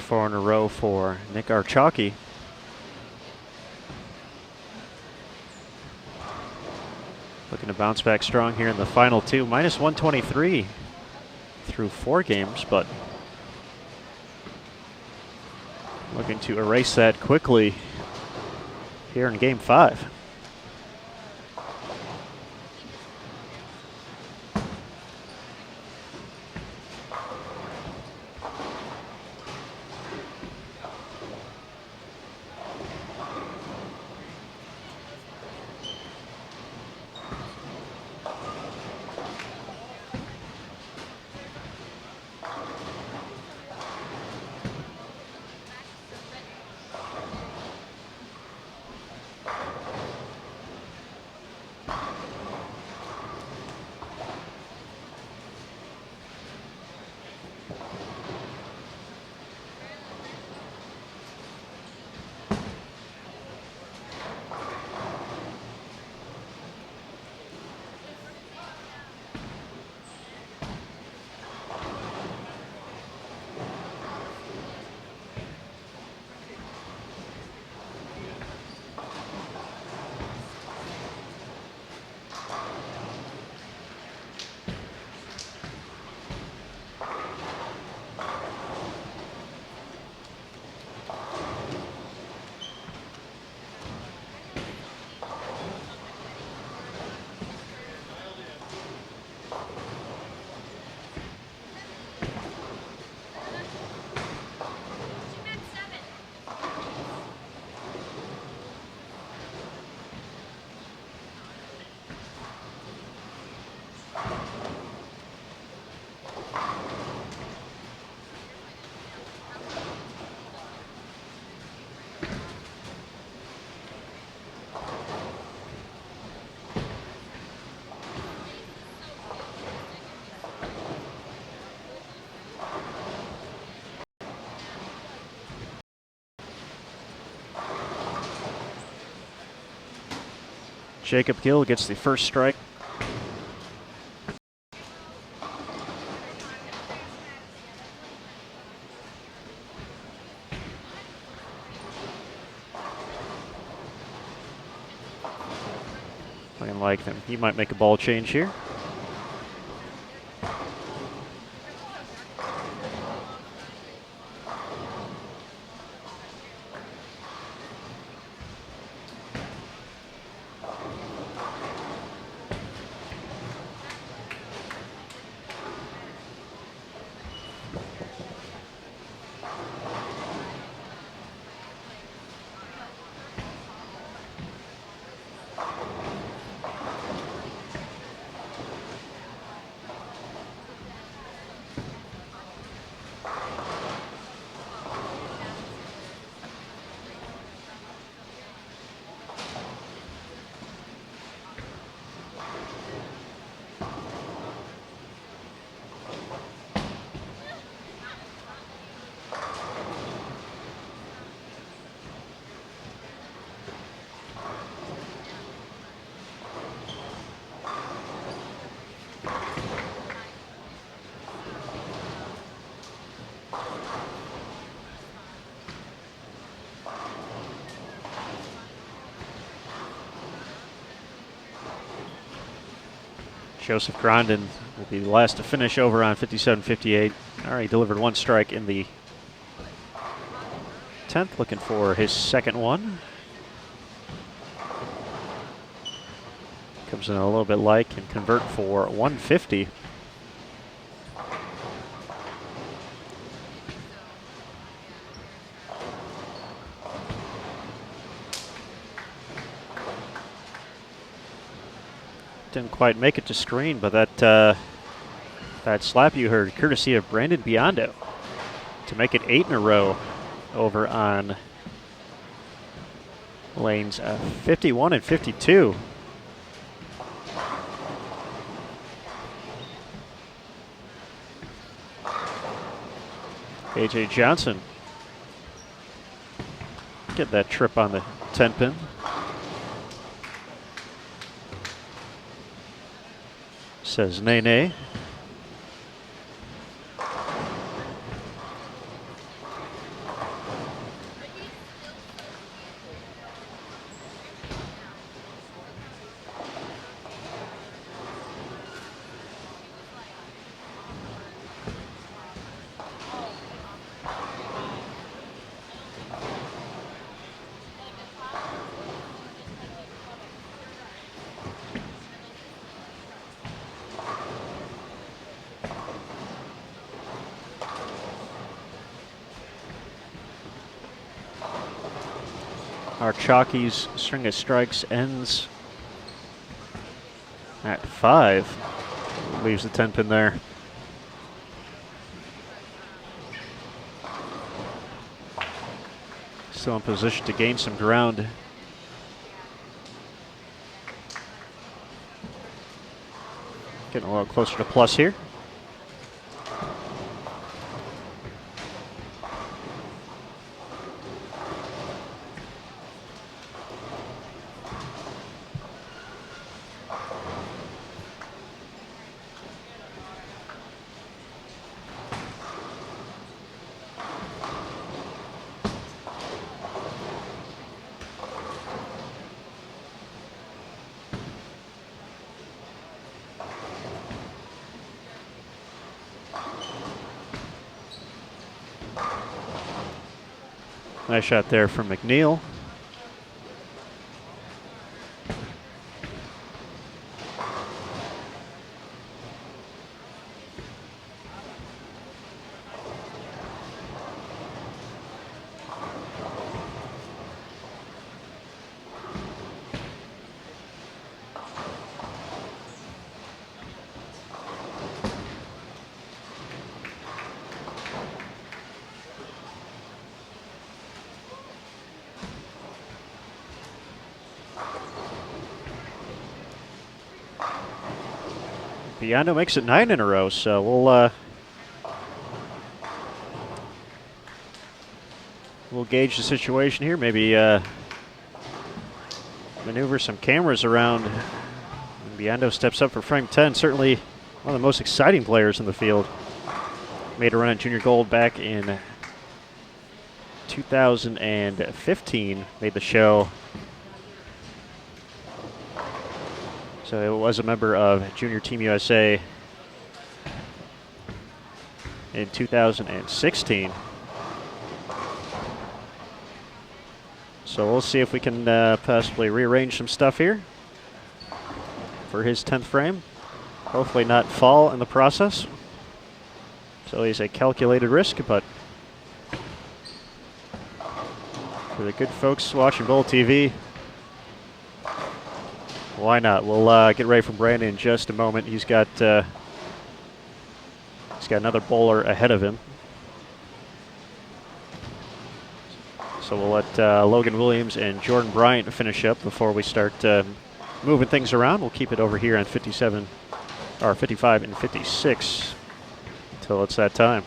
4 in a row for Nick Archaki. Looking to bounce back strong here in the final 2. Minus 123 through 4 games, but looking to erase that quickly here in game 5. Jacob Gill gets the first strike. Looking like them. He might make a ball change here. Joseph Grondin will be the last to finish over on 57-58. Already delivered 1 strike in the 10th, looking for his second one. Comes in a little bit light, can convert for 150. Didn't quite make it to screen, but that slap you heard, courtesy of Brandon Biondo, to make it 8 in a row over on lanes 51 and 52. AJ Johnson get that trip on the 10 pin. Says nay nay. Our Chalky's string of strikes ends at 5. Leaves the 10 pin there. Still in position to gain some ground. Getting a little closer to plus here. Nice shot there from McNeil. Biondo makes it 9 in a row, so we'll gauge the situation here. Maybe maneuver some cameras around. And Biondo steps up for frame 10. Certainly one of the most exciting players in the field. Made a run at junior gold back in 2015. Made the show. So it was a member of Junior Team USA in 2016. So we'll see if we can possibly rearrange some stuff here for his 10th frame. Hopefully not fall in the process. So he's a calculated risk, but for the good folks watching Bowl TV, why not? We'll get ready for Brandon in just a moment. He's got another bowler ahead of him. So we'll let Logan Williams and Jordan Bryant finish up before we start moving things around. We'll keep it over here on 57 or 55 and 56 until it's that time.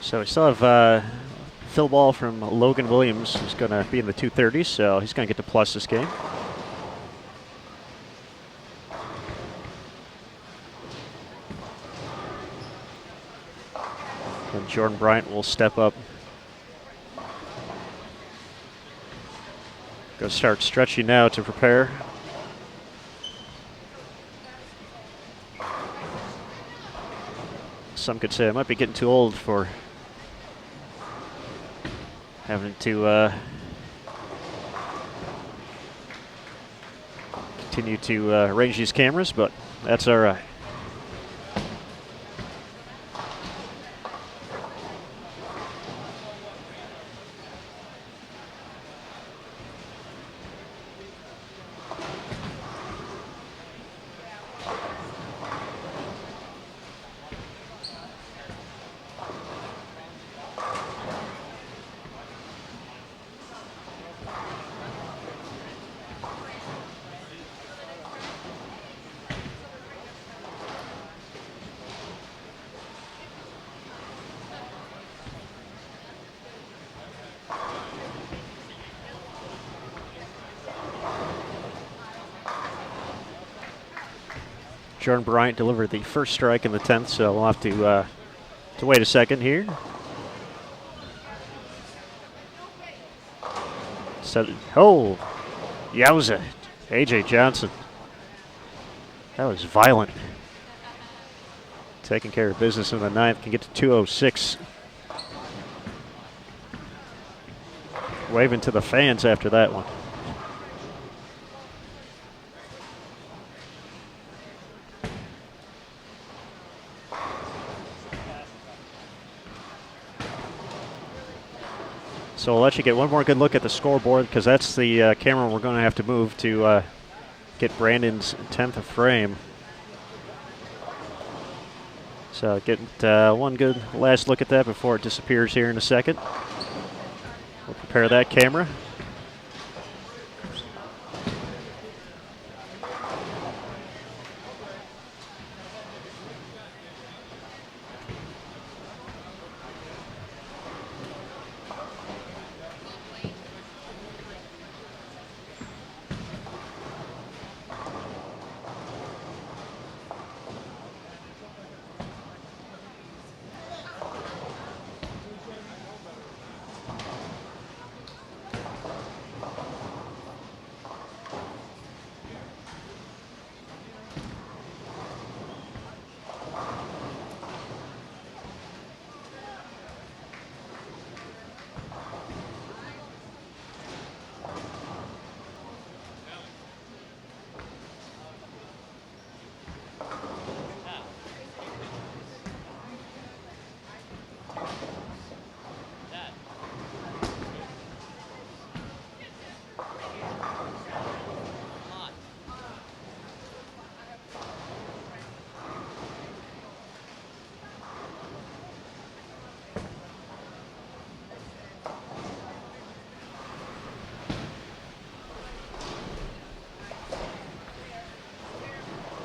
So we still have Phil Ball from Logan Williams, who's going to be in the 230s, so he's going to get to plus this game. And Jordan Bryant will step up. Go start stretching now to prepare. Some could say I might be getting too old for having to continue to arrange these cameras, but that's all right. Jordan Bryant delivered the first strike in the 10th, so we'll have to wait a second here. So, oh, yowza, A.J. Johnson. That was violent. Taking care of business in the 9th, can get to 206. Waving to the fans after that one. So we'll let you get one more good look at the scoreboard, because that's the camera we're going to have to move to get Brandon's 10th frame. So get one good last look at that before it disappears here in a second. We'll prepare that camera.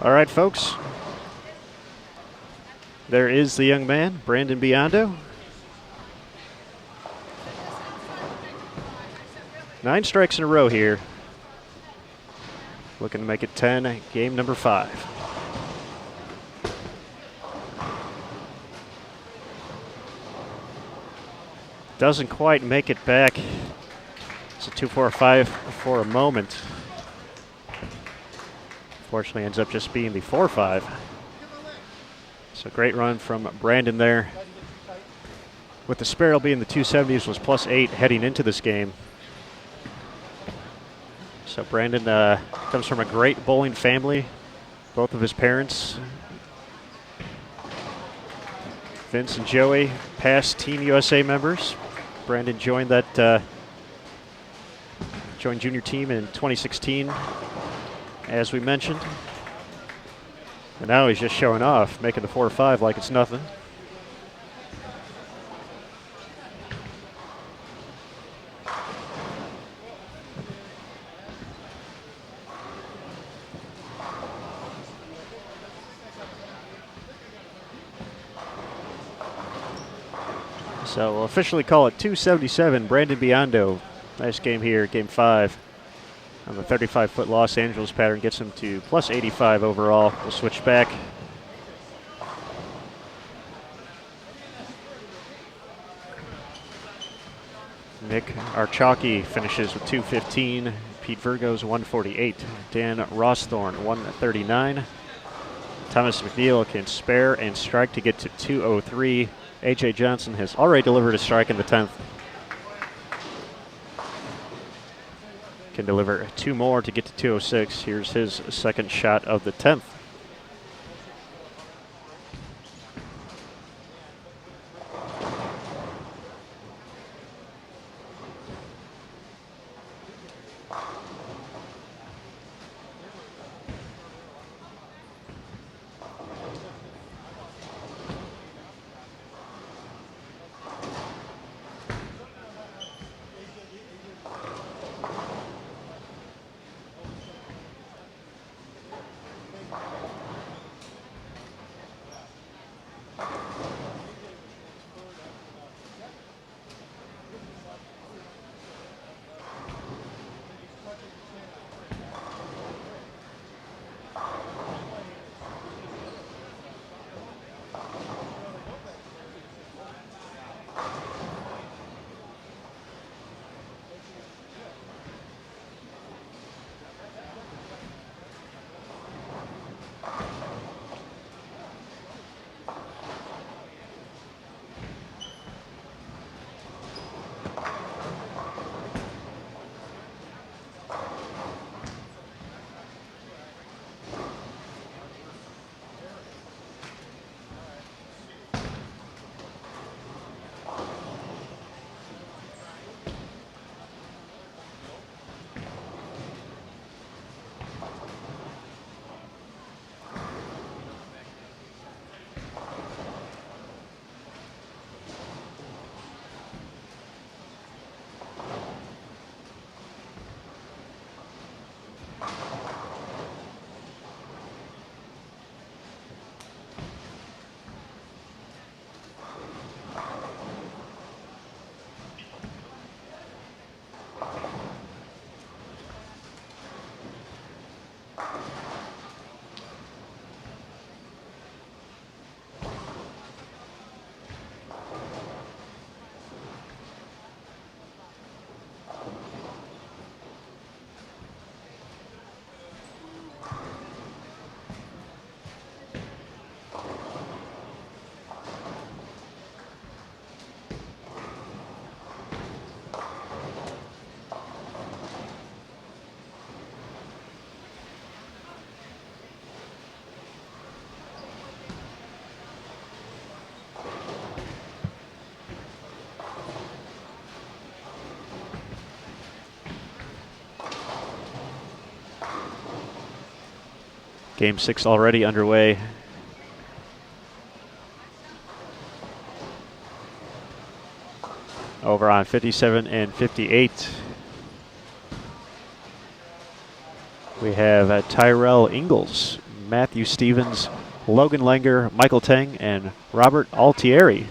All right, folks. There is the young man, Brandon Biondo. 9 strikes in a row here. Looking to make it 10, game number 5. Doesn't quite make it back. It's a 2-4-5 for a moment. Fortunately, ends up just being the 4-5. So great run from Brandon there. With the Sparrow being the 270s, was +8 heading into this game. So Brandon comes from a great bowling family. Both of his parents, Vince and Joey, past Team USA members. Brandon joined that joined junior team in 2016, as we mentioned. And now he's just showing off, making the 4-5 like it's nothing. So we'll officially call it 277, Brandon Biondo. Nice game here, game 5. On the 35-foot Los Angeles pattern, gets him to +85 overall. We'll switch back. Nick Archaki finishes with 215. Pete Virgo's 148. Dan Rosthorn, 139. Thomas McNeil can spare and strike to get to 203. A.J. Johnson has already delivered a strike in the 10th. Can deliver 2 more to get to 206. Here's his second shot of the 10th. Game 6 already underway. Over on 57 and 58. We have Tyrell Ingalls, Matthew Stevens, Logan Langer, Michael Tang, and Robert Altieri.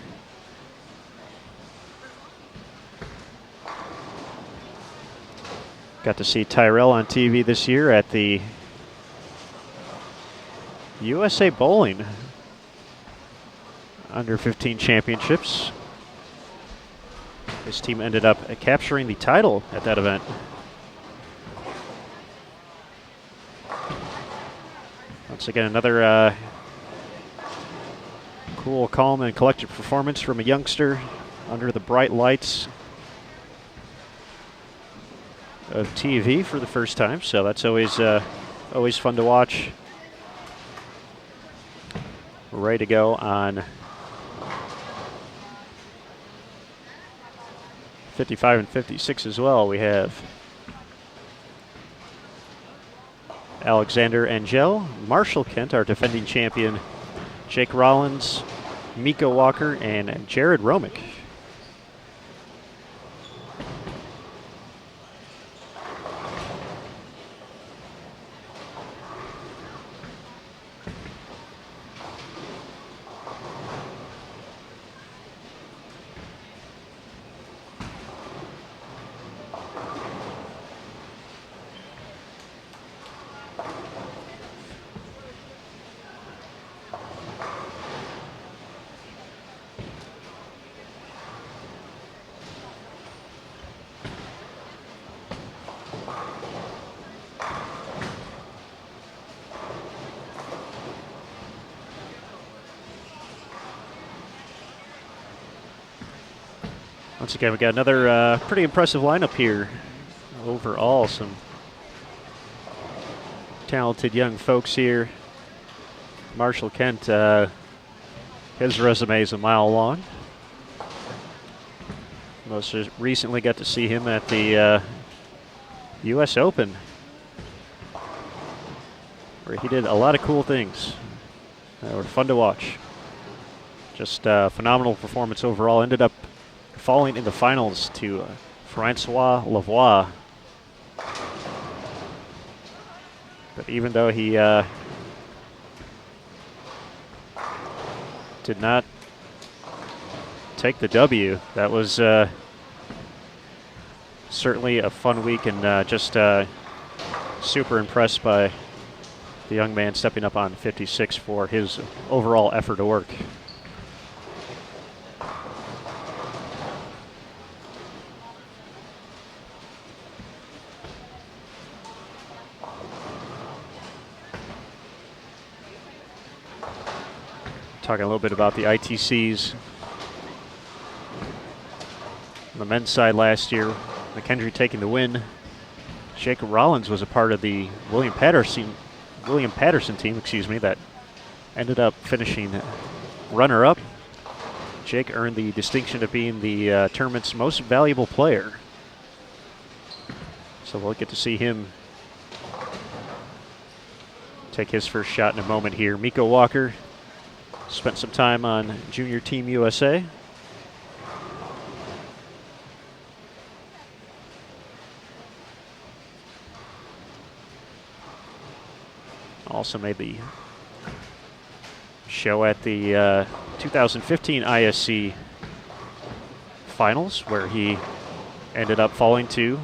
Got to see Tyrell on TV this year at the USA Bowling Under 15 Championships. His team ended up capturing the title at that event. Once again, another cool, calm, and collected performance from a youngster under the bright lights of TV for the first time, so that's always fun to watch. We're ready to go on 55 and 56 as well. We have Alexander Angel, Marshall Kent, our defending champion, Jake Rollins, Miko Walker, and Jared Romick. Once again, we got another pretty impressive lineup here. Overall, some talented young folks here. Marshall Kent, his resume is a mile long. Most recently got to see him at the US Open, where he did a lot of cool things that were fun to watch. Just a phenomenal performance overall. Ended up falling in the finals to Francois Lavoie. But even though he did not take the W, that was certainly a fun week, and just super impressed by the young man stepping up on 56 for his overall effort to work. Talking a little bit about the ITCs. On the men's side last year, McKendry taking the win. Jacob Rollins was a part of the William Patterson team, that ended up finishing runner-up. Jake earned the distinction of being the tournament's most valuable player. So we'll get to see him take his first shot in a moment here. Miko Walker spent some time on Junior Team USA. Also made the show at the 2015 ISC finals, where he ended up falling to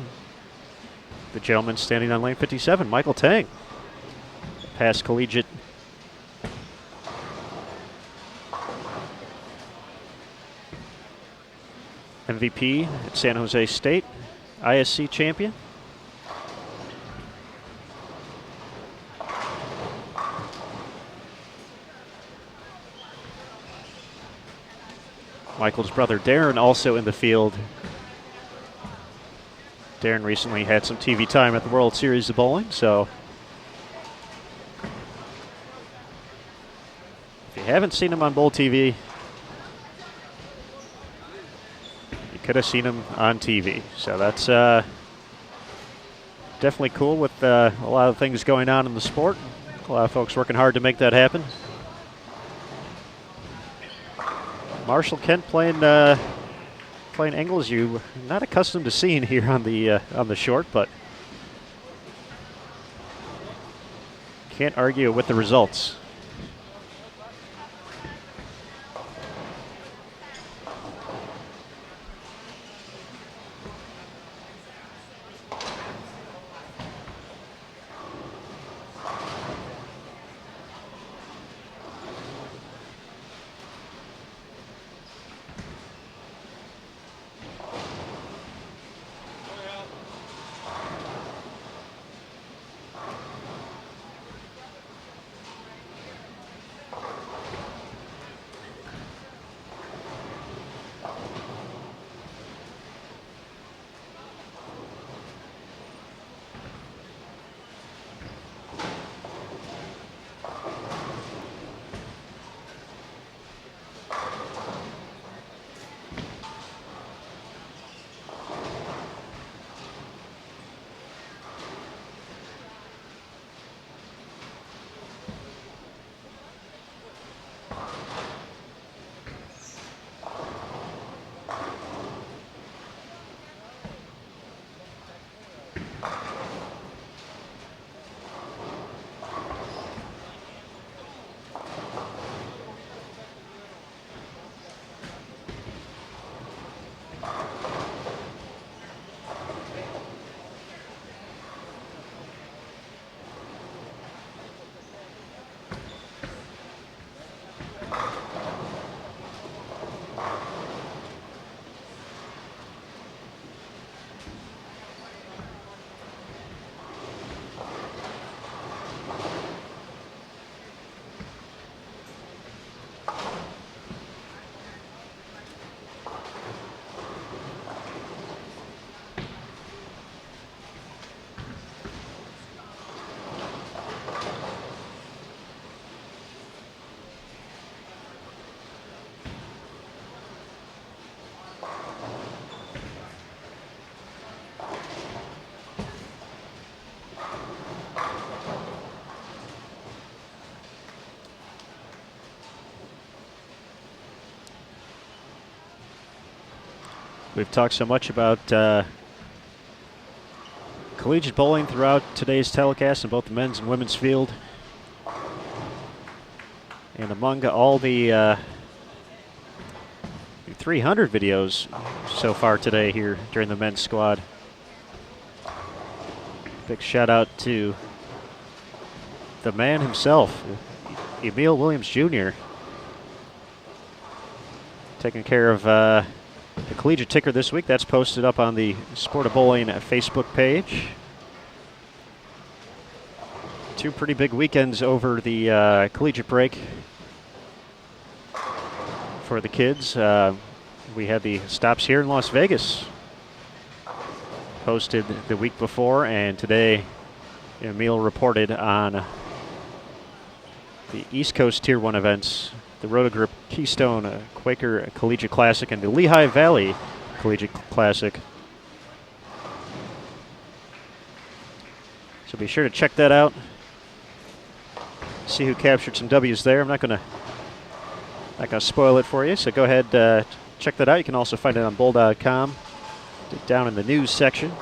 the gentleman standing on lane 57, Michael Tang, past collegiate MVP at San Jose State, ISC champion. Michael's brother Darren also in the field. Darren recently had some TV time at the World Series of Bowling, so if you haven't seen him on Bowl TV, could have seen him on TV. So that's definitely cool with a lot of things going on in the sport. A lot of folks working hard to make that happen. Marshall Kent playing angles you're not accustomed to seeing here on the short, but can't argue with the results. We've talked so much about collegiate bowling throughout today's telecast in both the men's and women's field. And among all the 300 videos so far today here during the men's squad, big shout out to the man himself, Emil Williams Jr., taking care of the collegiate ticker this week. That's posted up on the Sport of Bowling Facebook page. Two pretty big weekends over the collegiate break for the kids. We had the stops here in Las Vegas posted the week before, and today Emil reported on the East Coast Tier 1 events, the Rota Group Keystone Quaker Collegiate Classic and the Lehigh Valley Collegiate Classic. So be sure to check that out. See who captured some W's there. I'm not gonna spoil it for you, so go ahead, check that out. You can also find it on bowl.com down in the news section.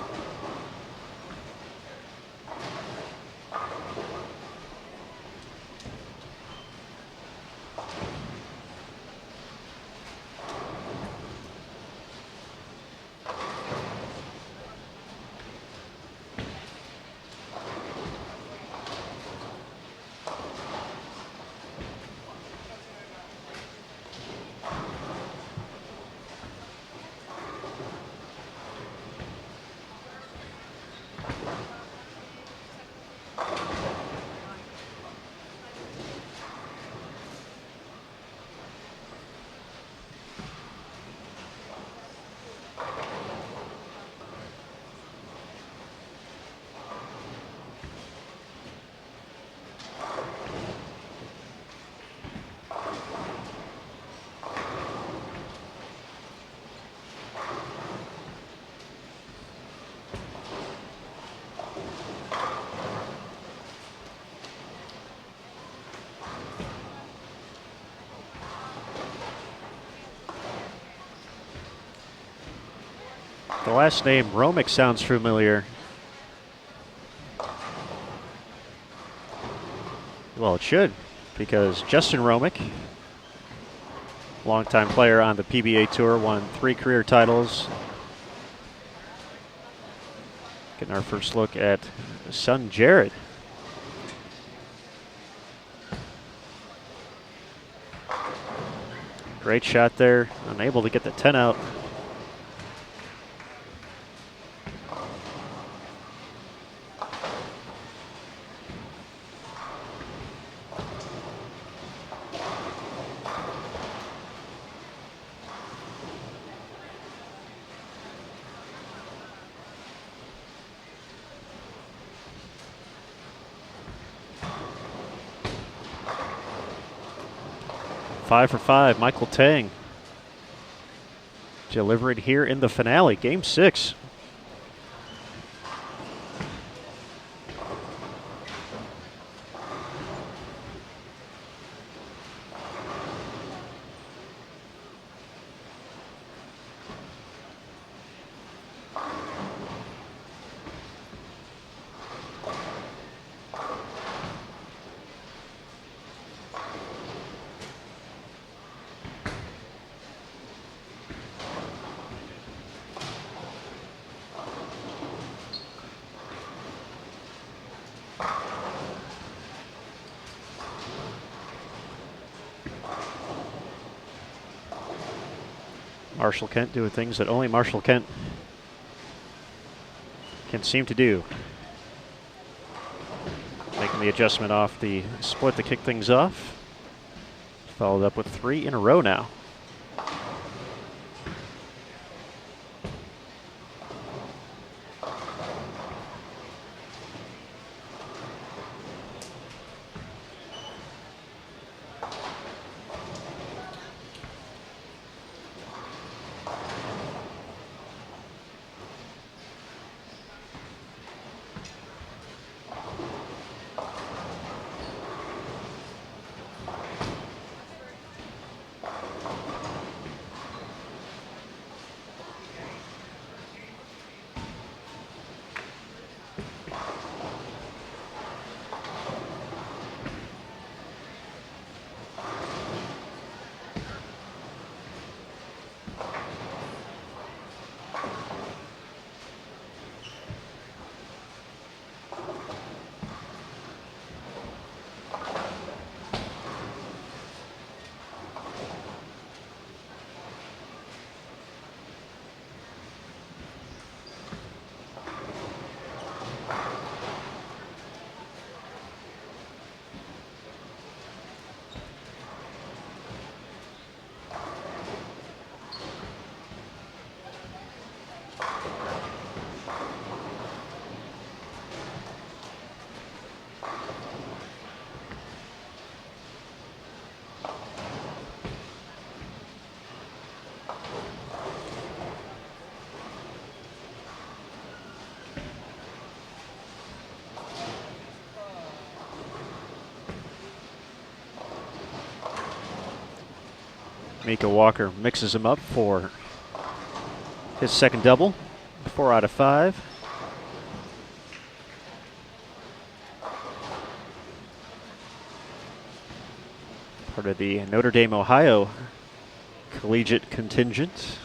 The last name, Romick, sounds familiar. Well, it should, because Justin Romick, longtime player on the PBA Tour, won 3 career titles. Getting our first look at son Jared. Great shot there, unable to get the 10 out. Five for 5, Michael Tang. Delivered here in the finale, Game 6. Marshall Kent doing things that only Marshall Kent can seem to do. Making the adjustment off the split to kick things off. Followed up with 3 in a row now. Mika Walker mixes him up for his second double, 4 out of 5. Part of the Notre Dame, Ohio collegiate contingent.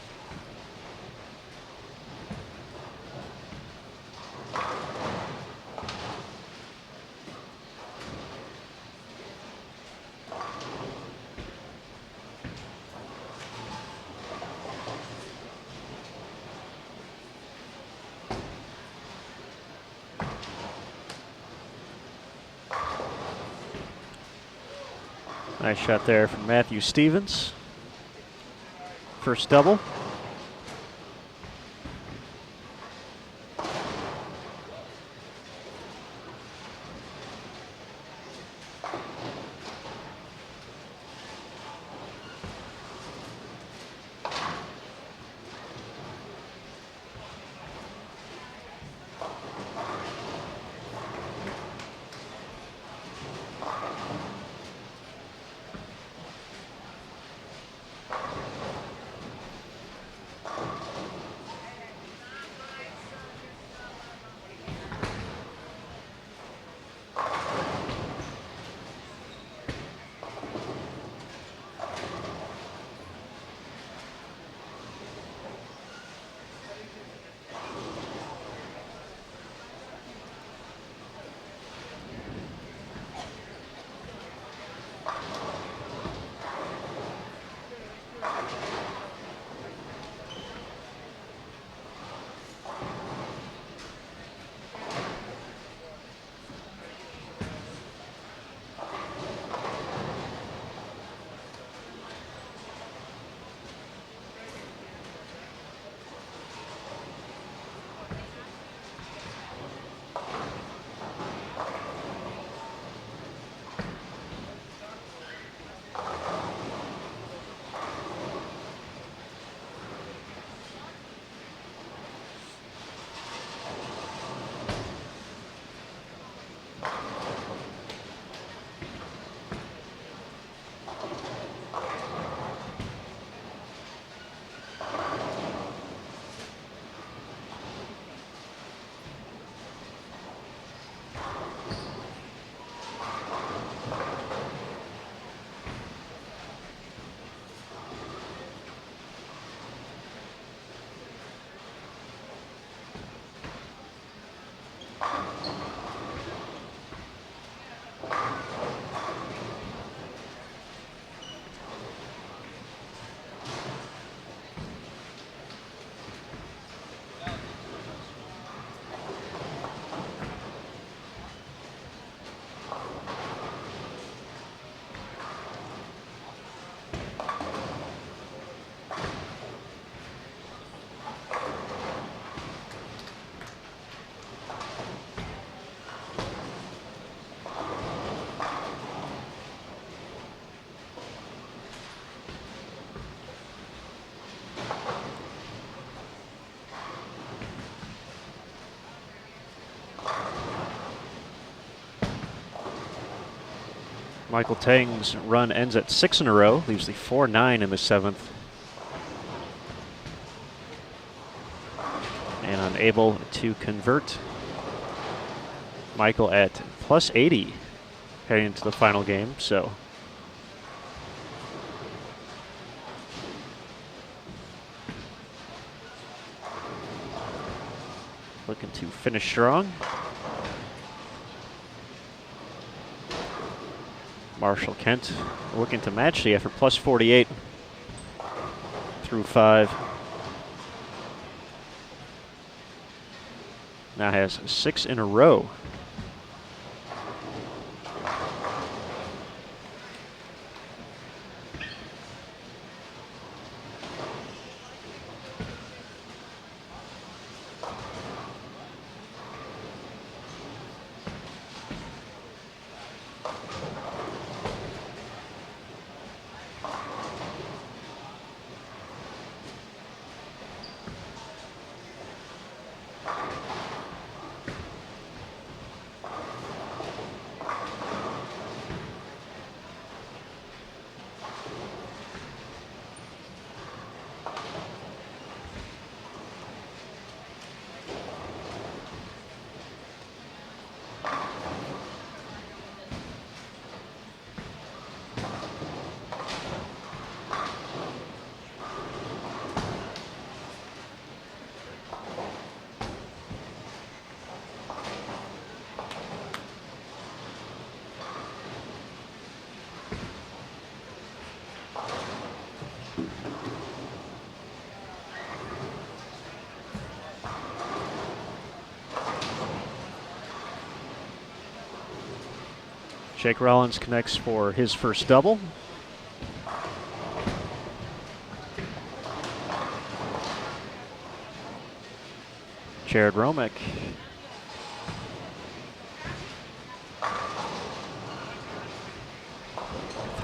Nice shot there from Matthew Stevens. First double. Michael Tang's run ends at 6 in a row, leaves the 4-9 in the 7th. And unable to convert. Michael at plus 80 heading into the final game, so looking to finish strong. Marshall Kent looking to match the effort, plus 48 through 5. Now has 6 in a row. Jake Rollins connects for his first double. Jared Romick.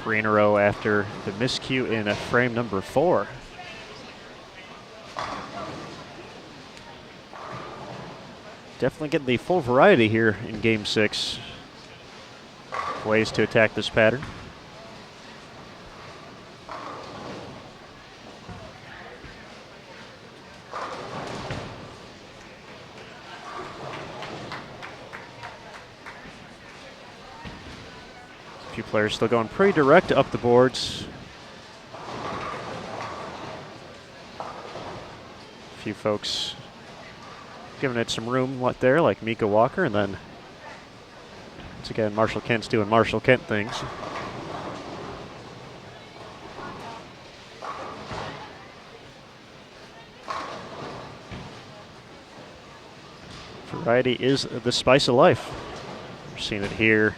Three in a row after the miscue in frame number 4. Definitely getting the full variety here in Game 6. Ways to attack this pattern. A few players still going pretty direct up the boards. A few folks giving it some room there, like Mika Walker, and then once again, Marshall Kent's doing Marshall Kent things. Variety is the spice of life. We're seeing it here.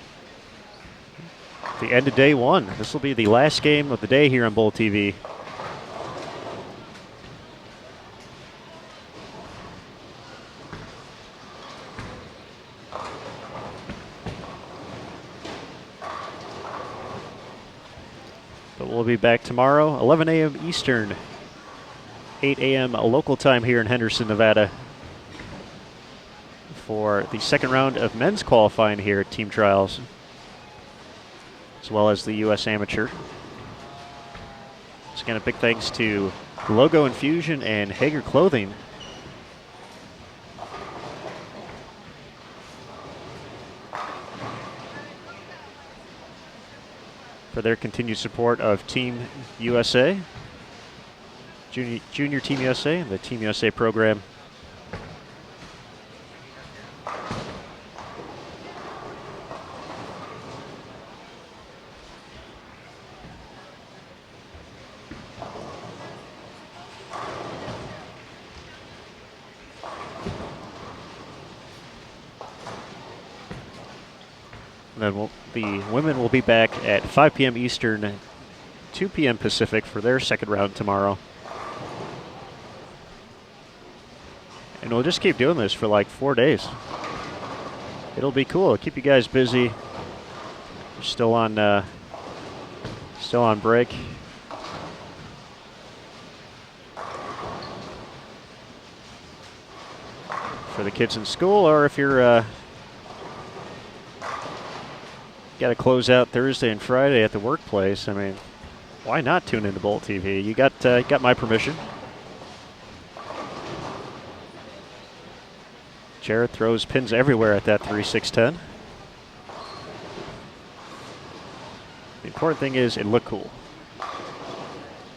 The end of day 1. This will be the last game of the day here on Bowl TV. But we'll be back tomorrow, 11 a.m. Eastern, 8 a.m. local time here in Henderson, Nevada, for the second round of men's qualifying here at Team Trials, as well as the U.S. Amateur. So again, a big thanks to Logo Infusion and Hager Clothing for their continued support of Team USA, Junior Team USA, and the Team USA program. And then the women will be back at 5 p.m. Eastern, 2 p.m. Pacific for their second round tomorrow. And we'll just keep doing this for like 4 days. It'll be cool. It'll keep you guys busy. We're still on break. For the kids in school, or if you're got to close out Thursday and Friday at the workplace. I mean, why not tune into Bowl TV? You got my permission. Jarrett throws pins everywhere at that 3-6-10. The important thing is it looked cool.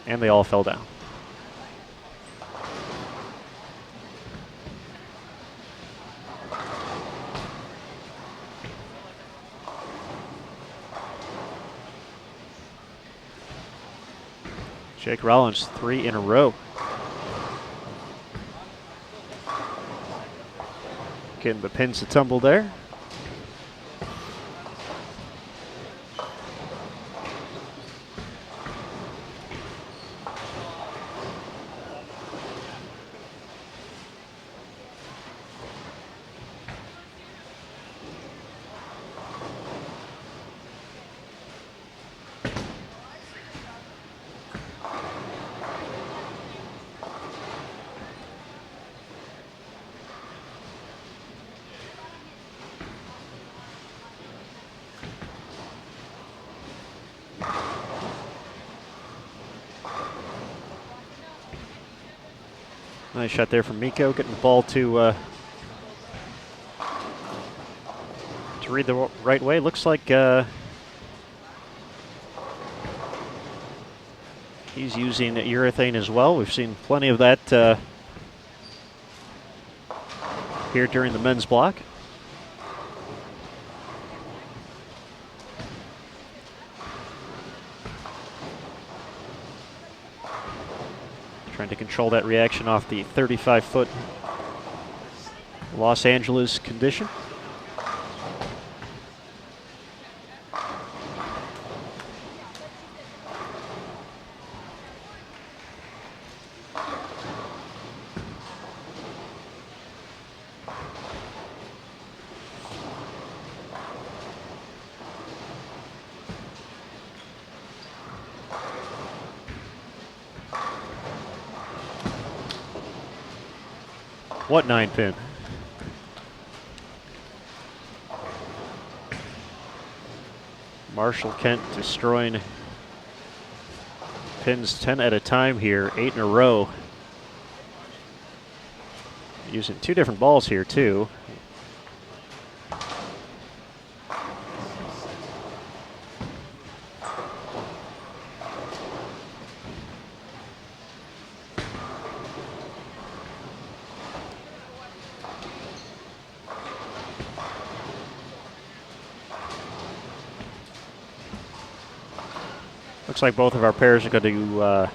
And they all fell down. Jake Rollins, 3 in a row. Getting the pins to tumble there. Nice shot there from Miko, getting the ball to read the right way. Looks like he's using urethane as well. We've seen plenty of that here during the men's block. Trying to control that reaction off the 35-foot Los Angeles condition. What 9-pin? Marshall Kent destroying pins 10 at a time here, 8 in a row. Using 2 different balls here too. Looks like both of our pairs are going to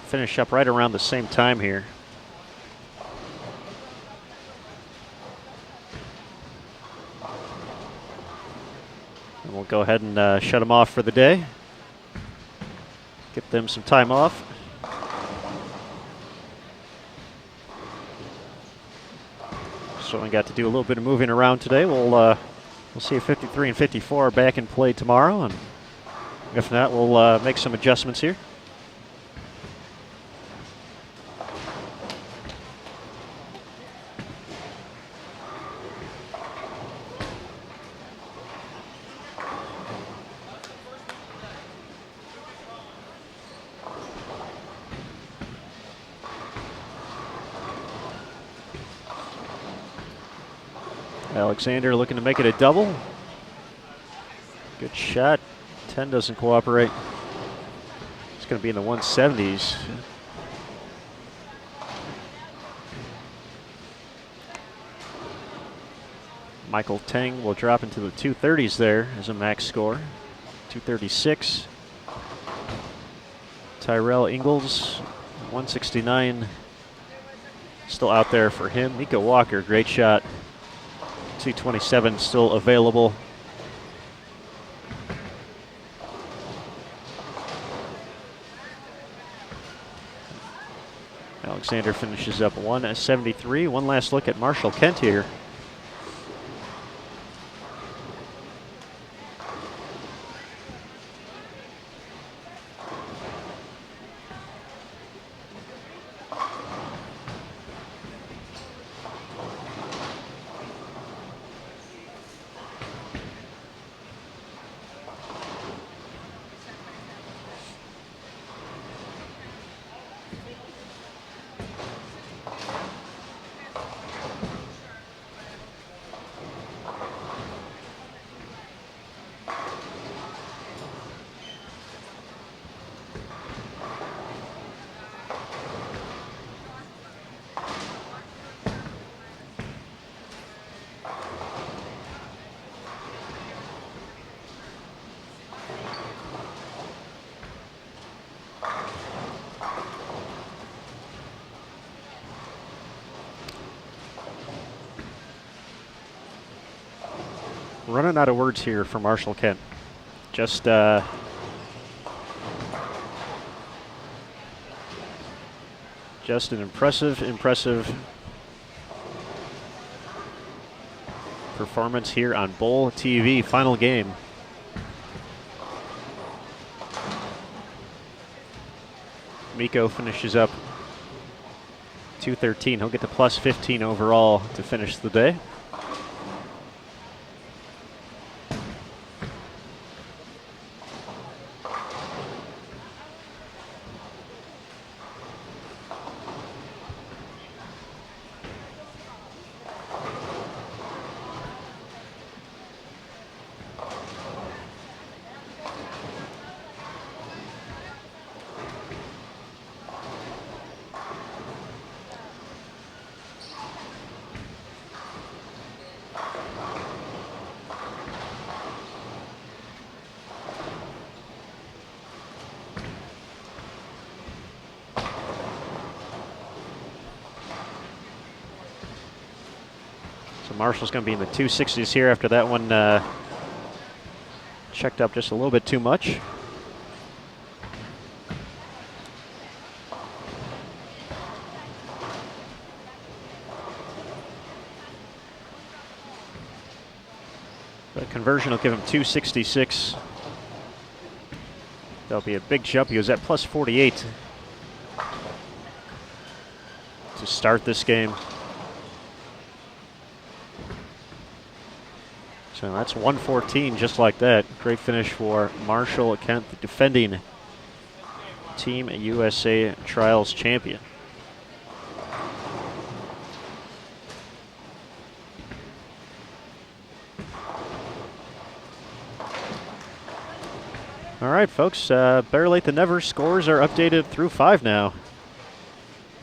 finish up right around the same time here. And we'll go ahead and shut them off for the day. Get them some time off. So I got to do a little bit of moving around today. We'll see if 53 and 54 are back in play tomorrow, and if not, we'll make some adjustments here. Alexander looking to make it a double. Good shot. 10 doesn't cooperate. It's going to be in the 170s. Michael Tang will drop into the 230s there as a max score. 236. Tyrell Ingalls, 169. Still out there for him. Nico Walker, great shot. 227 still available. Alexander finishes up 173. One last look at Marshall Kent here. Running out of words here for Marshall Kent. Just an impressive performance here on Bowl TV. Final game. Miko finishes up 213. He'll get to plus 15 overall to finish the day. So Marshall's going to be in the 260s here after that one checked up just a little bit too much. But conversion will give him 266. That'll be a big jump. He was at plus 48 to start this game. So that's 114 just like that. Great finish for Marshall Kent, the defending Team USA Trials champion. All right, folks, better late than never. Scores are updated through 5 now.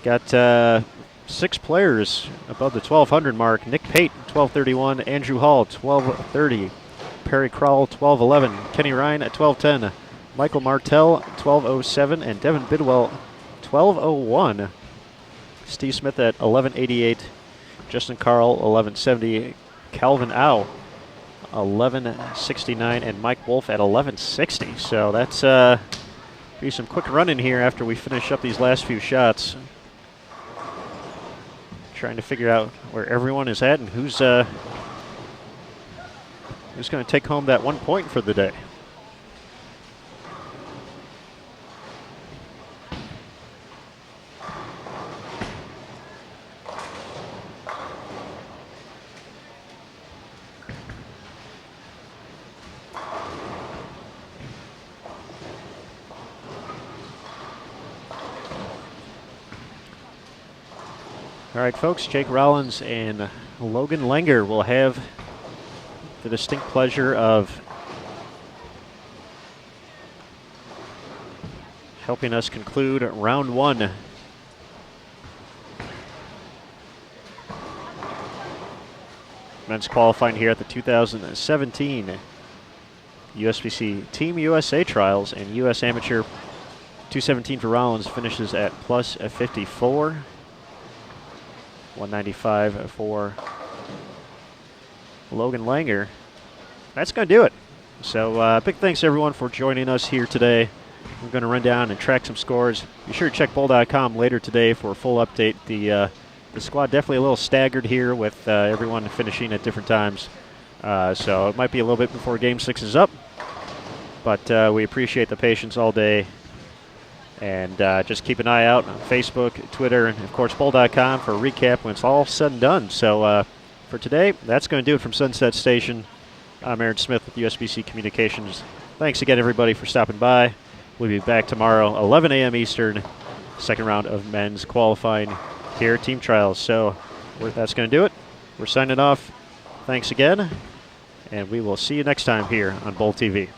Got 6 players above the 1200 mark. Nick Pate, 1231. Andrew Hall, 1230. Perry Crowell, 1211. Kenny Ryan at 1210. Michael Martell, 1207. And Devin Bidwell, 1201. Steve Smith at 1188. Justin Carl, 1170. Calvin Au, 1169. And Mike Wolf at 1160. So that's be some quick running here after we finish up these last few shots. Trying to figure out where everyone is at and who's going to take home that 1 point for the day. All right, folks, Jake Rollins and Logan Langer will have the distinct pleasure of helping us conclude round 1. Men's qualifying here at the 2017 USBC Team USA Trials, and US Amateur 217 for Rollins finishes at plus 54. 195 for Logan Langer. That's going to do it. So big thanks everyone for joining us here today. We're going to run down and track some scores. Be sure to check bowl.com later today for a full update. The squad definitely a little staggered here with everyone finishing at different times. So it might be a little bit before Game 6 is up. But we appreciate the patience all day. And just keep an eye out on Facebook, Twitter, and, of course, bowl.com for a recap when it's all said and done. So for today, that's going to do it from Sunset Station. I'm Aaron Smith with USBC Communications. Thanks again, everybody, for stopping by. We'll be back tomorrow, 11 a.m. Eastern, second round of men's qualifying here at Team Trials. So that's going to do it. We're signing off. Thanks again, and we will see you next time here on Bowl TV.